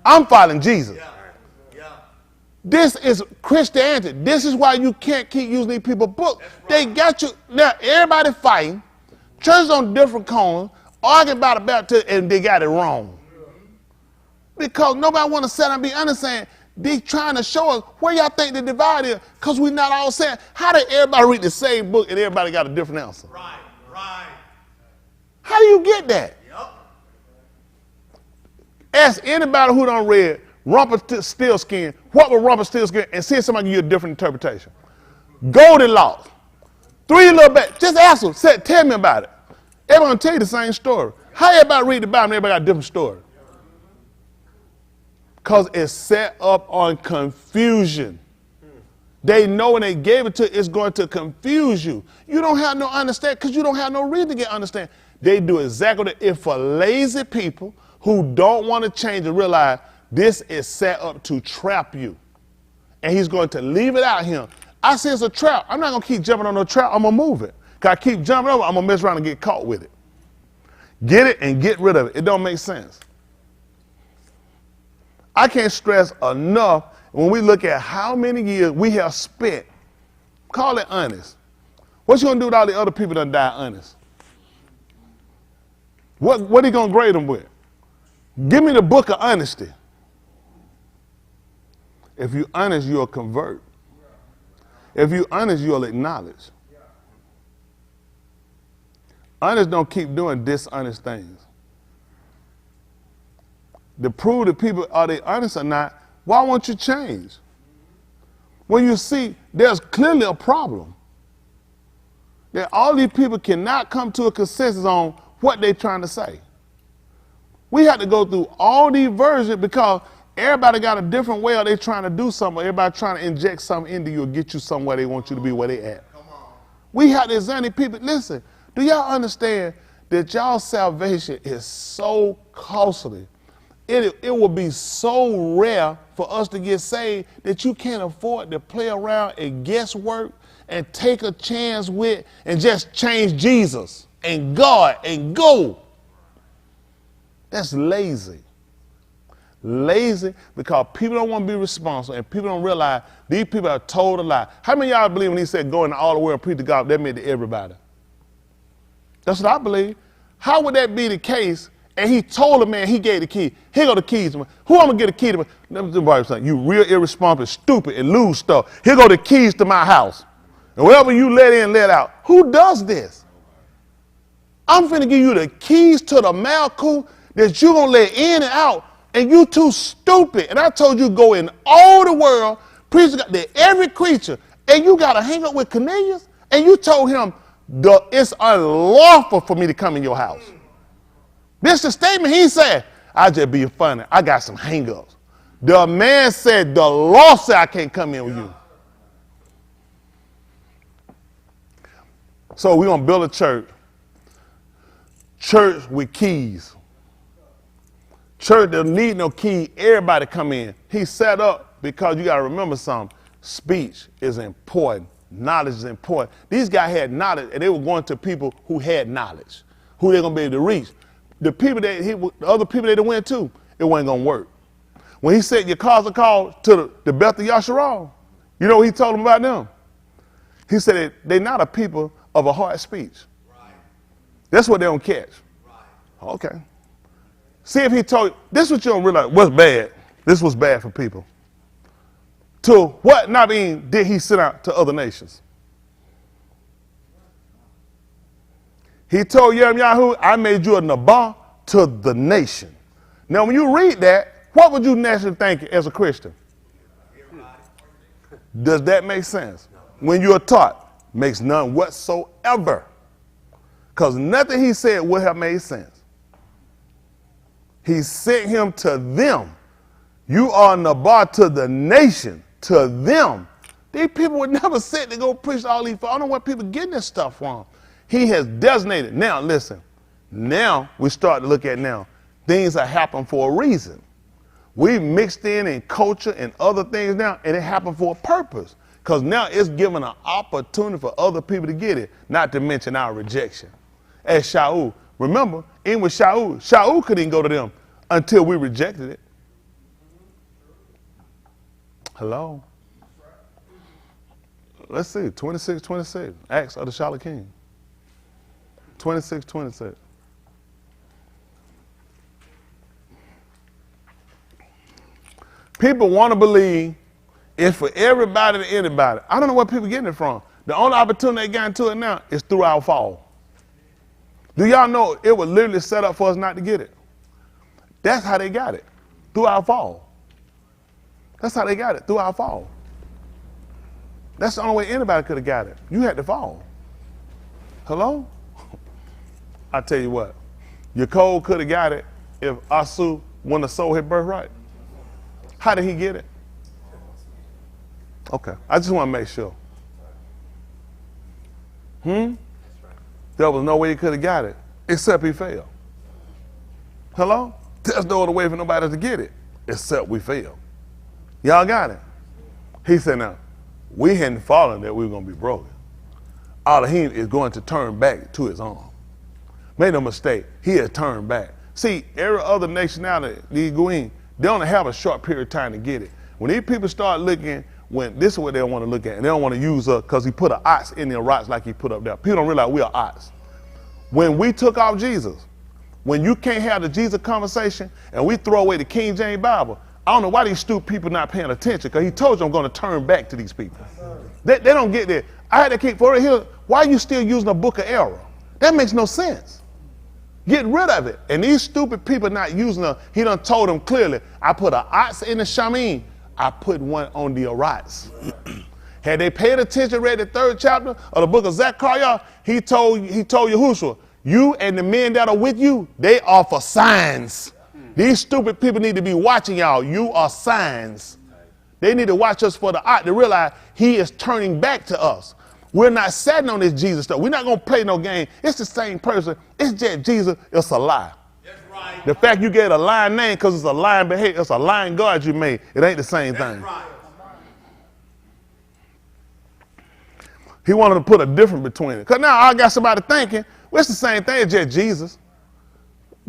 Speaker 1: I'm following Jesus. This is Christianity. This is why you can't keep using these people's books. They got you, now everybody fighting, churches on different corners, arguing about the baptism, and they got it wrong. Because nobody want to sit and be honest saying, they trying to show us where y'all think the divide is, because we're not all saying, how did everybody read the same book and everybody got a different answer?
Speaker 2: Right, right.
Speaker 1: How do you get that?
Speaker 2: Yep.
Speaker 1: Ask anybody who done read Rumpelstiltskin, what was Rumpelstiltskin, and see if somebody give you a different interpretation. Goldilocks, Three Little Babies, just ask them, tell me about it. Everyone gonna tell you the same story. How everybody read the Bible and everybody got a different story? Because it's set up on confusion. They know when they gave it to you, it's going to confuse you. You don't have no understanding because you don't have no reason to get understanding. They do exactly that. If for lazy people who don't want to change and realize this is set up to trap you. And he's going to leave it out here. I say it's a trap. I'm not going to keep jumping on no trap. I'm going to move it. Because I keep jumping over, I'm going to mess around and get caught with it. Get it and get rid of it. It don't make sense. I can't stress enough when we look at how many years we have spent, call it honest. What you gonna do with all the other people that die honest? What are you gonna grade them with? Give me the book of honesty. If you're honest, you'll convert. If you're honest, you'll acknowledge. Honest don't keep doing dishonest things. To prove that people, are they honest or not, why won't you change? When you see there's clearly a problem. That all these people cannot come to a consensus on what they're trying to say. We have to go through all these versions because everybody got a different way of they trying to do something. Everybody trying to inject something into you or get you somewhere they want you to be where they at. We have to examine people. Listen, do y'all understand that y'all salvation is so costly? It will be so rare for us to get saved that you can't afford to play around and guesswork and take a chance with and just change Jesus and God and go. That's lazy. Lazy because people don't want to be responsible and people don't realize these people are told a lie. How many of y'all believe when he said go into all the world and preach to God, that meant to everybody? That's what I believe. How would that be the case? And he told the man, he gave the key. Here go the keys. Who I'm going to get the key to? You real irresponsible, stupid, and lose stuff. Here go the keys to my house. And wherever you let in, let out. Who does this? I'm finna give you the keys to the Malku that you going to let in and out. And you too stupid. And I told you go in all the world, preach to every creature. And you got to hang up with Cornelius. And you told him, it's unlawful for me to come in your house. This is the statement he said. I just be funny. I got some hang-ups. The man said, the law said I can't come in with you. So we're going to build a church. Church with keys. Church doesn't need no key. Everybody come in. He set up because you got to remember something. Speech is important. Knowledge is important. These guys had knowledge, and they were going to people who had knowledge, who they're going to be able to reach. The people the other people they went to, it wasn't going to work. When he said your cars are called to the Beth of Yasharal, you know what he told them about them? He said they're not a people of a hard speech. Right. That's what they don't catch. Right. Okay. See if he told you, this is what you don't realize, what's bad. This was bad for people. To what not being did he send out to other nations? He told Yirmiyahu, I made you a Nabah to the nation. Now, when you read that, what would you naturally think as a Christian? Does that make sense? When you're taught, makes none whatsoever. Because nothing he said would have made sense. He sent him to them. You are Nabah to the nation, to them. These people were never sent to go preach all these. I don't know where people getting this stuff from. He has designated. Now, listen. Now, we start to look at now. Things are happening for a reason. We mixed in culture and other things now, and it happened for a purpose. Because now it's giving an opportunity for other people to get it, not to mention our rejection. As Shaul. Remember, in with Shaul couldn't go to them until we rejected it. Hello? Let's see, 26:26. Acts of the Shalakim. 26:26. People want to believe it's for everybody to anybody. I don't know where people getting it from. The only opportunity they got into it now is through our fall. Do y'all know it was literally set up for us not to get it? That's how they got it, through our fall. That's how they got it, through our fall. That's the only way anybody could have got it. You had to fall. Hello? I tell you what, Yaakov could have got it if Asu wouldn't have sold his birthright. How did he get it? Okay, I just want to make sure. There was no way he could have got it, except he failed. Hello? There's no other way for nobody to get it, except we failed. Y'all got it? He said, now, we hadn't fallen that we were going to be broken. Elohim is going to turn back to his arm. Make no mistake, he has turned back. See, every other nationality, these Goyim, they only have a short period of time to get it. When these people start looking, this is what they want to look at, and they don't want to use us because he put an ox in their rocks like he put up there. People don't realize we are ox. When we took off Jesus, when you can't have the Jesus conversation and we throw away the King James Bible, I don't know why these stupid people not paying attention, because he told you I'm going to turn back to these people. They don't get there. I had to keep for it here. Why are you still using a book of error? That makes no sense. Get rid of it. And these stupid people not using it. He done told them clearly, I put an ox in the Shamim, I put one on the Arats. Had they paid attention, read the 3rd chapter of the book of Zechariah, he told Yahushua, you and the men that are with you, they are for signs. These stupid people need to be watching y'all. You are signs. They need to watch us for the ox to realize he is turning back to us. We're not sitting on this Jesus stuff. We're not going to play no game. It's the same person. It's just Jesus. It's a lie. That's right. The fact you get a lying name because it's a lying behavior, it's a lying God you made. It ain't the same thing. Right. He wanted to put a difference between it. Because now I got somebody thinking, well, it's the same thing. It's just Jesus.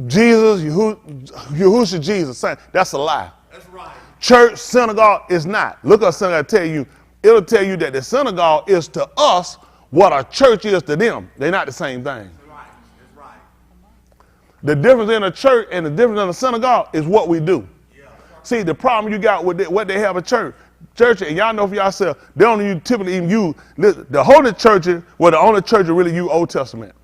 Speaker 1: Jesus, Yahushua, Jesus. That's a lie. That's right. Church, synagogue is not. Look up synagogue, tell you. It'll tell you that the synagogue is to us what a church is to them. They're not the same thing. That's right. That's right. The difference in a church and the difference in a synagogue is what we do. Yeah. See, the problem you got with what they have a church, and y'all know for yourself, they don't typically even use, the holy churches were the only church that really use Old Testament.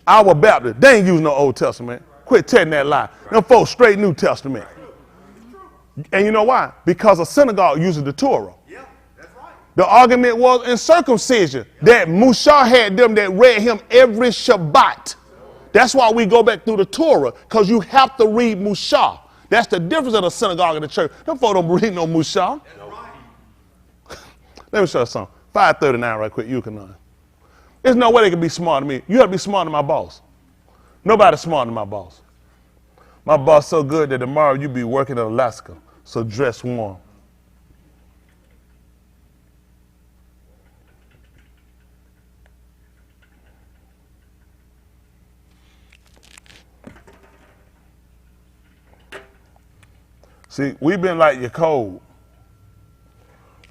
Speaker 1: Our Baptist, they ain't use no Old Testament. Quit telling that lie. Right. Them folks straight New Testament. Right. And you know why? Because a synagogue uses the Torah. The argument was in circumcision that Musa had them that read him every Shabbat. That's why we go back through the Torah, because you have to read Musa. That's the difference of the synagogue and the church. Them folks don't read no Musa. Let me show you something. 539 right quick, you can learn. There's no way they can be smarter than me. You have to be smarter than my boss. Nobody's smarter than my boss. My boss so good that tomorrow you be working in Alaska, so dress warm. See, we've been like your code.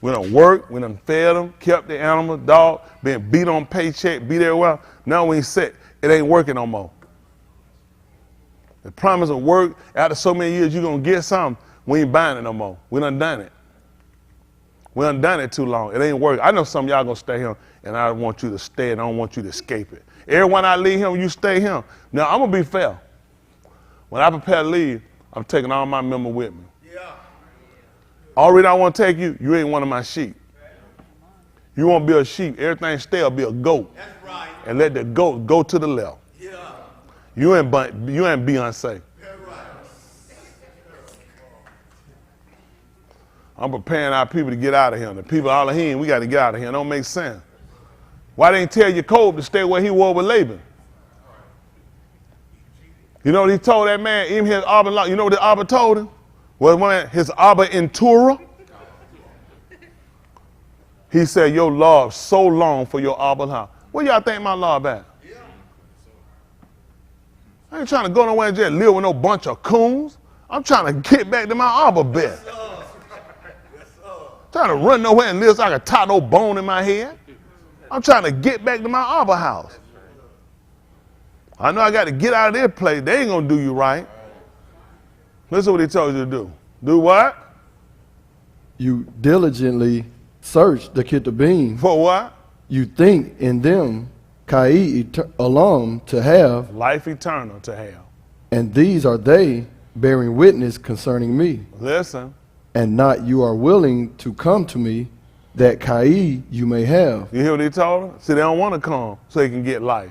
Speaker 1: We done worked, we done fed them, kept the animal, dog, been beat on paycheck, beat everywhere. Now we ain't set. It ain't working no more. The promise of work, after so many years, you're going to get something. We ain't buying it no more. We done done it. We done done it too long. It ain't working. I know some of y'all going to stay here, and I want you to stay, and I don't want you to escape it. Everyone I leave him, you stay here. Now, I'm going to be fair. When I prepare to leave, I'm taking all my members with me. Already I want to take you, you ain't one of my sheep. You won't be a sheep. Everything stale, be a goat.
Speaker 2: That's right.
Speaker 1: And let the goat go to the left.
Speaker 2: Yeah.
Speaker 1: You ain't Beyonce.
Speaker 2: That's right.
Speaker 1: I'm preparing our people to get out of here. The people all of him, we got to get out of here. It don't make sense. Why they ain't tell Jacob to stay where he was with Laban? You know what he told that man, even his Abba, you know what the Abba told him? Well, his Abba in Torah, he said, your law so long for your Abba house. Where y'all think my law at? I ain't trying to go nowhere and just live with no bunch of coons. I'm trying to get back to my Abba bed. Trying to run nowhere and live so I can tie no bone in my head. I'm trying to get back to my Abba house. I know I got to get out of their place. They ain't going to do you right. Listen to what he told you to do. Do what?
Speaker 4: You diligently search the Kitabim.
Speaker 1: For what?
Speaker 4: You think in them, Kai Alam, to have,
Speaker 1: Life eternal to have.
Speaker 4: and these are they bearing witness concerning me.
Speaker 1: Listen.
Speaker 4: And not you are willing to come to me, that Kai you may have.
Speaker 1: You hear what he told them? See, they don't want to come so they can get life.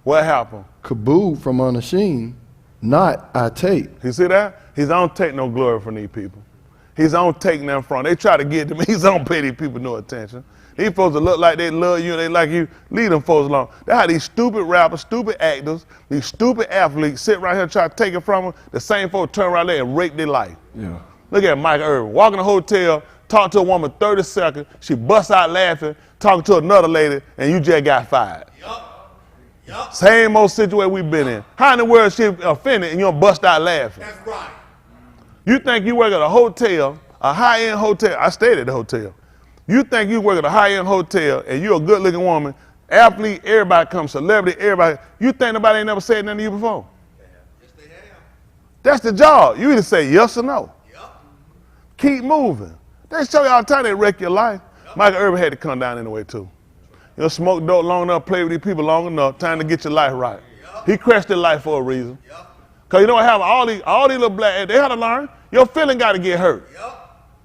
Speaker 1: What happened?
Speaker 4: Kabul from Anashim, not I take.
Speaker 1: You see that? He's don't take no glory from these people. He's don't take them from. They try to get to me. He's don't pay these people no attention. These folks that look like they love you and they like you, leave them folks alone. That's how these stupid rappers, stupid actors, these stupid athletes sit right here and try to take it from them. The same folks turn around there and rape their life.
Speaker 4: Yeah.
Speaker 1: Look at Mike Irvin. Walk in a hotel, talk to a woman 30 seconds, she busts out laughing, talking to another lady, and you just got fired.
Speaker 2: Yup.
Speaker 1: Same old situation we've been in. How in the world she offended and you don't bust out laughing?
Speaker 2: That's right.
Speaker 1: You think you work at a hotel, a high-end hotel. I stayed at the hotel. You think you work at a high-end hotel and you're a good-looking woman, athlete, everybody comes, celebrity, everybody. You think nobody ain't never said nothing to you before?
Speaker 2: Yes, they have.
Speaker 1: That's the job. You either say yes or no.
Speaker 2: Yup.
Speaker 1: Keep moving. They show you all the time they wreck your life. Michael Irvin had to come down anyway, too. You know, smoke dope long enough, play with these people long enough, time to get your life right. He crashed their life for a reason. Because you know what happened? All these little black, they had to learn. Your feeling got to get hurt.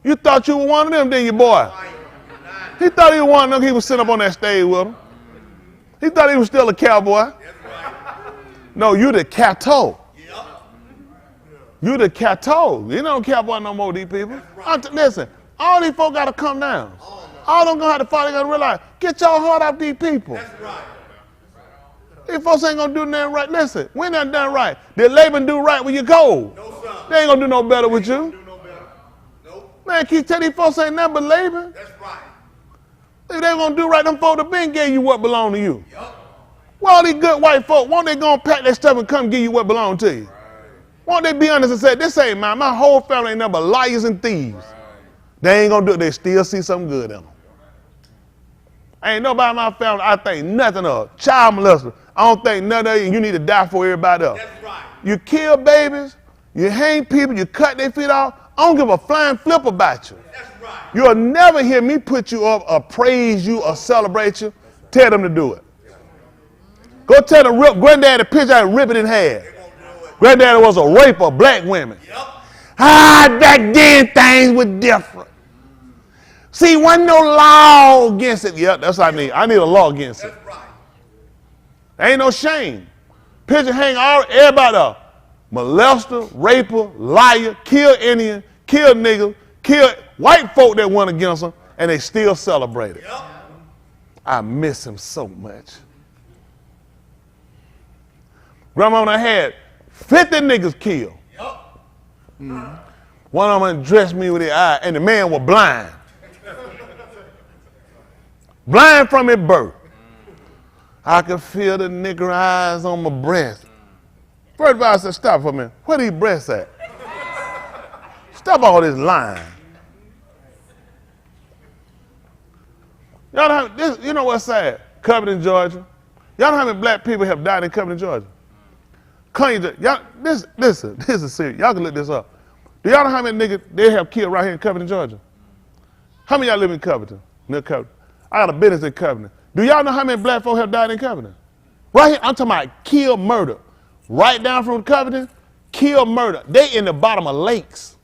Speaker 1: You thought you were one of them, didn't you, boy? He thought he was one of them. He was sitting up on that stage with him. He thought he was still a cowboy. No, you the catto. You the catto. You don't cowboy no more, these people. Listen, all these folk got to come down. All them gonna have to follow, they gotta realize, get your heart out these people.
Speaker 2: That's right.
Speaker 1: These folks ain't gonna do nothing right. Listen, we not done right. Did Laban do right when you go?
Speaker 2: No, sir.
Speaker 1: They ain't gonna do no better with you.
Speaker 2: Do no better. Nope.
Speaker 1: Man, keep telling these folks ain't nothing but Laban.
Speaker 2: That's right.
Speaker 1: If they gonna do right, them folks have been gave you what belong to you.
Speaker 2: Yup.
Speaker 1: Well, all these good white folk, won't they gonna pack their stuff and come give you what belong to you? Won't they be honest and say, this ain't mine. My whole family ain't nothing but liars and thieves. They ain't gonna do it. They still see something good in them. Ain't nobody in my family I think nothing of. Child molester. I don't think nothing of you. You need to die for everybody else.
Speaker 2: That's right.
Speaker 1: You kill babies. You hang people. You cut their feet off. I don't give a flying flip about you.
Speaker 2: That's right.
Speaker 1: You'll never hear me put you up or praise you or celebrate you. Tell them to do it. Go tell the granddaddy to pitch out and rip it in half.
Speaker 2: They won't do it.
Speaker 1: Granddaddy was a raper of black women.
Speaker 2: Yup.
Speaker 1: Back then things were different. See, wasn't no law against it. Yep, that's what I need. I need a law against it.
Speaker 2: That's right.
Speaker 1: Ain't no shame. Picture hang everybody up. Molester, raper, liar, kill Indian, kill niggas, kill white folk that went against them, and they still celebrate it.
Speaker 2: Yup.
Speaker 1: I miss him so much. Grandma and I had 50 niggas killed.
Speaker 2: Yup.
Speaker 1: One of them undressed me with his eye, and the man was blind. Blind from his birth. I could feel the nigger eyes on my breast. First of all, I said, stop for a minute. Where these breasts at? Stop all this lying. Y'all know, you know what's sad? Covington, Georgia. Y'all know how many black people have died in Covington, Georgia? Y'all, this is serious. Y'all can look this up. Do y'all know how many niggas they have killed right here in Covington, Georgia? How many of y'all live in Covington? Near Covington. I got a business in Covington. Do y'all know how many black folk have died in Covington? Right here, I'm talking about kill, murder. Right down from Covington, kill, murder. They in the bottom of lakes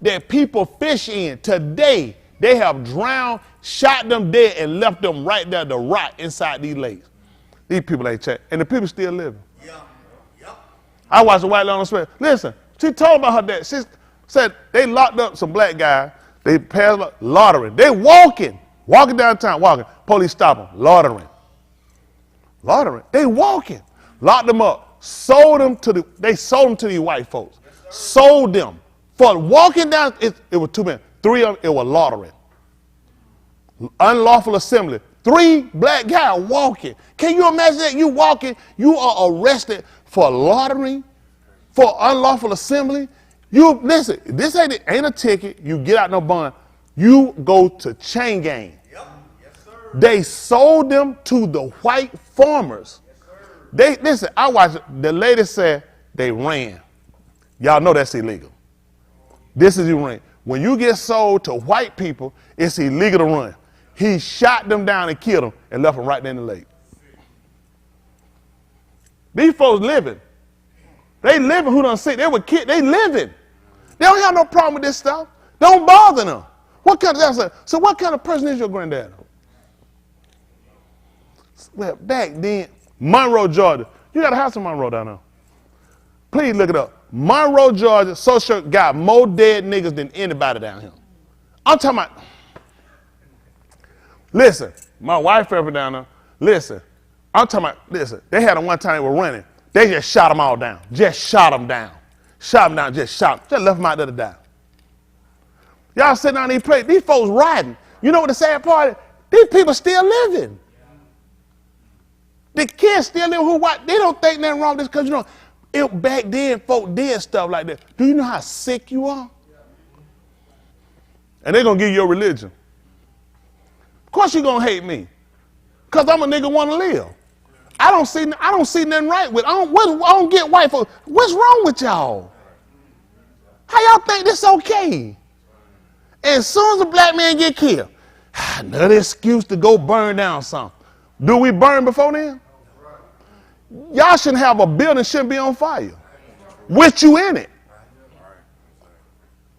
Speaker 1: that people fish in. Today, they have drowned, shot them dead, and left them right there to rot inside these lakes. These people ain't checked, and the people still living. I watched a white lady on the spread. Listen, she told about her dad. She said they locked up some black guy. They passed loitering. They walking downtown, walking. Police stop them, loitering. They walking. Locked them up. Sold them to these white folks. Sold them for walking down. It was 2 men. 3 of them, it was loitering. Unlawful assembly. 3 black guys walking. Can you imagine that? You walking, you are arrested for loitering, for unlawful assembly. You listen, this ain't a ticket. You get out no bond. You go to chain gang.
Speaker 2: Yep. Yes, sir.
Speaker 1: They sold them to the white farmers. Yes, listen, I watched it. The lady said they ran. Y'all know that's illegal. This is illegal. When you get sold to white people, it's illegal to run. He shot them down and killed them and left them right there in the lake. These folks living. They living. Who done see? They were kids. They living. They don't have no problem with this stuff. Don't bother them. So what kind of person is your granddad? Well, back then, Monroe, Georgia. You got a house in Monroe down there. Please look it up. Monroe, Georgia, social got more dead niggas than anybody down here. I'm talking about. Listen, my wife ever down there. Listen, I'm talking about. Listen, they had them one time they were running. They just shot them all down. Just shot them down. Shot them down. Just shot them. Just left them out there to die. Y'all sitting down these places. These folks riding. You know what the sad part is? These people still living. The kids still living who white. They don't think nothing wrong with this because, you know, back then folk did stuff like that. Do you know how sick you are? And they're going to give you your religion. Of course you're going to hate me. Because I'm a nigga want to live. I don't see nothing right with it. I don't get white folks. What's wrong with y'all? How y'all think this okay? And as soon as a black man get killed, another excuse to go burn down something. Do we burn before then? Y'all shouldn't have a building shouldn't be on fire. With you in it.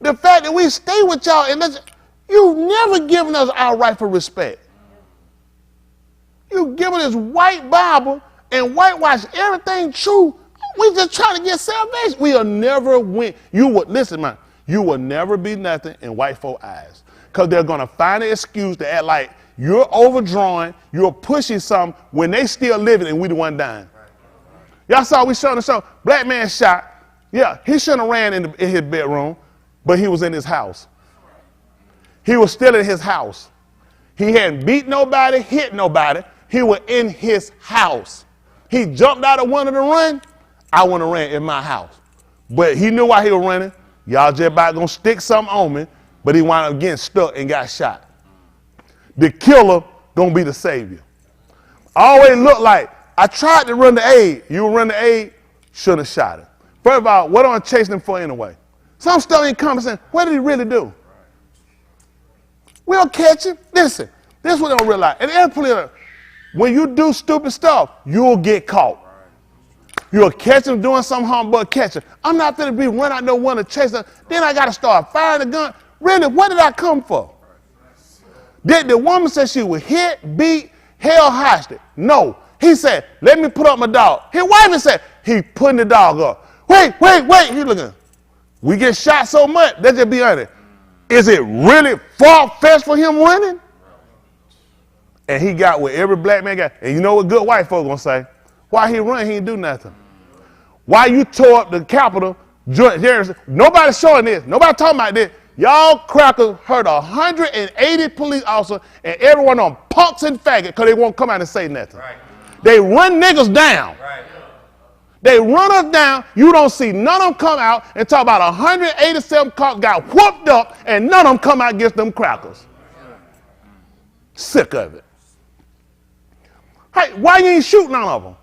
Speaker 1: The fact that we stay with y'all and you've never given us our rightful respect. You giving us white Bible and whitewash everything true. We just trying to get salvation. We'll never win. Listen, man. You will never be nothing in white folk eyes. Because they're going to find an excuse to act like you're overdrawing, you're pushing something when they still living and we the one dying. Y'all saw we showing the show. Black man shot. Yeah, he shouldn't have ran in his bedroom, but he was in his house. He was still in his house. He hadn't beat nobody, hit nobody. He was in his house. He jumped out of one of the run. I want to run in my house. But he knew why he was running. Y'all just about going to stick something on me, but he wound up getting stuck and got shot. The killer going to be the savior. Always look like, I tried to run the aid. You run the aid, shouldn't have shot him. First of all, what am I chasing him for anyway? Some stuff ain't coming saying, what did he really do? We'll catch him. Listen, this is what they don't realize. And every when you do stupid stuff, you'll get caught. You'll catch him doing some harm, but catch him. I'm not going to be run out no one to chase him. Then I got to start firing the gun. Really, what did I come for? Did the woman say she was hit, beat, held hostage? No. He said, let me put up my dog. His wife said, he putting the dog up. Wait. He looking. We get shot so much, let's just be honest. Is it really far-fetched for him running? And he got what every black man got. And you know what good white folks gonna say? Why he run, he didn't do nothing. Why you tore up the Capitol, Nobody's showing this. Nobody talking about this. Y'all crackers hurt 180 police officers and everyone on punks and faggots because they won't come out and say nothing.
Speaker 2: Right.
Speaker 1: They run niggas down.
Speaker 2: Right.
Speaker 1: They run us down. You don't see none of them come out and talk about 187 cops got whooped up and none of them come out against them crackers. Sick of it. Hey, why you ain't shoot none of them?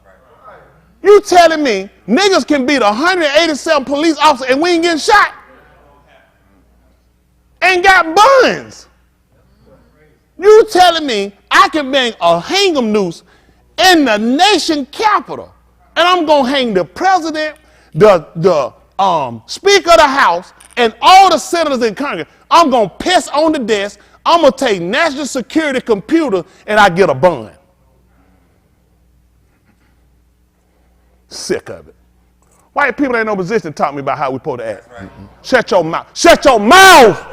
Speaker 1: You telling me niggas can beat 187 police officers and we ain't getting shot? And got buns. You telling me I can bang a hang 'em noose in the nation capital and I'm gonna hang the president, the speaker of the house, and all the senators in Congress. I'm gonna piss on the desk. I'm gonna take national security computer and I get a bun. Sick of it. White people ain't no position to talk to me about how we supposed to act. Right. Shut your mouth. Shut your mouth.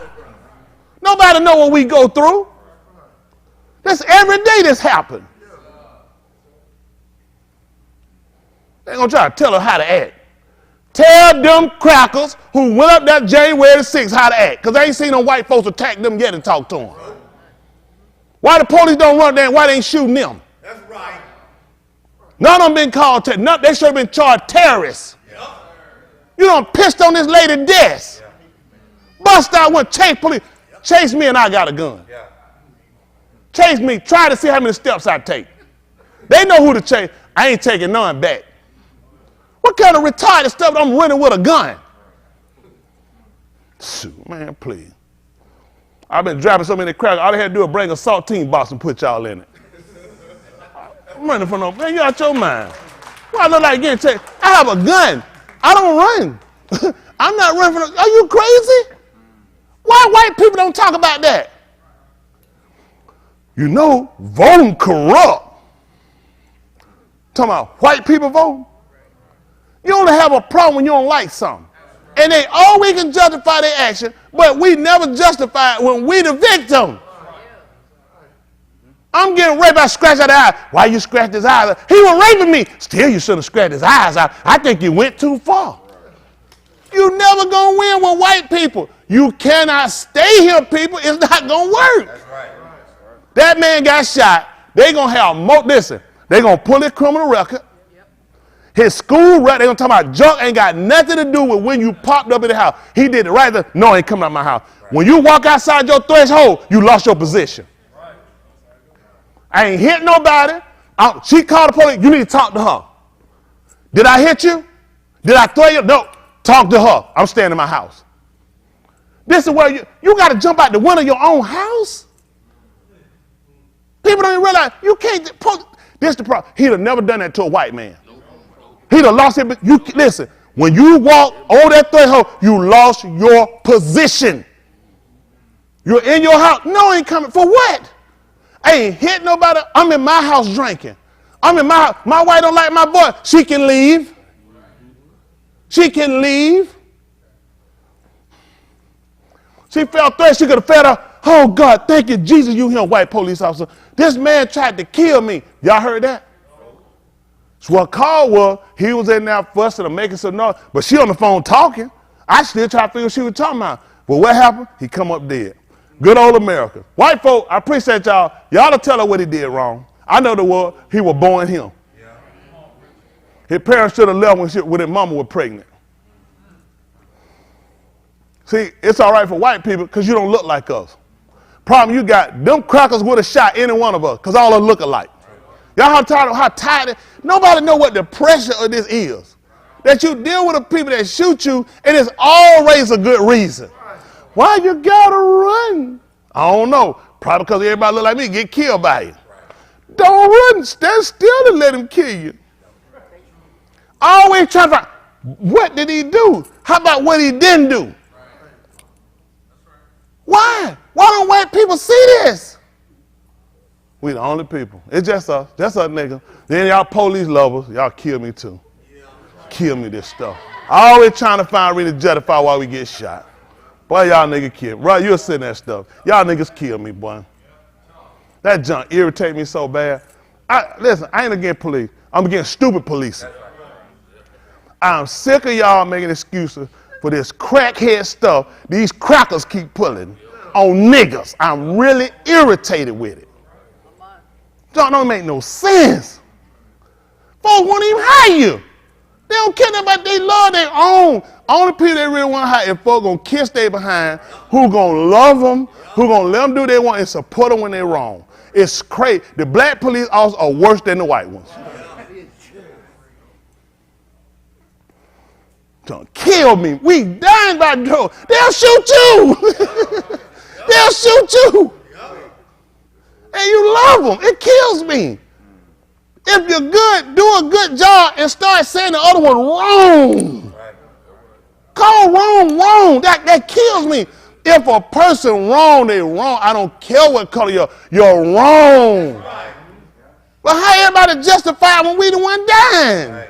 Speaker 1: Nobody know what we go through. This every day this happen. They gonna try to tell us how to act. Tell them crackers who went up that January the 6th how to act, because they ain't seen no white folks attack them yet and talk to them. Why the police don't run there and why they ain't shooting them?
Speaker 2: That's right.
Speaker 1: None of them been called, they should have been charged terrorists.
Speaker 2: Yep.
Speaker 1: You done pissed on this lady's desk. Bust out, went chase police. Chase me and I got a gun.
Speaker 2: Yeah.
Speaker 1: Chase me, try to see how many steps I take. They know who to chase. I ain't taking none back. What kind of retarded stuff I'm running with a gun? Shoot, man, please. I've been driving so many crackers, all they had to do was bring a saltine box and put y'all in it. I'm running from no, man, you out your mind. Why I look like getting chased? I have a gun. I don't run. I'm not running from no, are you crazy? Why white people don't talk about that? You know, voting corrupt. Talking about white people voting. You only have a problem when you don't like something. And they always can justify their action, but we never justify it when we the victim. I'm getting raped, I scratched out the eye. Why you scratched his eyes? He was raping me. Still, you should have scratched his eyes out. I think you went too far. You never gonna win with white people. You cannot stay here, people. It's not gonna work.
Speaker 2: That's right.
Speaker 1: That man got shot. They gonna have listen, they gonna pull his criminal record. His school record, they gonna talk about junk ain't got nothing to do with when you popped up in the house. He did it right there. No, he ain't coming out my house. Right. When you walk outside your threshold, you lost your position. Right. I ain't hit nobody. She called the police. You need to talk to her. Did I hit you? Did I throw you? No. Talk to her. I'm staying in my house. This is where you got to jump out the window of your own house. People don't even realize you can't. This is the problem. He'd have never done that to a white man. He'd have lost it. You listen. When you walk over that threshold, you lost your position. You're in your house. No, I ain't coming. For what? I ain't hit nobody. I'm in my house drinking. I'm in my house. My wife don't like my boy. She can leave. She can leave. She felt threat. She could have fed her. Oh, God, thank you, Jesus, you here, white police officer. This man tried to kill me. Y'all heard that? So what call was, he was in there fussing and making some noise, but she on the phone talking. I still try to figure what she was talking about. But what happened? He come up dead. Good old America. White folk, I appreciate y'all. Y'all to tell her what he did wrong. I know the word. He was born him. Yeah. His parents should have left when his mama was pregnant. See, it's all right for white people because you don't look like us. Problem you got, them crackers would have shot any one of us because all of us look alike. Y'all how tired nobody know what the pressure of this is. That you deal with the people that shoot you and it's always a good reason. Why you gotta run? I don't know. Probably because everybody look like me get killed by you. Don't run. Stand still and let him kill you. Always trying to find, what did he do? How about what he didn't do? Why? Why don't white people see this? We the only people. It's just us. Just us niggas. Then y'all police lovers, y'all kill me too. Kill me this stuff. Always trying to find a reason to justify why we get shot. Boy, y'all niggas kill me. Right, you're sitting that stuff. Y'all niggas kill me, boy. That junk irritate me so bad. Listen, I ain't against police. I'm against stupid policing. I'm sick of y'all making excuses for this crackhead stuff these crackers keep pulling on niggas. I'm really irritated with it. Don't make no sense. Folks won't even hire you. They don't care about they love their own. Only people they really want to hire is folks gonna kiss their behind, who gonna love them, who gonna let them do what they want and support them when they're wrong. It's crazy. The black police officers are worse than the white ones. Don't kill me. We dying by drugs. They'll shoot you. They'll shoot you. And you love them. It kills me. If you're good, do a good job and start saying the other one wrong. Call wrong, wrong. That kills me. If a person wrong, they wrong. I don't care what color you're wrong. But how everybody justify when we the one dying?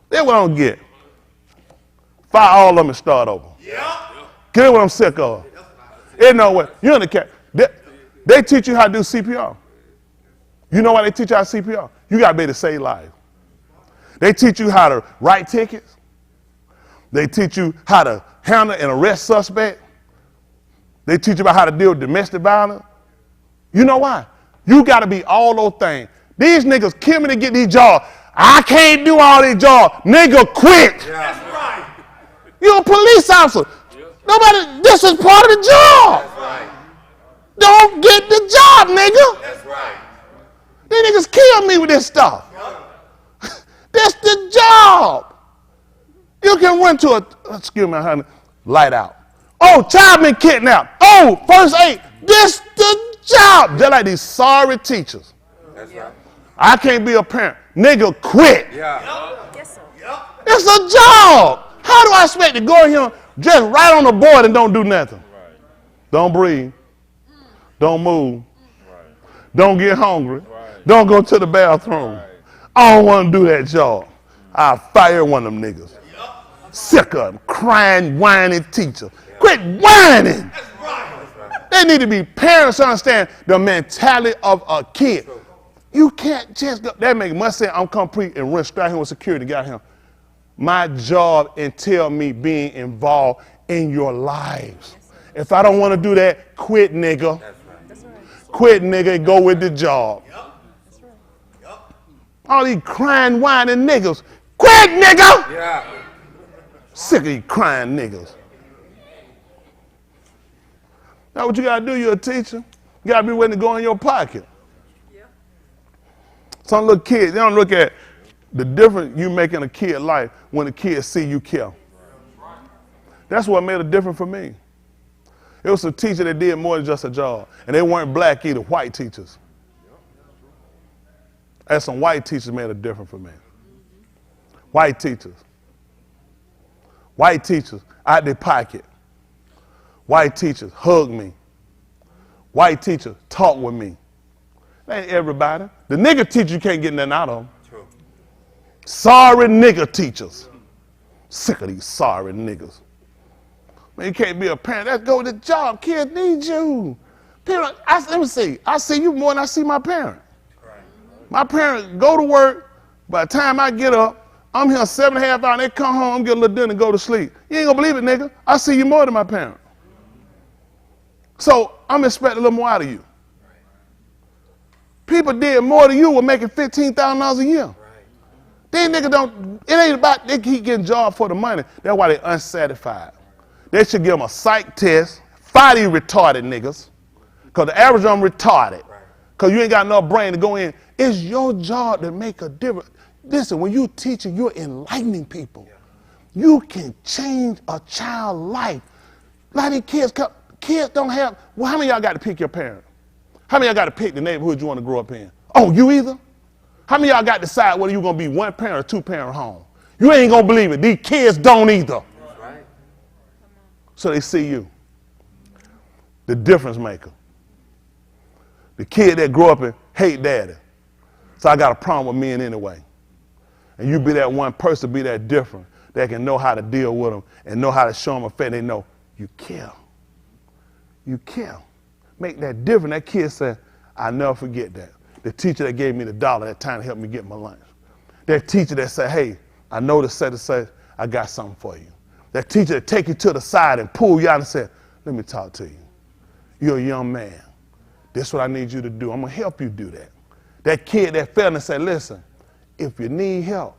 Speaker 1: That's what I don't get. Fire all of them and start over. Get what I'm sick of. Ain't no way. You in the cat. They teach you how to do CPR. You know why they teach you how to CPR? You got to be able to save lives. They teach you how to write tickets. They teach you how to handle and arrest suspect. They teach you about how to deal with domestic violence. You know why? You got to be all those things. These niggas kill me to get these jobs. I can't do all these jobs. Nigga, quit.
Speaker 2: That's right.
Speaker 1: You're a police officer. Nobody, this is part of the job.
Speaker 2: That's right.
Speaker 1: Don't get the job, nigga.
Speaker 2: That's right.
Speaker 1: These niggas kill me with this stuff. That's the job. You can run to excuse me, honey, light out. Oh, child been kidnapped. Oh, first aid. This the job. They're like these sorry teachers.
Speaker 2: That's right.
Speaker 1: I can't be a parent. Nigga, quit.
Speaker 2: Yeah.
Speaker 5: Yes, sir.
Speaker 1: It's a job. How do I expect to go in here just right on the board and don't do nothing?
Speaker 6: Right.
Speaker 1: Don't breathe. Don't move.
Speaker 6: Right.
Speaker 1: Don't get hungry.
Speaker 6: Right.
Speaker 1: Don't go to the bathroom.
Speaker 6: Right.
Speaker 1: I don't want to do that job. I'll fire one of them niggas. Sick of them, crying, whining teacher. Quit whining.
Speaker 2: That's right.
Speaker 1: They need to be parents to understand the mentality of a kid. You can't just go. That make much sense. I'm complete and run straight here with security. Got him. My job entails me being involved in your lives. If I don't want to do that, quit, nigga.
Speaker 2: That's right.
Speaker 1: Quit, nigga, and go with the job. All these crying, whining niggas. Quit, nigga!
Speaker 2: Yeah.
Speaker 1: Sick of these crying niggas. Now what you gotta do, you're a teacher. You gotta be willing to go in your pocket. Some little kids, they don't look at the difference you make in a kid's life when the kids see you care. That's what made a difference for me. It was a teacher that did more than just a job. And they weren't black either, white teachers. And some white teachers made a difference for me. White teachers. White teachers out their pocket. White teachers hug me. White teachers talk with me. That ain't everybody. The nigga teacher, you can't get nothing out of them.
Speaker 2: True.
Speaker 1: Sorry nigga teachers. Sick of these sorry niggas. Man, you can't be a parent. Let's go to the job. Kids need you. Parent, let me see. I see you more than I see my parent. My parents go to work. By the time I get up, I'm here 7.5 hours. They come home, get a little dinner, and go to sleep. You ain't gonna believe it, nigga. I see you more than my parent. So I'm expecting a little more out of you. People did more than you were making $15,000 a year. These niggas don't, it ain't about they keep getting jobs for the money. That's why they're unsatisfied. They should give them a psych test, fire these retarded niggas, because the average of them retarded, because you ain't got enough brain to go in. It's your job to make a difference. Listen, when you're teaching, you're enlightening people. You can change a child's life. A lot of these kids don't have, well, how many of y'all got to pick your parent? How many of y'all got to pick the neighborhood you want to grow up in? Oh, you either? How many of y'all got to decide whether you're going to be one parent or two parent home? You ain't going to believe it. These kids don't either.
Speaker 2: Right.
Speaker 1: So they see you, the difference maker. The kid that grew up and hate daddy. So I got a problem with men anyway. And you be that one person, be that different, that can know how to deal with them and know how to show them affection. They know you care. You care. Make that difference. That kid said, I'll never forget that. The teacher that gave me the $1 that time to help me get my lunch. That teacher that said, hey, I know the set to say, I got something for you. That teacher that take you to the side and pull you out and say, let me talk to you. You're a young man. This is what I need you to do. I'm going to help you do that. That kid that fell and said, listen, if you need help,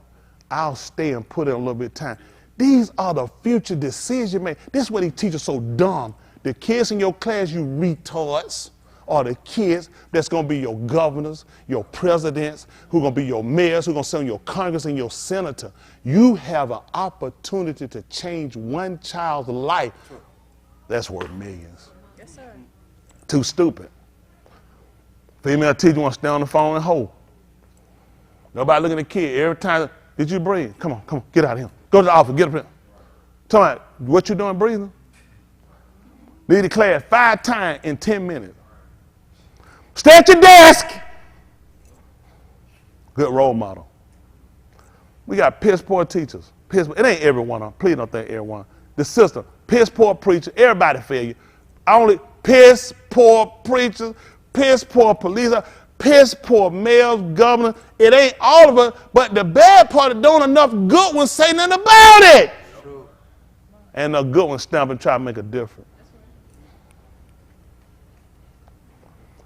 Speaker 1: I'll stay and put in a little bit of time. These are the future decisions you make. This is what these teachers so dumb. The kids in your class, you retards, are the kids that's going to be your governors, your presidents, who are going to be your mayors, who are going to sit on your Congress and your senator. You have an opportunity to change one child's life. That's worth millions.
Speaker 2: Yes, sir.
Speaker 1: Too stupid. Female teacher wants to stay on the phone and hold. Nobody looking at the kid. Every time, did you breathe? Come on, get out of here. Go to the office, get up here. Tell me, what you doing breathing? Leave the class 5 times in 10 minutes. Stay at your desk. Good role model. We got piss poor teachers. It ain't everyone. Please don't think everyone. The system, piss poor preacher. Everybody fail you. Only piss poor preachers, piss poor police, piss poor mayors, governors. It ain't all of us, but the bad part is don't enough good ones say nothing about it. True. And the good ones stamp and try to make a difference.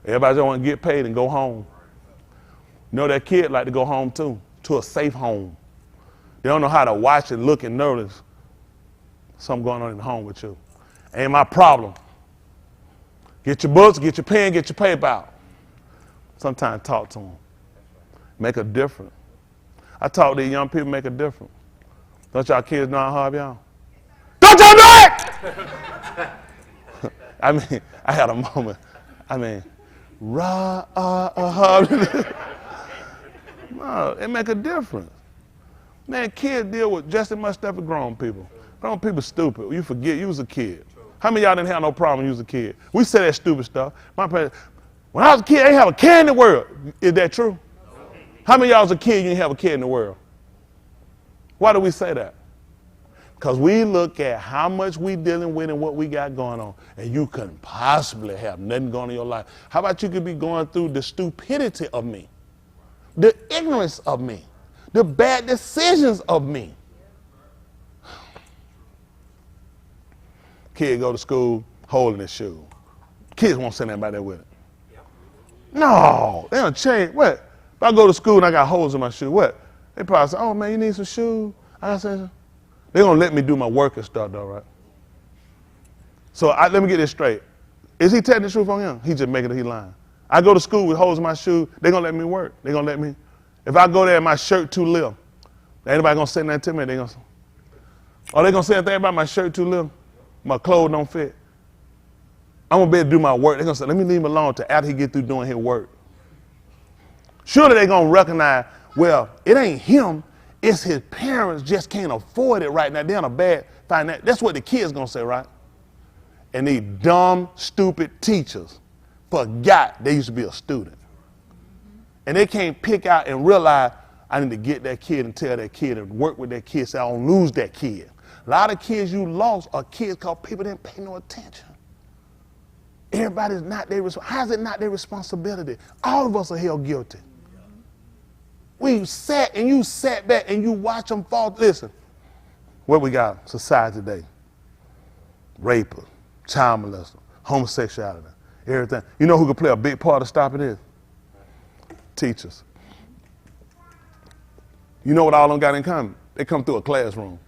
Speaker 1: Everybody just want to get paid and go home. You know that kid like to go home too, to a safe home. They don't know how to watch and look and notice something going on in the home with you. Ain't my problem. Get your books, get your pen, get your paper out. Sometimes talk to them. Make a difference. I talk to these young people, make a difference. Don't y'all kids know how hard y'all? Don't y'all do it? I mean, I had a moment. No, it make a difference. Man, kids deal with just as much stuff as grown people. Grown people stupid. You forget you was a kid. How many of y'all didn't have no problem when you was a kid? We say that stupid stuff. My parents, when I was a kid, I didn't have a care in the world. Is that true? How many of y'all was a kid, you didn't have a care in the world? Why do we say that? Because we look at how much we dealing with and what we got going on, and you couldn't possibly have nothing going on in your life. How about you could be going through the stupidity of me, the ignorance of me, the bad decisions of me? Kid go to school holding his shoe. Kids won't send anybody there with it. No, they don't change. What? If I go to school and I got holes in my shoe, what? They probably say, oh man, you need some shoes? I say, they're going to let me do my work and stuff though, right? So let me get this straight. Is he telling the truth on him? He just making it, he lying. I go to school with holes in my shoe, they're going to let me work. They're going to let me. If I go there and my shirt too little, anybody going to say nothing to me? They're going to, are they going to say anything about my shirt too little? My clothes don't fit? I'm going to be able to do my work. They're going to say, let me leave him alone till after he get through doing his work. Surely they're going to recognize, well, it ain't him. It's his parents just can't afford it right now. They're in a bad financial. That's what the kids going to say, right? And these dumb, stupid teachers forgot they used to be a student. And they can't pick out and realize, I need to get that kid and tell that kid and work with that kid so I don't lose that kid. A lot of kids you lost are kids because people didn't pay no attention. Everybody's not their responsibility. How is it not their responsibility? All of us are held guilty. We sat and you sat back and you watch them fall. Listen, what we got? Society today. Rape, child molester, homosexuality, everything. You know who could play a big part of stopping this? Teachers. You know what all of them got in common? They come through a classroom.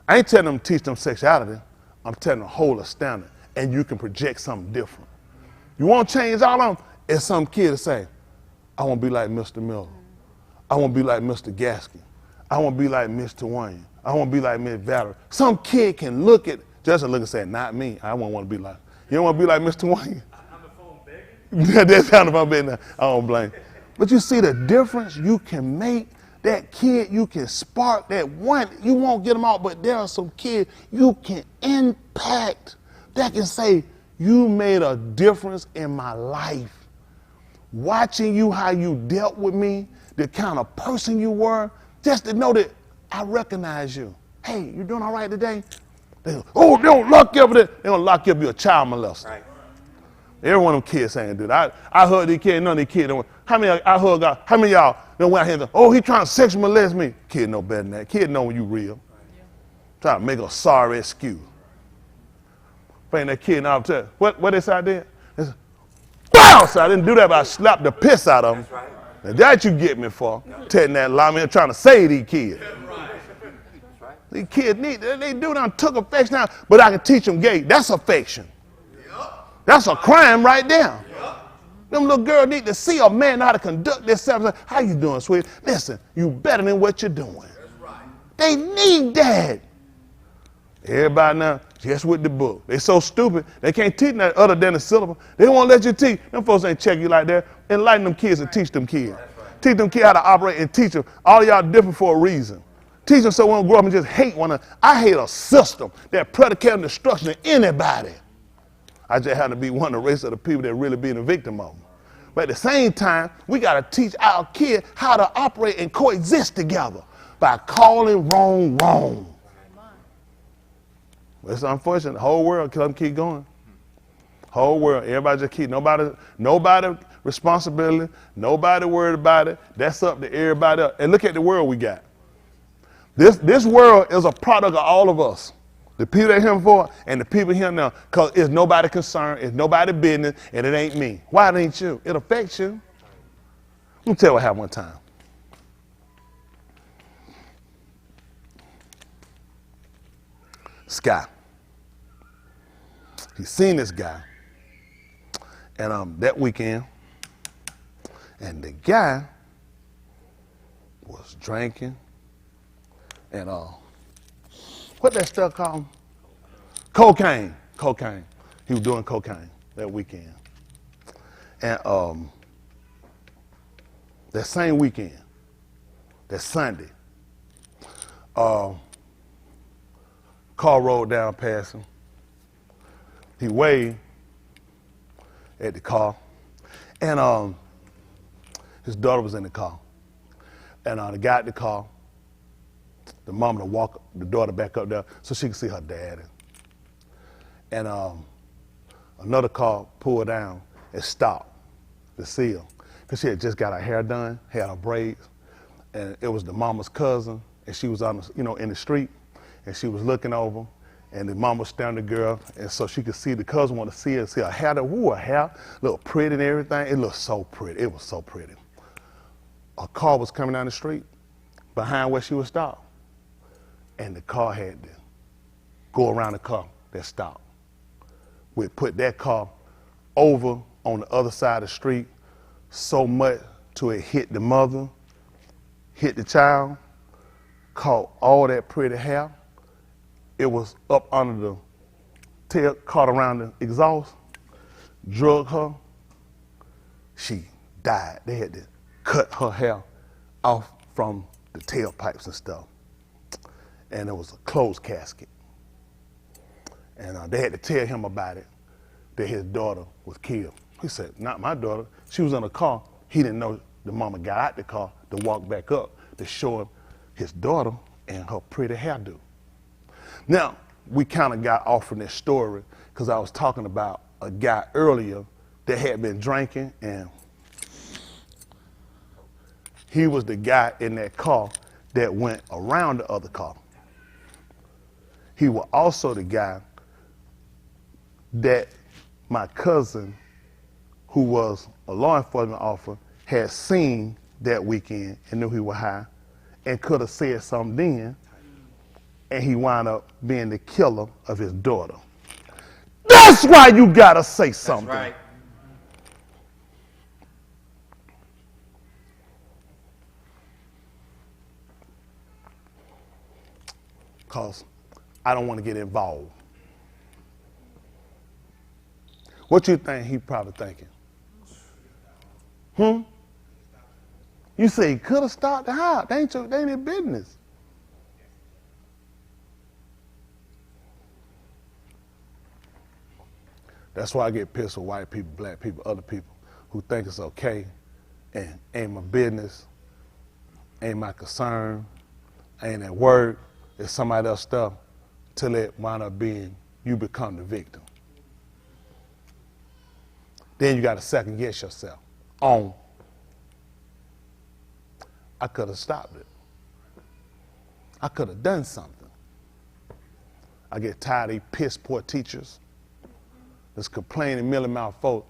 Speaker 1: I ain't telling them to teach them sexuality. I'm telling them to hold a standard, and you can project something different. You want to change all of them? It's some kid to say, I want to be like Mr. Miller. I want to be like Mr. Gaskin. I want to be like Mr. Wayne. I want to be like Miss Valerie. Some kid can look at, just look and say, not me. I won't want to be like, you don't want to be like Mr. Wayne?
Speaker 2: I'm the phone begging.
Speaker 1: That's on the phone begging. I don't blame. But you see the difference you can make. That kid, you can spark that one. You won't get them out, but there are some kids you can impact that can say, you made a difference in my life. Watching you, how you dealt with me, the kind of person you were, just to know that I recognize you. Hey, you doing all right today? They go, oh, they don't lock you up. They don't lock you up, you're a child molester. Right. Every one of them kids saying do that. I heard these kids, none of these kids don't. How many I heard God, how many of y'all don't went out here and say, oh, he trying to sexually molest me? Kid know better than that. Kid know when you real. Try to make a sorry excuse. Bring that kid out there. What they say I did? They said, bounce! I didn't do that, but I slapped the piss out of them. Right. Now that you get me for, telling that lie, I'm trying to save these kids. Right. These kids they do done took affection out, but I can teach them gay. That's affection. That's a crime right there. Them little girls need to see a man know how to conduct themselves. How you doing, sweetie? Listen, you better than what you're doing. They need that. Everybody now, just with the book. They so stupid, they can't teach that other than the syllable. They won't let you teach. Them folks ain't check you like that. Enlighten them kids and teach them kids. Teach them kids how to operate and teach them. All of y'all different for a reason. Teach them so we don't grow up and just hate one another. I hate a system that predicates destruction of anybody. I just had to be one of the race of the people that really being a victim of them. But at the same time, we got to teach our kids how to operate and coexist together by calling wrong wrong. It's unfortunate. The whole world keep going. Whole world, everybody just keep, nobody responsibility, nobody worried about it. That's up to everybody else. And look at the world we got. This world is a product of all of us. The people that here for and the people here now, because it's nobody concerned, it's nobody business, and it ain't me. Why it ain't you? It affects you. Let me tell you what happened one time. Sky. He seen this guy, and that weekend, and the guy was drinking, and what that stuff called? Cocaine. Cocaine. He was doing cocaine that weekend, and that same weekend, that Sunday, car rolled down past him. He waved at the car, and his daughter was in the car. And the guy at the car, the mom to walk the daughter back up there so she could see her dad. And another car pulled down and stopped to see her, because she had just got her hair done, had her braids, and it was the mama's cousin, and she was on in the street, and she was looking over. And the mama was standing the girl, and so she could see the cousin wanted to see her hair. Her hair looked pretty and everything. It looked so pretty. It was so pretty. A car was coming down the street behind where she was stopped, and the car had to go around the car that stopped. We put that car over on the other side of the street so much till it hit the mother, hit the child, caught all that pretty hair. It was up under the tail, caught around the exhaust, drug her. She died. They had to cut her hair off from the tailpipes and stuff. And it was a closed casket. And they had to tell him about it, that his daughter was killed. He said, not my daughter. She was in a car. He didn't know the mama got out the car to walk back up to show him his daughter and her pretty hairdo. Now, we kind of got off from this story because I was talking about a guy earlier that had been drinking, and he was the guy in that car that went around the other car. He was also the guy that my cousin, who was a law enforcement officer, had seen that weekend and knew he was high and could have said something then. And he wound up being the killer of his daughter. That's why you gotta say something. That's right. Because I don't want to get involved. What you think he probably thinking? You say he could have stopped the house. They ain't his business. That's why I get pissed with white people, black people, other people who think it's okay and ain't my business, ain't my concern, ain't at work, it's somebody else's stuff, till it wind up being you become the victim. Then you got to second guess yourself on, I could have stopped it. I could have done something. I get tired of these piss poor teachers that's complaining, milling mouth folk.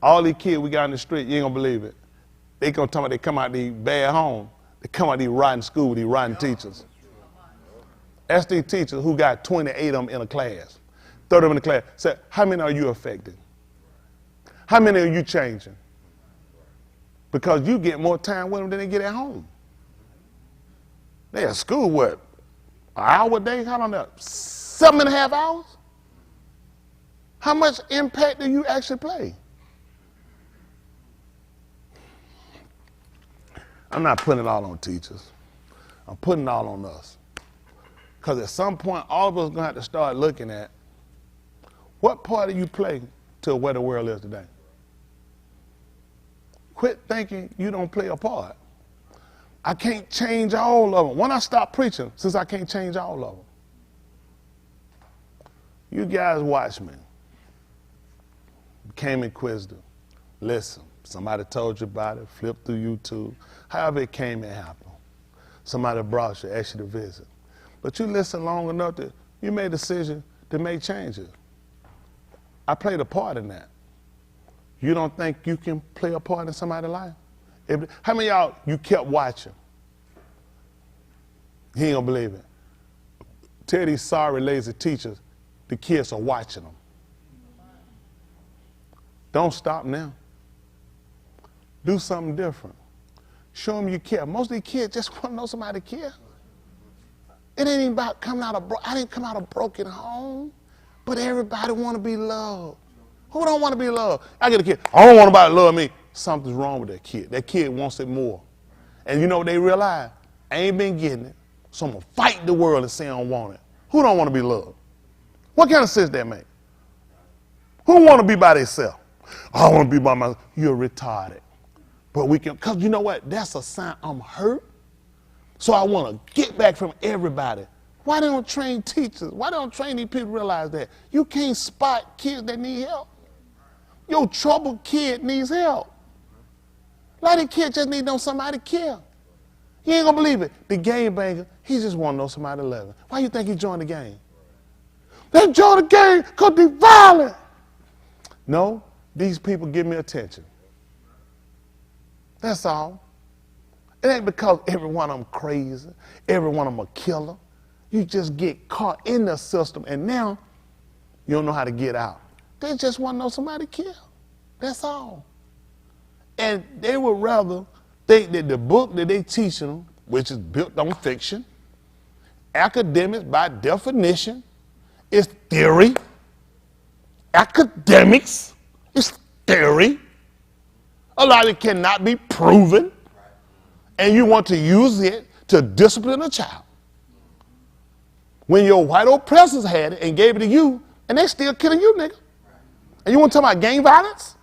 Speaker 1: All these kids we got in the street, you ain't gonna believe it. They gonna tell me they come out these bad homes. They come out these rotten school with these rotten teachers. Ask these teachers who got 28 of them in a class, 30 of them in the class. Say, how many are you affecting? How many are you changing? Because you get more time with them than they get at home. They at school, what, an hour a day? How long that? 7.5 hours? How much impact do you actually play? I'm not putting it all on teachers. I'm putting it all on us. Because at some point, all of us are going to have to start looking at what part do you play to where the world is today. Quit thinking you don't play a part. I can't change all of them. When I stop preaching, since I can't change all of them. You guys watch me. Became inquisitive. Listen, somebody told you about it, flip through YouTube. However it came, it happened. Somebody brought you, asked you to visit. But you listen long enough that you made a decision to make changes. I played a part in that. You don't think you can play a part in somebody's life? How many of y'all, you kept watching? He ain't gonna believe it. Tell these sorry, lazy teachers, the kids are watching them. Don't stop now. Do something different. Show them you care. Most of these kids just want to know somebody care. It ain't even about coming out of, I didn't come out of a broken home, but everybody want to be loved. Who don't want to be loved? I get a kid, I don't want nobody to love me. Something's wrong with that kid. That kid wants it more. And you know what they realize? I ain't been getting it, so I'm going to fight the world and say I don't want it. Who don't want to be loved? What kind of sense that make? Who want to be by themselves? I want to be by myself. You're retarded. But we can, because you know what? That's a sign I'm hurt. So I want to get back from everybody. Why don't train teachers? Why don't train these people realize that? You can't spot kids that need help. Your troubled kid needs help. A lot of kids just need to know somebody care. You ain't gonna believe it. The game banger, he just want to know somebody to love him. Why you think he joined the game? They joined the game because they violent. No, these people give me attention. That's all. It ain't because every one of them crazy, every one of them a killer. You just get caught in the system and now you don't know how to get out. They just want to know somebody kill. That's all. And they would rather think that the book that they teaching them, which is built on fiction, academics by definition, is theory. Academics is theory. A lot of it cannot be proven. And you want to use it to discipline a child. When your white oppressors had it and gave it to you, and they still killing you, nigga. And you want to talk about gang violence?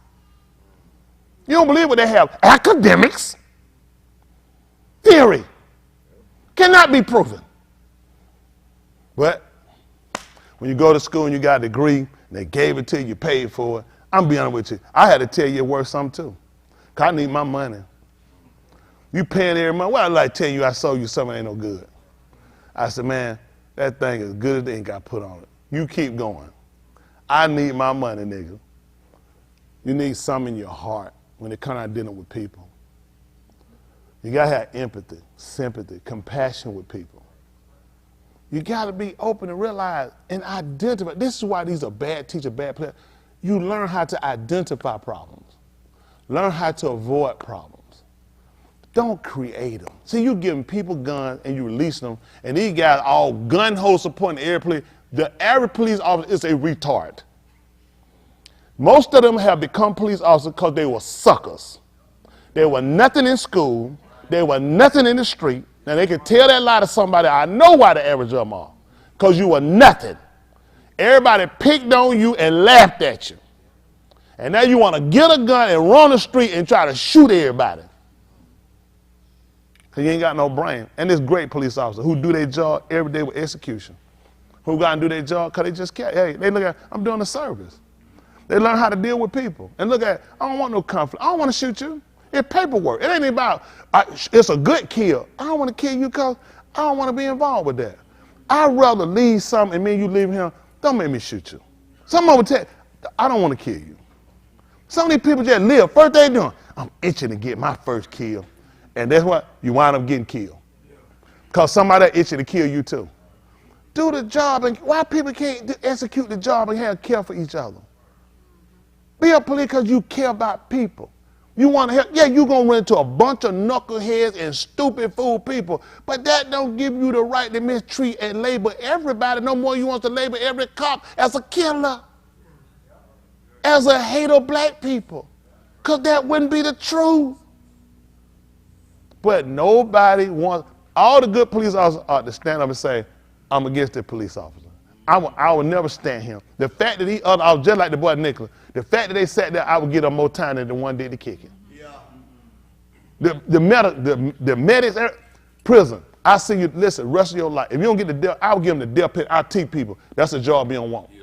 Speaker 1: You don't believe what they have. Academics. Theory. Cannot be proven. But when you go to school and you got a degree, and they gave it to you, you paid for it, I'm being honest with you. I had to tell you it's worth something too. Because I need my money. You paying every month. Well, I like telling you I sold you something that ain't no good. I said, man, that thing is good as the ink I put on it. You keep going. I need my money, nigga. You need something in your heart when it comes out dealing with people. You got to have empathy, sympathy, compassion with people. You got to be open and realize and identify. This is why these are bad teachers, bad players. You learn how to identify problems. Learn how to avoid problems. Don't create them. See, you giving people guns and you releasing them, and these guys all gun-ho supporting the airplane. The average police officer is a retard. Most of them have become police officers because they were suckers. They were nothing in school. They were nothing in the street. Now, they can tell that lie to somebody. I know why the average of them are. Because you were nothing. Everybody picked on you and laughed at you. And now you want to get a gun and run the street and try to shoot everybody. Because you ain't got no brain. And there's great police officers who do their job every day with execution. Who got to do their job because they just care. Hey, they look at, I'm doing a service. They learn how to deal with people. And look at, I don't want no conflict. I don't want to shoot you. It's paperwork. It ain't about, it's a good kill. I don't want to kill you because I don't want to be involved with that. I'd rather leave something and me and you leave him. Don't make me shoot you. Some of them tell, I don't want to kill you. Some of these people just live. First thing doing, I'm itching to get my first kill. And that's what, you wind up getting killed. Because somebody itching to kill you too. Do the job, and why people can't execute the job and have care for each other? Be a police because you care about people. You want to help. Yeah, you're going to run into a bunch of knuckleheads and stupid fool people, but that don't give you the right to mistreat and label everybody no more. You want to label every cop as a killer, as a hater of black people, because that wouldn't be the truth. But nobody wants, all the good police officers are to stand up and say, I'm against the police officer. I would never stand him. The fact that I was just like the boy Nicholas, the fact that they sat there, I would give them more time than the one did the kicking. Yeah. The medics, prison, I see you, listen, rest of your life. If you don't get the death, I will give them the death penalty. I teach people, that's a job you don't want. Yeah.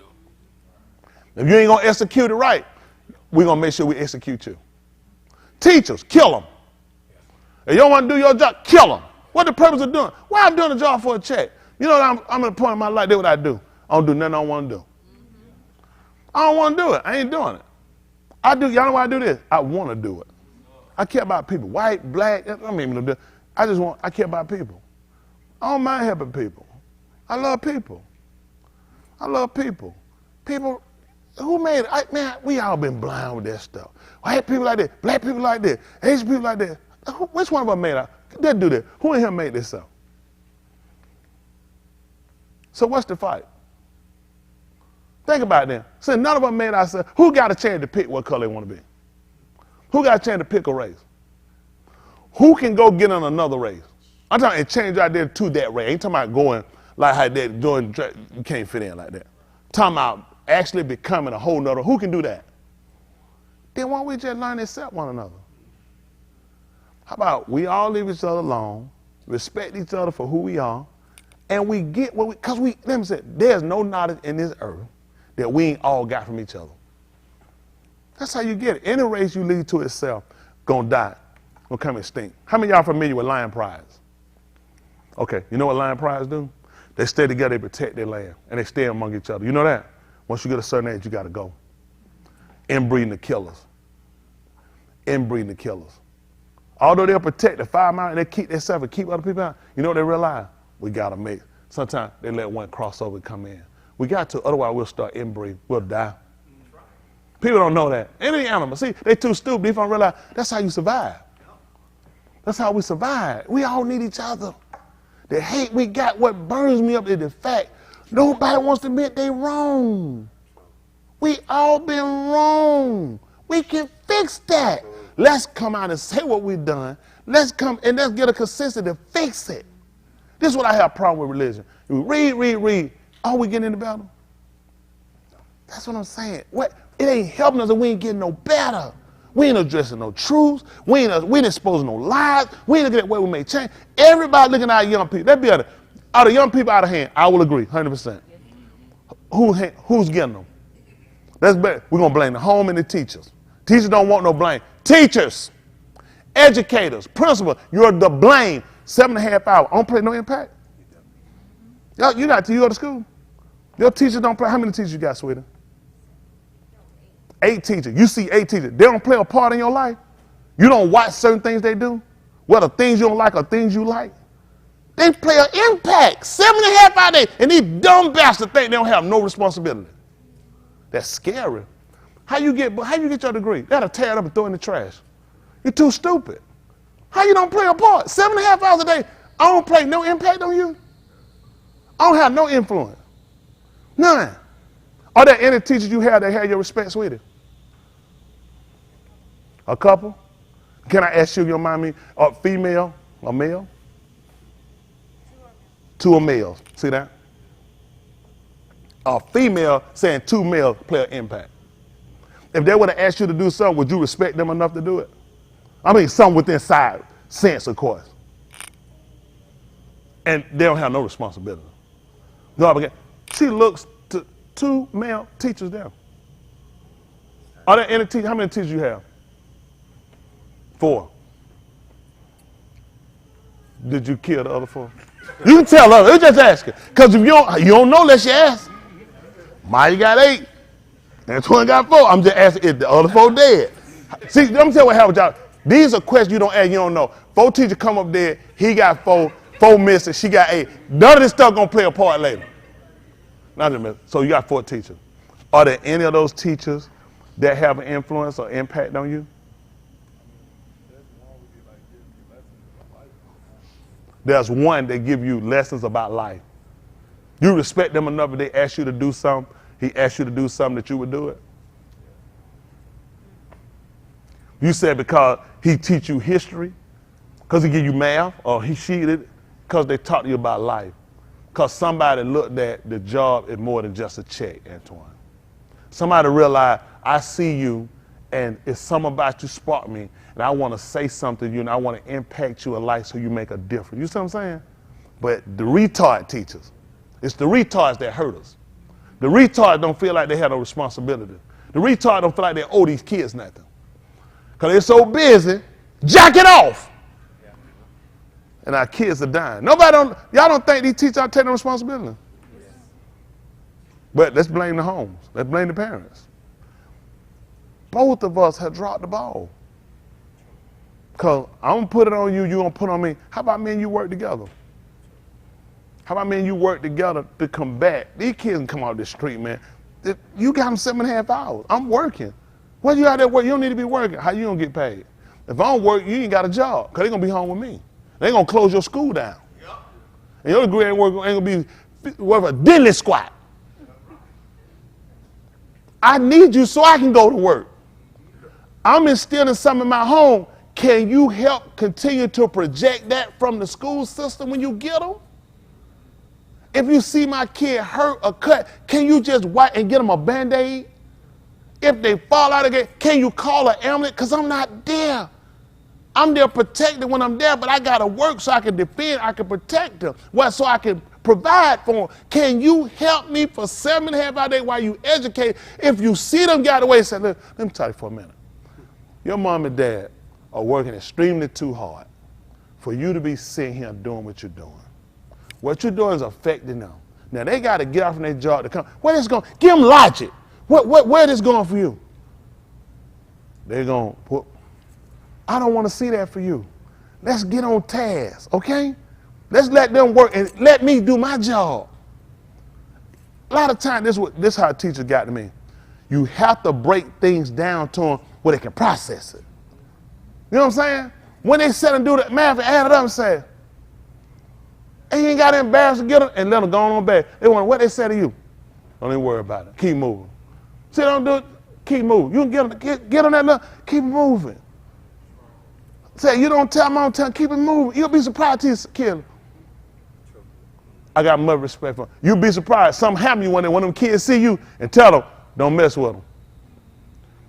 Speaker 1: If you ain't gonna execute it right, we're gonna make sure we execute you. Teachers, kill them. If you don't want to do your job, kill them. What the purpose of doing? Why I'm doing a job for a check? You know what I'm at a point in my life, that's what I do. I don't do nothing I don't want to do. I don't want to do it. I ain't doing it. Y'all know why I do this? I want to do it. I care about people. White, black, I mean, I care about people. I don't mind helping people. I love people. I love people. People, who made it? Man, we all been blind with that stuff. White people like this, black people like this, Asian people like this. Which one of them made it? Let's do this. Who in here made this up? So what's the fight? Think about it then. Since none of them made ourselves, who got a chance to pick what color they want to be? Who got a chance to pick a race? Who can go get on another race? I'm talking and change your idea to that race. I ain't talking about going like how they're doing, you can't fit in like that. I'm talking about actually becoming a whole nother. Who can do that? Then why don't we just learn to accept one another? How about we all leave each other alone, respect each other for who we are, and we get what because let me say, there's no knowledge in this earth that we ain't all got from each other. That's how you get it. Any race you lead to itself, gonna die, gonna come extinct. How many of y'all familiar with lion prides? Okay, you know what lion prides do? They stay together, they protect their land, and they stay among each other. You know that? Once you get a certain age, you gotta go. Inbreeding the killers. Inbreeding the killers. Although they'll protect the 5 mile and they keep themselves and keep other people out, you know what they realize? We gotta make. Sometimes they let one crossover come in. We got to, otherwise we'll start inbreeding. We'll die. People don't know that. Any animal, see, they too stupid. If I realize that's how you survive. That's how we survive. We all need each other. The hate we got, what burns me up is the fact nobody wants to admit they wrong. We all been wrong. We can fix that. Let's come out and say what we've done. Let's come and let's get a consensus to fix it. This is what I have a problem with religion. We read. Are we getting in the battle? That's what I'm saying. What? It ain't helping us and we ain't getting no better. We ain't addressing no truths. We ain't exposing no lies. We ain't looking at where we may change. Everybody looking at our young people. Let's be honest. Are the young people out of hand? I will agree, 100%. Who's getting them? That's better. We're going to blame the home and the teachers. Teachers don't want no blame. Teachers, educators, principals, you're the blame. 7.5 hours. I don't play no impact. You go to school. Your teachers don't play. How many teachers you got, sweetie? 8 teachers. You see 8 teachers. They don't play a part in your life. You don't watch certain things they do. Whether things you don't like or things you like. They play an impact. 7.5 hours a day. And these dumb bastards think they don't have no responsibility. That's scary. How you get your degree? They gotta tear it up and throw it in the trash. You're too stupid. How you don't play a part? 7.5 hours a day. I don't play no impact on you. I don't have no influence. None. Are there any teachers you have that have your respect, sweetie? A couple? Can I ask you, mind me, a female or male? 2 are males. See that? A female saying 2 males play an impact. If they would have asked you to do something, would you respect them enough to do it? I mean, something within sense, of course. And they don't have no responsibility. No, she looks to 2 male teachers there. Are there any teachers? How many teachers you have? 4. Did you kill the other 4? You can tell others. Just ask it. Because if you don't know unless you ask. Maya got 8. Antoine got 4. I'm just asking if the other 4 dead. See, let me tell you what happened, y'all. These are questions you don't ask, you don't know. 4 teachers come up there, he got 4, 4 missing, she got 8. None of this stuff gonna play a part later. Not just miss. So you got 4 teachers. Are there any of those teachers that have an influence or impact on you? There's one that give you lessons about life. You respect them enough if they ask you to do something, he asked you to do something that you would do it. You said because he teach you history, because he give you math, or she did, because they taught you about life. Because somebody looked at the job as more than just a check, Antoine. Somebody realized, I see you, and it's something about you spark me, and I want to say something to you, and I want to impact you in life so you make a difference. You see what I'm saying? But the retard teachers, it's the retards that hurt us. The retards don't feel like they have no responsibility. The retards don't feel like they owe these kids nothing. Because they're so busy jacking off. And our kids are dying. Y'all don't think these teachers are taking responsibility? But let's blame the homes. Let's blame the parents. Both of us have dropped the ball. Because I'm going to put it on you, you're going to put it on me. How about me and you work together? How about me and you work together to combat? These kids can come out the street, man. You got them 7.5 hours. I'm working. When you out there working, you don't need to be working. How you going to get paid? If I don't work, you ain't got a job because they're going to be home with me. They're going to close your school down. Yep. And your degree ain't going to be worth a diddly squat. I need you so I can go to work. I'm instilling something in my home. Can you help continue to project that from the school system when you get them? If you see my kid hurt or cut, can you just wipe and get them a Band-Aid? If they fall out again, can you call an ambulance? Because I'm not there. I'm there protected when I'm there, but I got to work so I can defend, I can protect them, so I can provide for them. Can you help me for 7.5 hours a day while you educate? If you see them get away, say, let me tell you for a minute. Your mom and dad are working extremely too hard for you to be sitting here doing what you're doing. What you're doing is affecting them. Now, they got to get off from their job to come. Where is going? Give them logic. Where is going for you? They're going to put, I don't want to see that for you. Let's get on task, okay? Let's let them work and let me do my job. A lot of times, this is how teachers got to me. You have to break things down to them where they can process it. You know what I'm saying? When they sit and do the math and add it up and say, and you ain't got to embarrass to get them and let them go on back. They want what they say to you. Don't even worry about it. Keep moving. See, don't do it. Keep moving. You can get on that level. Keep moving. Say, you don't tell them, I don't tell them. Keep it moving. You'll be surprised to your kid. I got much respect for them. You'll be surprised. Something happen to you when them kids see you and tell them, don't mess with them.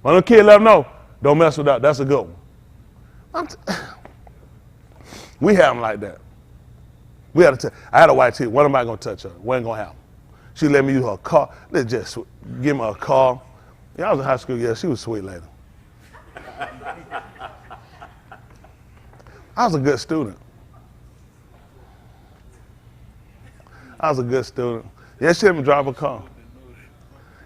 Speaker 1: When them kids let them know, don't mess with that. That's a good one. We have them like that. I had a white teacher. When am I going to touch her? When ain't going to happen? She let me use her car. Let's just give me a car. Yeah, I was in high school. Yeah, she was a sweet lady. I was a good student. Yeah, she let me drive a car.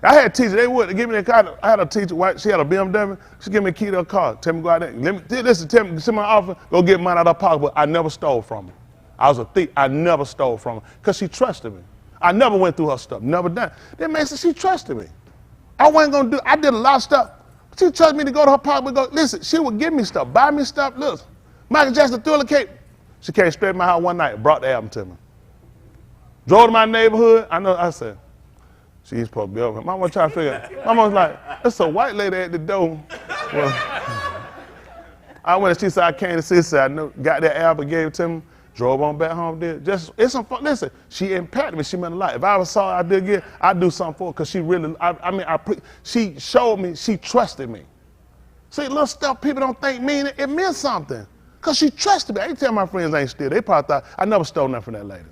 Speaker 1: I had teachers, they would give me their car. I had a teacher, white, she had a BMW. She give me a key to her car. Tell me go out there. Tell me, send my offer, go get mine out of her pocket. But I never stole from her. I was a thief. I never stole from her because she trusted me. I never went through her stuff, never done. That man said she trusted me. I did a lot of stuff. She trusted me to go to her pocket, go, listen, she would give me stuff, buy me stuff. Look, Michael Jackson Thriller cake. She came straight to my house one night and brought the album to me. Drove to my neighborhood. I said, she's supposed to be over here. Mama was trying to figure out. Mama was like, there's a white lady at the door. Well, I went and she said, I came to see, she said, I knew, got that album, gave it to me, drove on back home, it's some fun. Listen, she impacted me, she meant a lot. If I ever saw her I did again, I'd do something for her because she really, she showed me, she trusted me. See, little stuff people don't think mean it meant something. Because she trusted me. I ain't tell my friends I ain't steal. They probably thought I never stole nothing from that lady.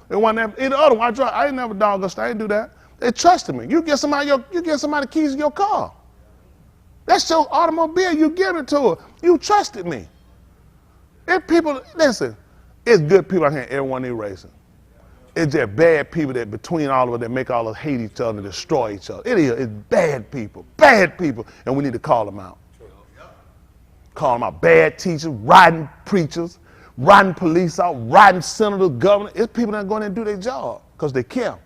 Speaker 1: It wasn't either other one. I ain't never dog us. I ain't do that. They trusted me. You get somebody the keys to your car. That's your automobile. You give it to her. You trusted me. If people, listen, it's good people out here, everyone erasing. It's just bad people that between all of us that make all of us hate each other and destroy each other. It's bad people, and we need to call them out. Call them out. Bad teachers, rotten preachers, rotten police out, rotten senators, governor. It's people that are going in and do their job because they care.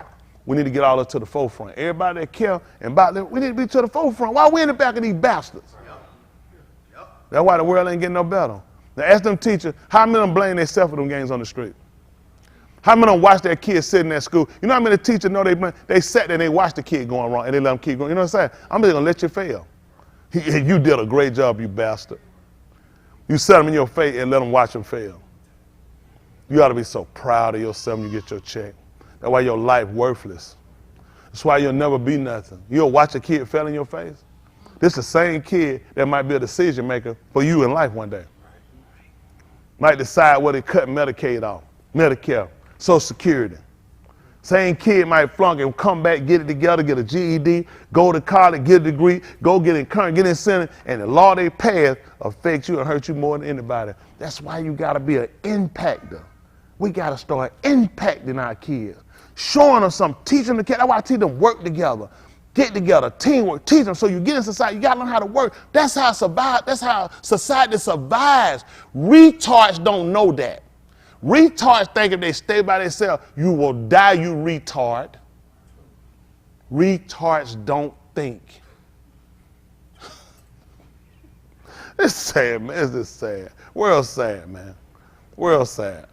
Speaker 1: We need to get all of us to the forefront. Everybody that care and about them, we need to be to the forefront. Why are we in the back of these bastards? That's why the world ain't getting no better. Now ask them teachers, how many of them blame themselves for them games on the street? How many of them watch their kids sitting at school? You know how many teachers know they sat there and they watched the kid going wrong and they let them keep going. You know what I'm saying? I'm just going to let you fail. You did a great job, you bastard. You set them in your face and let them watch them fail. You ought to be so proud of yourself when you get your check. That's why your life worthless. That's why you'll never be nothing. You'll watch a kid fail in your face. This is the same kid that might be a decision maker for you in life one day. Might decide whether to cut Medicaid off, Medicare, Social Security. Same kid might flunk and come back, get it together, get a GED, go to college, get a degree, go get encouraged, get incentive, and the law they pass affects you and hurt you more than anybody. That's why you got to be an impactor. We got to start impacting our kids, showing them something, teaching the kids. That's why I teach them work together, get together, teamwork, teach them. So you get in society, you got to learn how to work. That's how society survives. Retards don't know that. Retards think if they stay by themselves, you will die, you retard. Retards don't think. It's sad, man. It's just sad. World's sad, man. World's sad.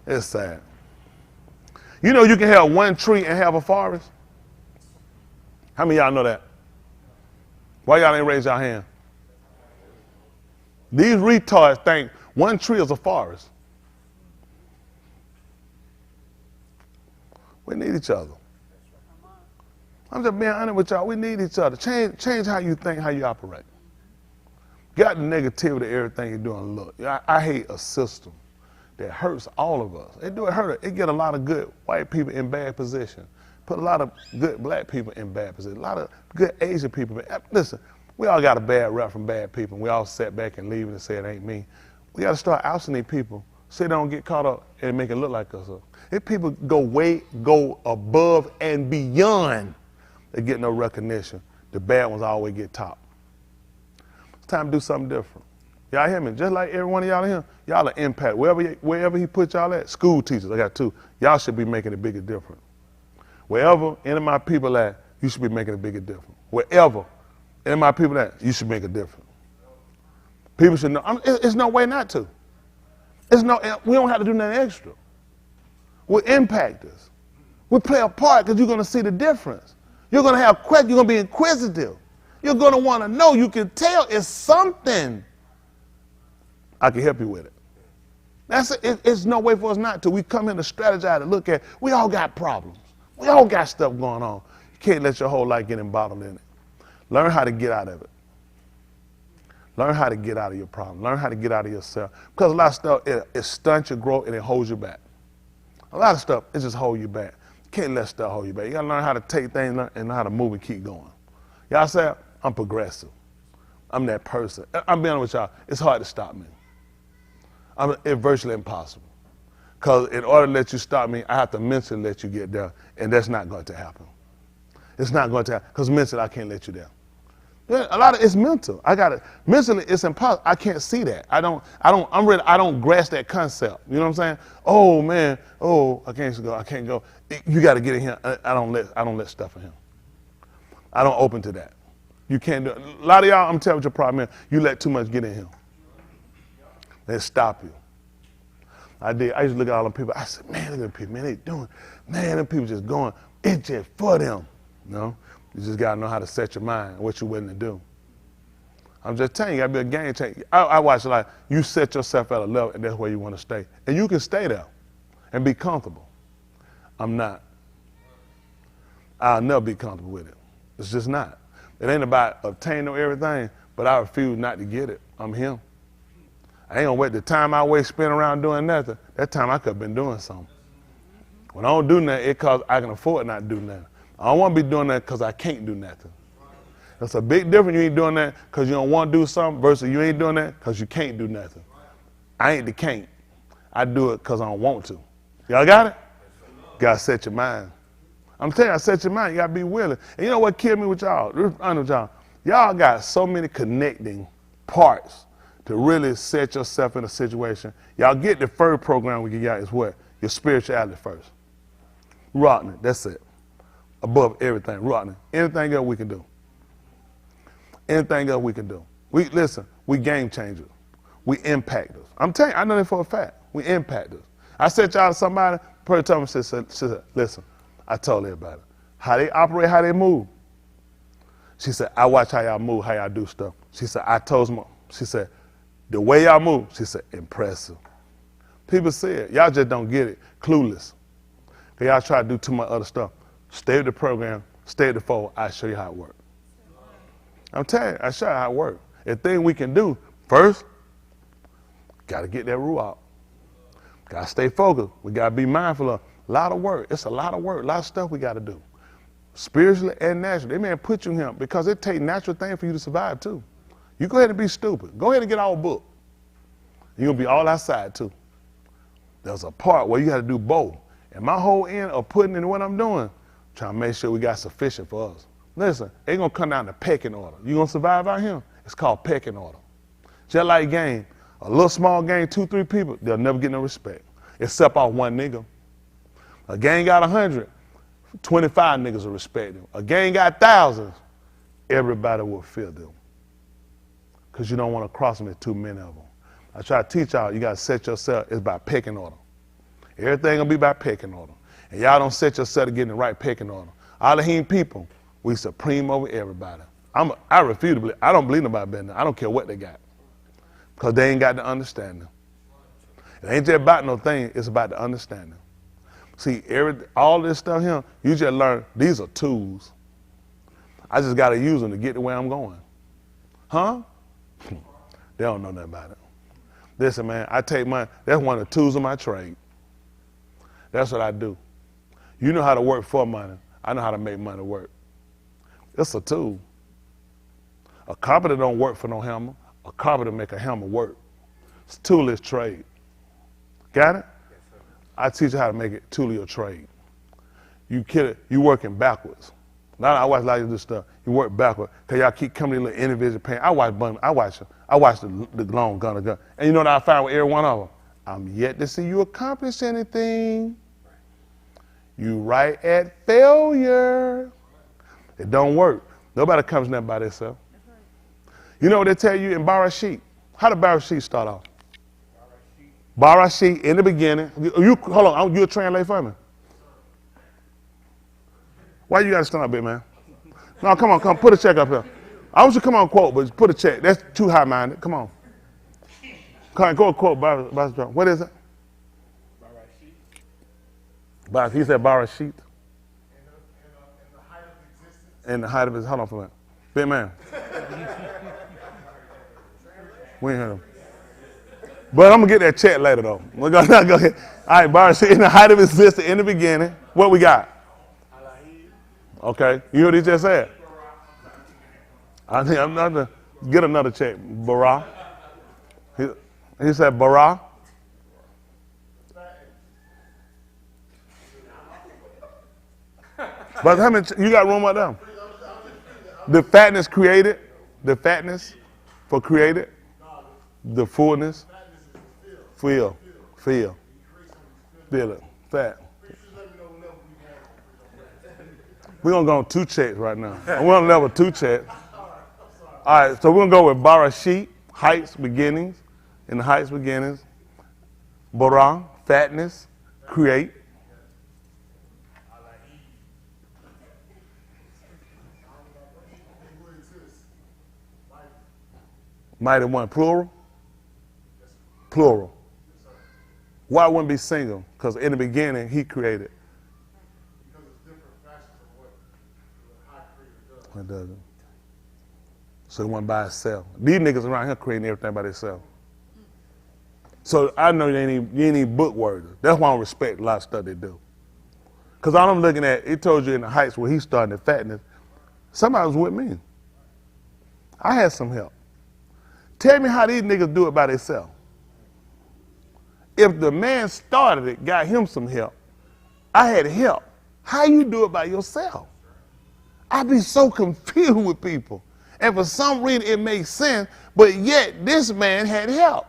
Speaker 1: It's sad. You know you can have one tree and have a forest? How many of y'all know that? Why y'all ain't raise your hand? These retards think one tree is a forest. We need each other. I'm just being honest with y'all. We need each other. Change how you think, how you operate. Got the negativity, everything you're doing. Look, I hate a system that hurts all of us. It hurt. It get a lot of good white people in bad position. Put a lot of good black people in bad position. A lot of good Asian people. Listen, we all got a bad rep from bad people. We all sat back and leave and say it ain't me. We got to start ousting these people so they don't get caught up and make it look like us. If people go above and beyond, they get no recognition. The bad ones always get top. It's time to do something different. Y'all hear me? Just like every one of y'all in here, y'all are impact. Wherever he put y'all at, school teachers, I got two. Y'all should be making a bigger difference. Wherever any of my people at, you should be making a bigger difference. Wherever any of my people at, you should make a difference. People should know. It's no way not to. We don't have to do nothing extra. We're impactors. We play a part because you're going to see the difference. You're going to have questions. You're going to be inquisitive. You're going to want to know. You can tell it's something. I can help you with it. It's no way for us not to. We come here to strategize and look at, we all got problems. We all got stuff going on. You can't let your whole life get embottled in it. Learn how to get out of it. Learn how to get out of your problem. Learn how to get out of yourself. Because a lot of stuff, it stunts your growth and it holds you back. A lot of stuff, it just holds you back. You can't let stuff hold you back. You got to learn how to take things and learn how to move and keep going. Y'all say, I'm progressive. I'm that person. I'm being honest with y'all. It's hard to stop me. It's virtually impossible. Because in order to let you stop me, I have to mentally let you get there, and that's not going to happen. It's not going to happen, because mentally I can't let you there. A lot of it's mental. Mentally it's impossible. I can't see that. I don't grasp that concept. You know what I'm saying? Oh man, I can't go. You got to get in here. I don't let stuff in here. I don't open to that. You can't do it. A lot of y'all, I'm telling you what your problem is. You let too much get in here. They stop you. I used to look at all them people. I said, man, look at them people. Man, they doing. Man, them people just going. It's just for them. You know? You just got to know how to set your mind and what you're willing to do. I'm just telling you, you got to be a game changer. I watch a lot. You set yourself at a level, and that's where you want to stay. And you can stay there and be comfortable. I'm not. I'll never be comfortable with it. It's just not. It ain't about obtaining everything, but I refuse not to get it. I'm him. I ain't going to wait the time I waste spending around doing nothing. That time I could have been doing something. When I don't do nothing, it's because I can afford not to do nothing. I don't want to be doing that because I can't do nothing. That's a big difference. You ain't doing that because you don't want to do something versus you ain't doing that because you can't do nothing. I ain't the can't. I do it because I don't want to. Y'all got it? Got to set your mind. I'm telling you, I set your mind. You got to be willing. And you know what killed me with y'all? Y'all got so many connecting parts to really set yourself in a situation. Y'all get the first program we got is what? Your spirituality first. Ruach, that's it. Above everything, Ruach. Anything else we can do. Anything else we can do. We game changers. We impact us. I'm telling you, I know that for a fact. We impact us. I said y'all to somebody, person told me, she said, listen, I told everybody how they operate, how they move. She said, I watch how y'all move, how y'all do stuff. She said, I told them, she said, the way y'all move, she said, impressive. People say it. Y'all just don't get it. Clueless. Because y'all try to do too much other stuff. Stay with the program, stay at the fold, I'll show you how it works. I'm telling you, I'll show you how it works. The thing we can do, first, got to get that Ruach. Got to stay focused. We got to be mindful of a lot of work. It's a lot of work, a lot of stuff we got to do. Spiritually and naturally. They may put you here because it takes natural things for you to survive too. You go ahead and be stupid. Go ahead and get all book. You're going to be all outside too. There's a part where you got to do both. And my whole end of putting in what I'm doing, trying to make sure we got sufficient for us. Listen, it's going to come down to pecking order. You going to survive out here? It's called pecking order. Just like game. A little small gang, 2-3 people, they'll never get no respect. Except off one nigga. A gang got 100, 25 niggas will respect them. A gang got thousands, everybody will fear them. Because you don't want to cross them with too many of them. I try to teach y'all, you got to set yourself, it's by pecking order. Everything going to be by pecking order. And y'all don't set yourself to get in the right pecking order. Elohim people, we supreme over everybody. I refuse to believe, I don't believe nobody better than them. I don't care what they got. Because they ain't got the understanding. It ain't just about no thing, it's about the understanding. See, all this stuff here, you just learn, these are tools. I just got to use them to get to where I'm going. Huh? They don't know nothing about it. Listen, man, I take that's one of the tools of my trade. That's what I do. You know how to work for money. I know how to make money work. It's a tool. A carpenter don't work for no hammer. A carpenter make a hammer work. It's a tool is trade. Got it? Yes, sir. I teach you how to make it tool of your trade. You working backwards. Now I watch a lot of this stuff. You work backwards because y'all keep coming in little individual pain. I watch the long gun. And you know what I found with every one of them? I'm yet to see you accomplish anything. You right at failure. It don't work. Nobody comes in there by themselves. You know what they tell you in Barashit? How did Barashit start off? Barashit in the beginning. Hold on, you a translate for me? Why you got to stand up, big man? No, come on, put a check up here. I want you to come on quote, but put a check. That's too high-minded. Come on. Come on, go quote. What is it? Barashit. He said Barashit. In the height of his, hold on for a minute. Big man. We ain't heard him. But I'm going to get that check later, though. We're going to go ahead. All right, Barashit, in the height of existence, in the beginning, what we got? Okay, you heard what he just said? I think I'm not to get another check. Bara. He said bara. But how many, you got room right there? The fatness created, the fatness for created, the fullness, feel it, fat. We're going to go on 2 checks right now. We're on level 2 checks. All right, so we're going to go with Barashit, heights, beginnings, in the heights, beginnings. Bara, fatness, create. Mighty one, plural? Plural. Why wouldn't it be single? Because in the beginning, he created.
Speaker 4: Because it's different factions of what the high creator does.
Speaker 1: It doesn't. So it went by itself. These niggas around here creating everything by themselves. So I know you ain't even book worthy. That's why I don't respect a lot of stuff they do. Because all I'm looking at, it told you in the heights where he started the fatness, somebody was with me. I had some help. Tell me how these niggas do it by themselves. If the man started it, got him some help, I had help. How you do it by yourself? I be so confused with people. And for some reason it makes sense, but yet this man had help.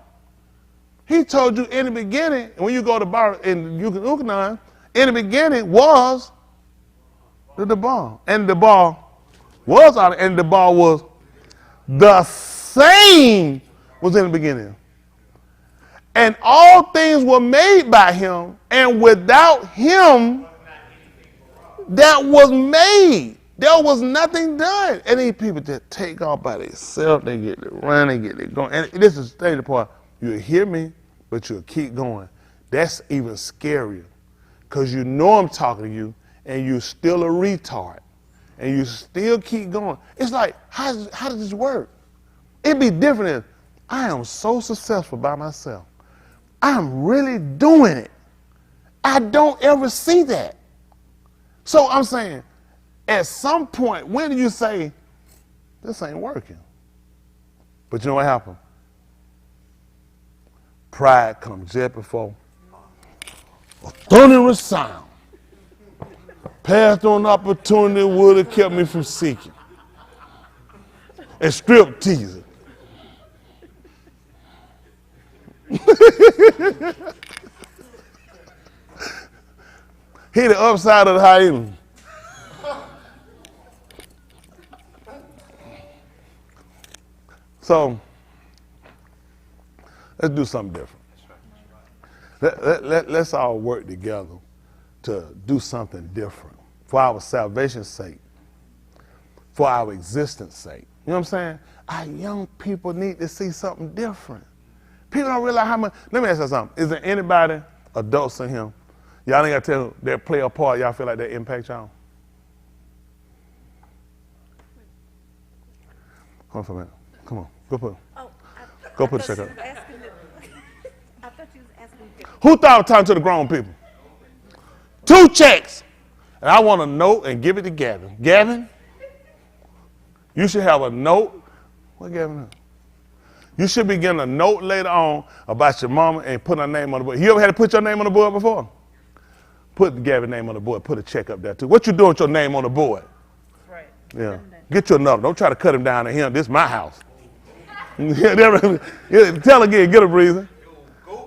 Speaker 1: He told you in the beginning, when you go to bar in Yucatan, in the beginning was the ball. And the ball was out, and the ball was the same was in the beginning. And all things were made by him, and without him that was made. There was nothing done. And these people just take off by themselves. They get it running, get it going. And this is the part. You'll hear me, but you'll keep going. That's even scarier. Because you know I'm talking to you, and you're still a retard. And you still keep going. It's like, how does this work? It'd be different if I am so successful by myself. I'm really doing it. I don't ever see that. So I'm saying, at some point, when do you say, this ain't working? But you know what happened? Pride comes just before a thunderous sound. Passed on opportunity would have kept me from seeking. And strip teasing. He the upside of the hyena. So, let's do something different. Let's all work together to do something different for our salvation's sake, for our existence sake. You know what I'm saying? Our young people need to see something different. People don't realize how much. Let me ask you something. Is there anybody, adults in here, y'all ain't got to tell them they play a part, y'all feel like they impact y'all? Hold on for a minute. Come on. Go put it. Go put the check up.
Speaker 5: I thought you was asking.
Speaker 1: Who thought of talking to the grown people? 2 checks. And I want a note and give it to Gavin. Gavin, you should have a note. What Gavin? You should be getting a note later on about your mama and put her name on the board. You ever had to put your name on the board before? Put Gavin's name on the board. Put a check up there too. What you doing with your name on the board?
Speaker 5: Right.
Speaker 1: Yeah. Get you another. Don't try to cut him down to him. This is my house. Tell again. Get a breather.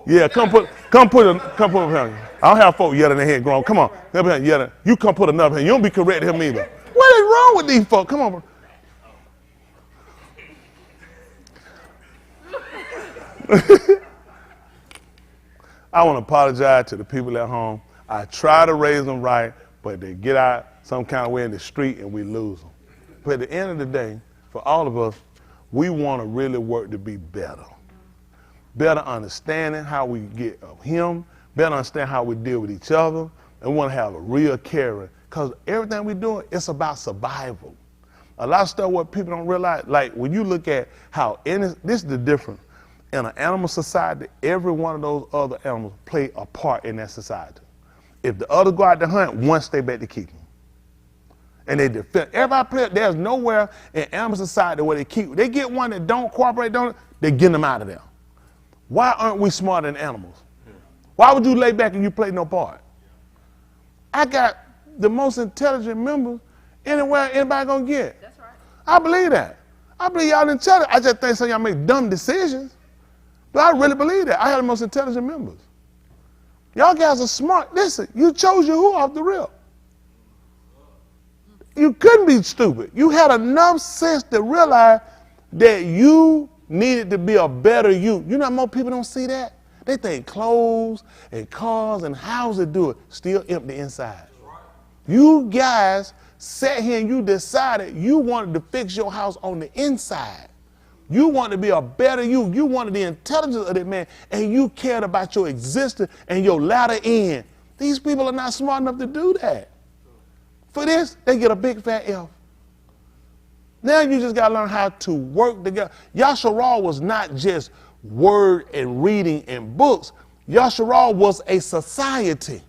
Speaker 1: Yeah. Come put him. I don't have folk yelling in here going, come on. Yelling. You come put another hand. You don't be correcting him either. What is wrong with these folks? Come on, bro. I want to apologize to the people at home. I try to raise them right, but they get out some kind of way in the street and we lose them. But at the end of the day, for all of us, we want to really work to be better. Better understanding how we get of him, better understand how we deal with each other, and we want to have a real caring. Because everything we do, it's about survival. A lot of stuff what people don't realize, like when you look at how, this is the difference. In an animal society, every one of those other animals play a part in that society. If the other go out to hunt, one stay back to keep them. And they defend. Everybody play, there's nowhere in animal society where they get one that don't cooperate, they get them out of there. Why aren't we smarter than animals? Why would you lay back and you play no part? I got the most intelligent members anywhere anybody gonna get.
Speaker 5: That's right.
Speaker 1: I believe that. I believe y'all intelligent. I just think some of y'all make dumb decisions. But I really believe that. I have the most intelligent members. Y'all guys are smart. Listen, you chose your who off the rip. You couldn't be stupid. You had enough sense to realize that you needed to be a better you. You know how most people don't see that? They think clothes and cars and houses do it. Still empty inside. You guys sat here and you decided you wanted to fix your house on the inside. You wanted to be a better you. You wanted the intelligence of that man, and you cared about your existence and your latter end. These people are not smart enough to do that. For this, they get a big fat F. Now you just got to learn how to work together. Yasharal was not just word and reading and books. Yasharal was a society.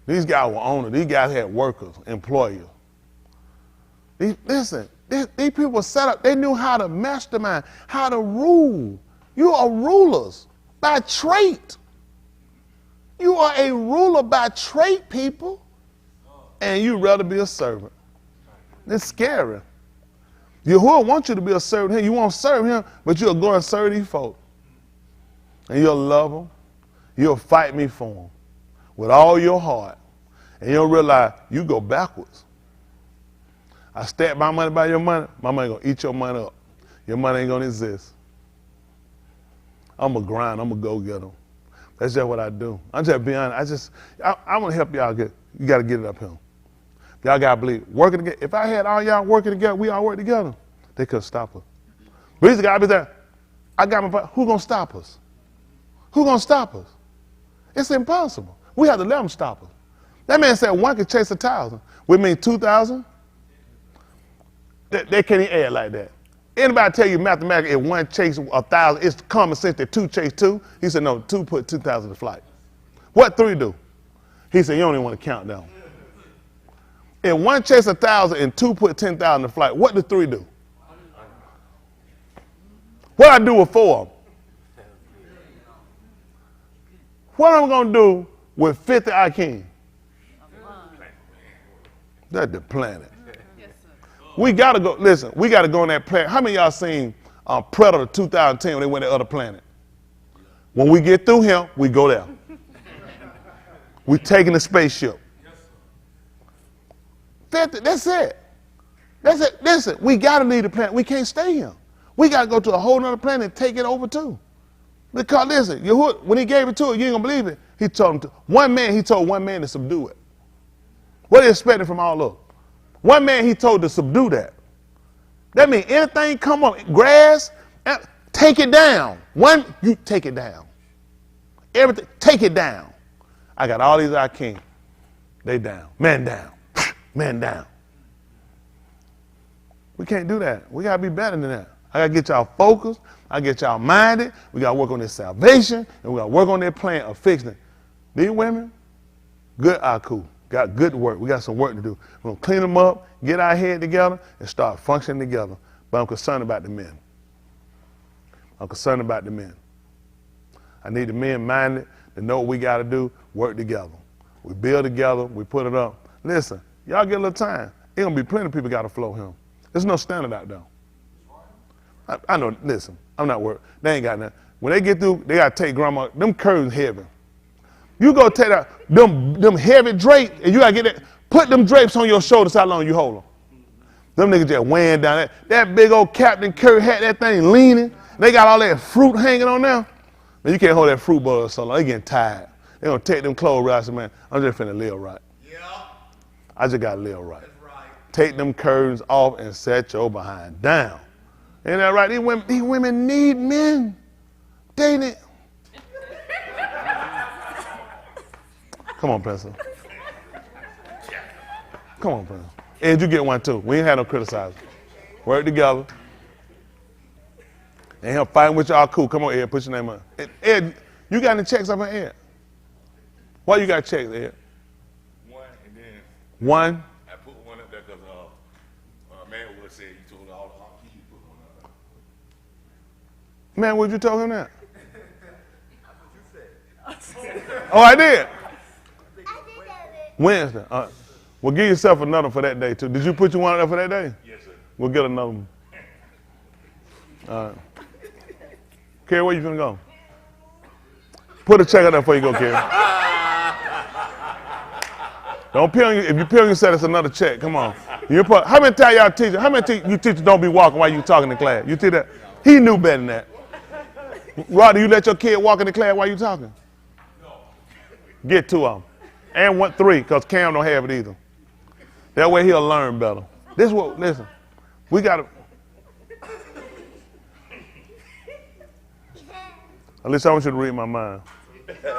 Speaker 1: These guys were owners. These guys had workers, employers. These people were set up. They knew how to mastermind, how to rule. You are rulers by trait. You are a ruler by trait, people. And you'd rather be a servant. It's scary. Yahuwah wants you to be a servant. You won't serve him, but you'll go and serve these folks. And you'll love them. You'll fight me for them with all your heart. And you'll realize you go backwards. I stack my money by your money, my money going to eat your money up. Your money ain't going to exist. I'm going to grind. I'm going to go get them. That's just what I do. I'm just being honest. I want to help y'all get, you got to get it up here. Y'all got to believe. Working together. If I had all y'all working together, we all work together, they couldn't stop us. But these guys be there, I got my, who going to stop us? Who going to stop us? It's impossible. We have to let them stop us. That man said one could chase 1,000. We mean 2,000? They can't even add like that. Anybody tell you mathematically if one chase 1,000, it's common sense that 2 chase 2? He said, no, 2 put 2,000 to flight. What 3 do? He said, you don't even want to count down. If one chase 1,000 and 2 put 10,000 to flight, what do 3 do? What I do with 4 of them? What am I going to do with 50 Akeem? That's the planet. We got to go, listen, we got to go on that planet. How many of y'all seen Predator 2010 when they went to the other planet? When we get through him, we go there. We taking the spaceship. 50, that's it. That's it. Listen, we got to leave the planet. We can't stay here. We got to go to a whole other planet and take it over too. Because listen, Yahuwah, when he gave it to it, you ain't going to believe it. He told him to, he told one man to subdue it. What are you expecting from all of them? One man he told to subdue that. That means anything come up, grass, take it down. You take it down. Everything, take it down. I got all these Akeem. They down. Man down. Man down. We can't do that. We got to be better than that. I got to get y'all focused. I get y'all minded. We got to work on their salvation. And we got to work on their plan of fixing it. These women, good Aku. Got good work. We got some work to do. We're going to clean them up, get our head together, and start functioning together. But I'm concerned about the men. I'm concerned about the men. I need the men minded to know what we got to do, work together. We build together, we put it up. Listen, y'all get a little time. There's going to be plenty of people got to flow him. There's no standard out there. I know, listen, I'm not worried. They ain't got nothing. When they get through, they got to take grandma, them curtains heavy. You go take that, them heavy drapes, and you got to get that, put them drapes on your shoulders how long you hold them. Them niggas just weighing down that big old Captain Kirk hat, that thing leaning. They got all that fruit hanging on there. Man, you can't hold that fruit bowl so long. They getting tired. They going to take them clothes right. I said, man, I'm just finna live right. Yeah. I just got to live right. That's right. Take them curtains off and set your behind down. Ain't that right? These women need men. They need. Come on, Pencil. Come on, Pencil. Ed, you get one too. We ain't had no criticizing. Work together. And him fighting with y'all cool. Come on, Ed, put your name on. Ed, you got any checks up on Ed? Why you got checks, Ed?
Speaker 2: One, and then
Speaker 1: one?
Speaker 2: I put one up there because man would say you told all the keys put one up.
Speaker 1: Man, would you tell him that? Oh, I did? Wednesday. Well, give yourself another for that day, too. Did you put you one up there for that day?
Speaker 2: Yes, sir.
Speaker 1: We'll get another one. All right. Kerry, where you gonna go? Put a check out there before you go, Kerry. Don't pee on you. If you pee on yourself, it's another check. Come on. How many times y'all teachers? How many you teachers don't be walking while you talking in class? You teach that? He knew better than that. Rod, do you let your kid walk in the class while you talking? No. Get 2 of them. And 3, because Cam don't have it either. That way he'll learn better. This is what, listen, we got to. At least I want you to read my mind.
Speaker 5: Why does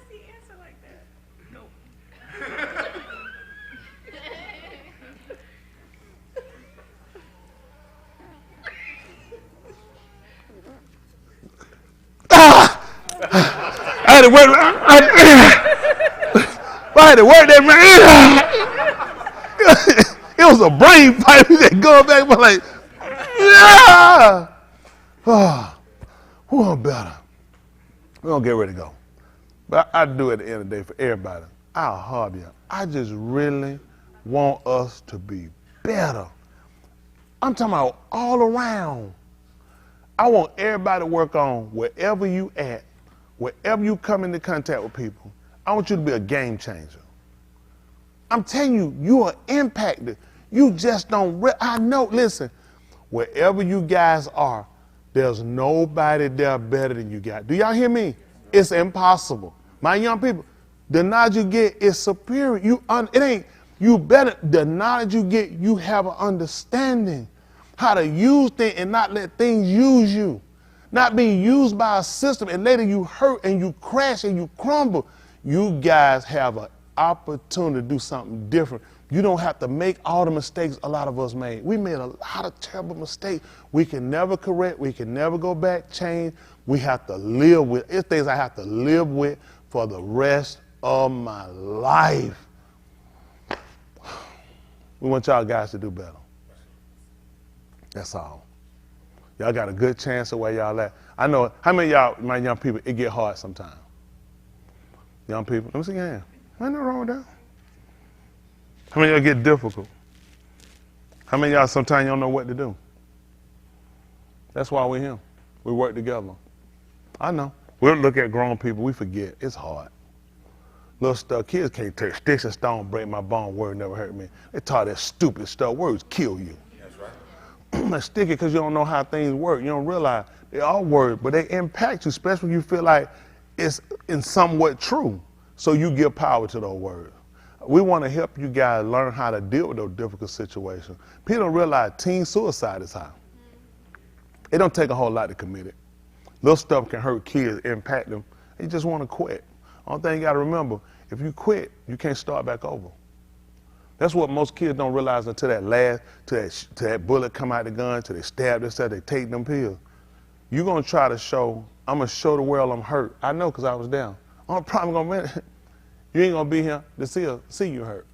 Speaker 5: he answer like that? No.
Speaker 1: to work. I had to work that man. It was a brain pipe that going back, but like, yeah. Oh, who on better? We're going to get ready to go. But I do at the end of the day for everybody. I'll hug you. I just really want us to be better. I'm talking about all around. I want everybody to work on wherever you at, wherever you come into contact with people. I want you to be a game changer. I'm telling you, you are impacted. You just don't, I know, listen, wherever you guys are, there's nobody there better than you guys. Do y'all hear me? It's impossible. My young people, the knowledge you get is superior. The knowledge you get, you have an understanding how to use things and not let things use you. Not being used by a system and later you hurt and you crash and you crumble. You guys have an opportunity to do something different. You don't have to make all the mistakes a lot of us made. We made a lot of terrible mistakes. We can never correct. We can never go back, change. We have to live with. It's things I have to live with for the rest of my life. We want y'all guys to do better. That's all. Y'all got a good chance of where y'all at. I know, how many of y'all, my young people, it get hard sometimes? Young people, let me see your hand. Ain't nothing wrong with that. How many of y'all get difficult? How many of y'all sometimes you don't know what to do? That's why we're here. We work together. I know. We'll look at grown people, we forget. It's hard. Little stuff, kids can't take sticks and stone, break my bone, word never hurt me. They taught that stupid stuff, words kill you.
Speaker 2: That's right.
Speaker 1: They stick it because you don't know how things work. You don't realize they are words, but they impact you, especially when you feel like it's in somewhat true. So you give power to those words. We want to help you guys learn how to deal with those difficult situations. People don't realize teen suicide is high. It don't take a whole lot to commit it. Little stuff can hurt kids, impact them. And you just want to quit. Only thing you got to remember, if you quit, you can't start back over. That's what most kids don't realize until that bullet come out the gun, till they stab themselves, they take them pills. You're going to try to show, I'm going to show the world I'm hurt. I know because I was down. I'm probably going to, you ain't going to be here to see you hurt.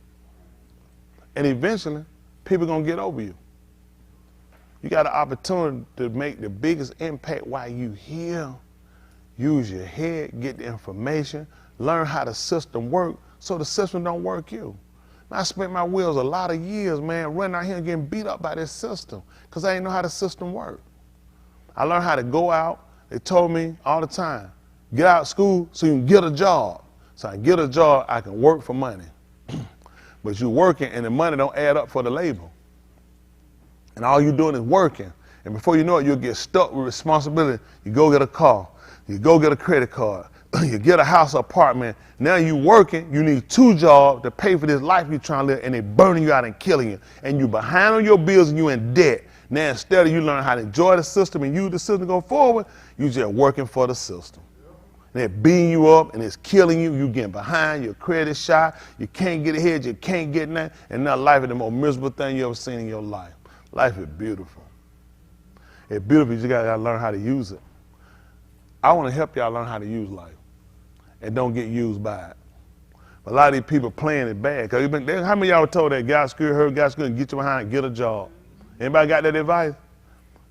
Speaker 1: And eventually, people going to get over you. You got an opportunity to make the biggest impact while you here. Use your head, get the information, learn how the system works so the system don't work you. I spent my wheels a lot of years, man, running out here and getting beat up by this system because I didn't know how the system worked. I learned how to go out. They told me all the time, get out of school so you can get a job. So I can get a job, I can work for money. But you're working and the money don't add up for the labor. And all you're doing is working. And before you know it, you'll get stuck with responsibility. You go get a car. You go get a credit card. You get a house, apartment. Now you working, you need 2 jobs to pay for this life you're trying to live, and they burning you out and killing you. And you behind on your bills and you in debt. Now instead of you learn how to enjoy the system and use the system to go forward, you just working for the system. And they're beating you up and it's killing you. You getting behind, your credit shot, you can't get ahead, you can't get nothing. And now life is the most miserable thing you ever seen in your life. Life is beautiful. It's beautiful, you just gotta learn how to use it. I want to help y'all learn how to use life and don't get used by it. But a lot of these people playing it bad. How many of y'all were told that God screwed her, God screwed, get you behind, get a job? Anybody got that advice?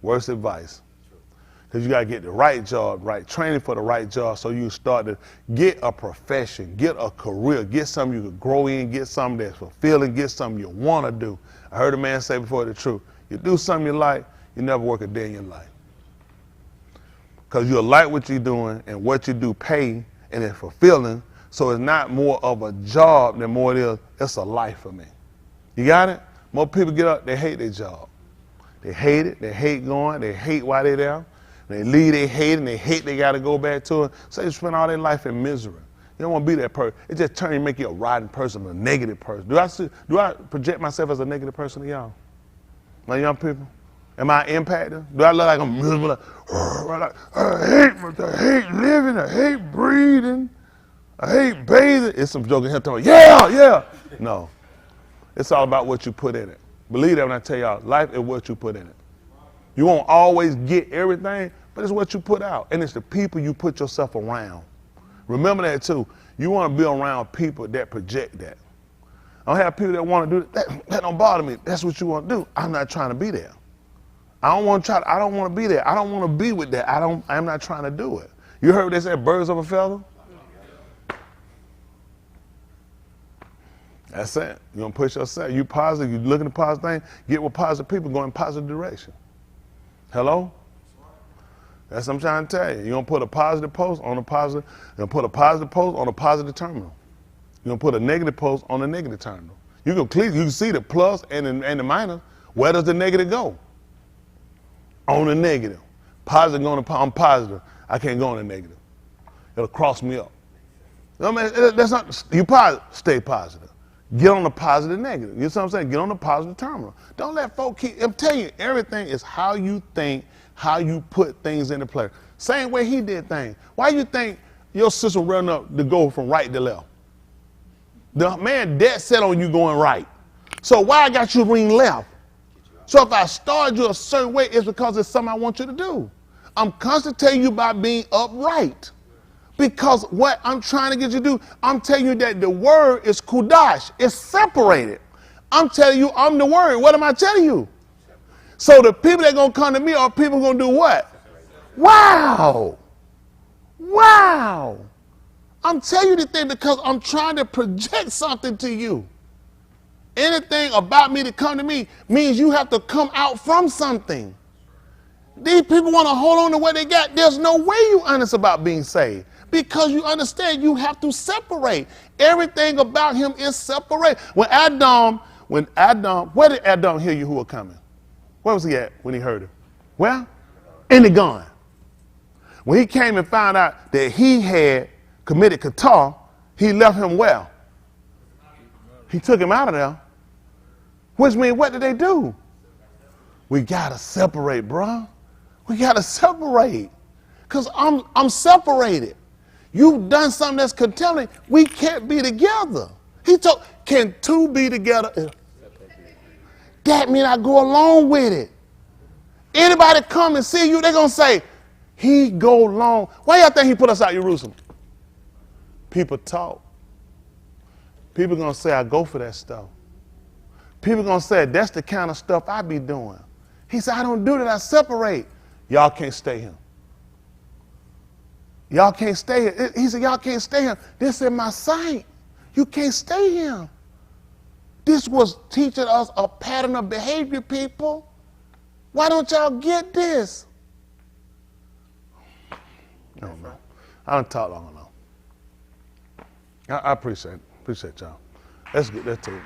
Speaker 1: Worst advice. Because you got to get the right job, right training for the right job so you start to get a profession, get a career, get something you can grow in, get something that's fulfilling, get something you want to do. I heard a man say before the truth, you do something you like, you never work a day in your life. Because you'll like what you're doing and what you do pay and it's fulfilling, so it's not more of a job than more it is, it's a life for me. You got it? Most people get up, they hate their job. They hate it, they hate going, they hate why they're there. They leave, they hate it, and they hate they got to go back to it. So they spend all their life in misery. You don't want to be that person. It just turns you, make you a rotten person, a negative person. Do I project myself as a negative person to y'all? My young people? Am I impacting? Do I look like I'm miserable? Like, I hate living, I hate breathing, I hate bathing. It's some joke in here talking, yeah. No. It's all about what you put in it. Believe that when I tell y'all, life is what you put in it. You won't always get everything, but it's what you put out. And it's the people you put yourself around. Remember that too. You want to be around people that project that. I don't have people that want to do that. That don't bother me. That's what you want to do. I'm not trying to be there. I don't want to be there. I don't want to be with that. I'm not trying to do it. You heard what they said, birds of a feather? That's it. You're going to push yourself. You positive, you looking at positive things, get with positive people, go in positive direction. Hello? That's what I'm trying to tell you. You're going to put a positive post on a positive, you're going to put a positive post on a positive terminal. You're going to put a negative post on a negative terminal. You can see the plus and the minus. Where does the negative go? On the negative. Positive going on positive. I can't go on the negative. It'll cross me up. I mean, that's not, you positive, stay positive. Get on the positive negative. You know what I'm saying? Get on the positive terminal. Don't let folk I'm telling you, everything is how you think, how you put things into play. Same way he did things. Why you think your sister run up to go from right to left? The man dead set on you going right. So why I got you to lean left? So if I started you a certain way, it's because it's something I want you to do. I'm constantly telling you about being upright. Because what I'm trying to get you to do, I'm telling you that the word is kudash. It's separated. I'm telling you I'm the word. What am I telling you? So the people that are going to come to me are people going to do what? Wow. Wow. I'm telling you the thing because I'm trying to project something to you. Anything about me to come to me means you have to come out from something. These people want to hold on to what they got. There's no way you're honest about being saved. Because you understand you have to separate. Everything about him is separate. When Adam, where did Adam hear you who were coming? Where was he at when he heard him? Well, in the garden. When he came and found out that he had committed qatar, he left him well. He took him out of there. Which means what did they do? We gotta separate, bro. We gotta separate. Because I'm separated. You've done something that's contemplating. We can't be together. He told, can two be together? That means I go along with it. Anybody come and see you, they're going to say, he go along. Why y'all think he put us out of Jerusalem? People talk. People going to say, I go for that stuff. People going to say, that's the kind of stuff I be doing. He said, I don't do that. I separate. Y'all can't stay here. Y'all can't stay here. He said, y'all can't stay here. This is my sight. You can't stay here. This was teaching us a pattern of behavior, people. Why don't y'all get this? I don't know. I don't talk long enough. I appreciate y'all. Let's get that to it.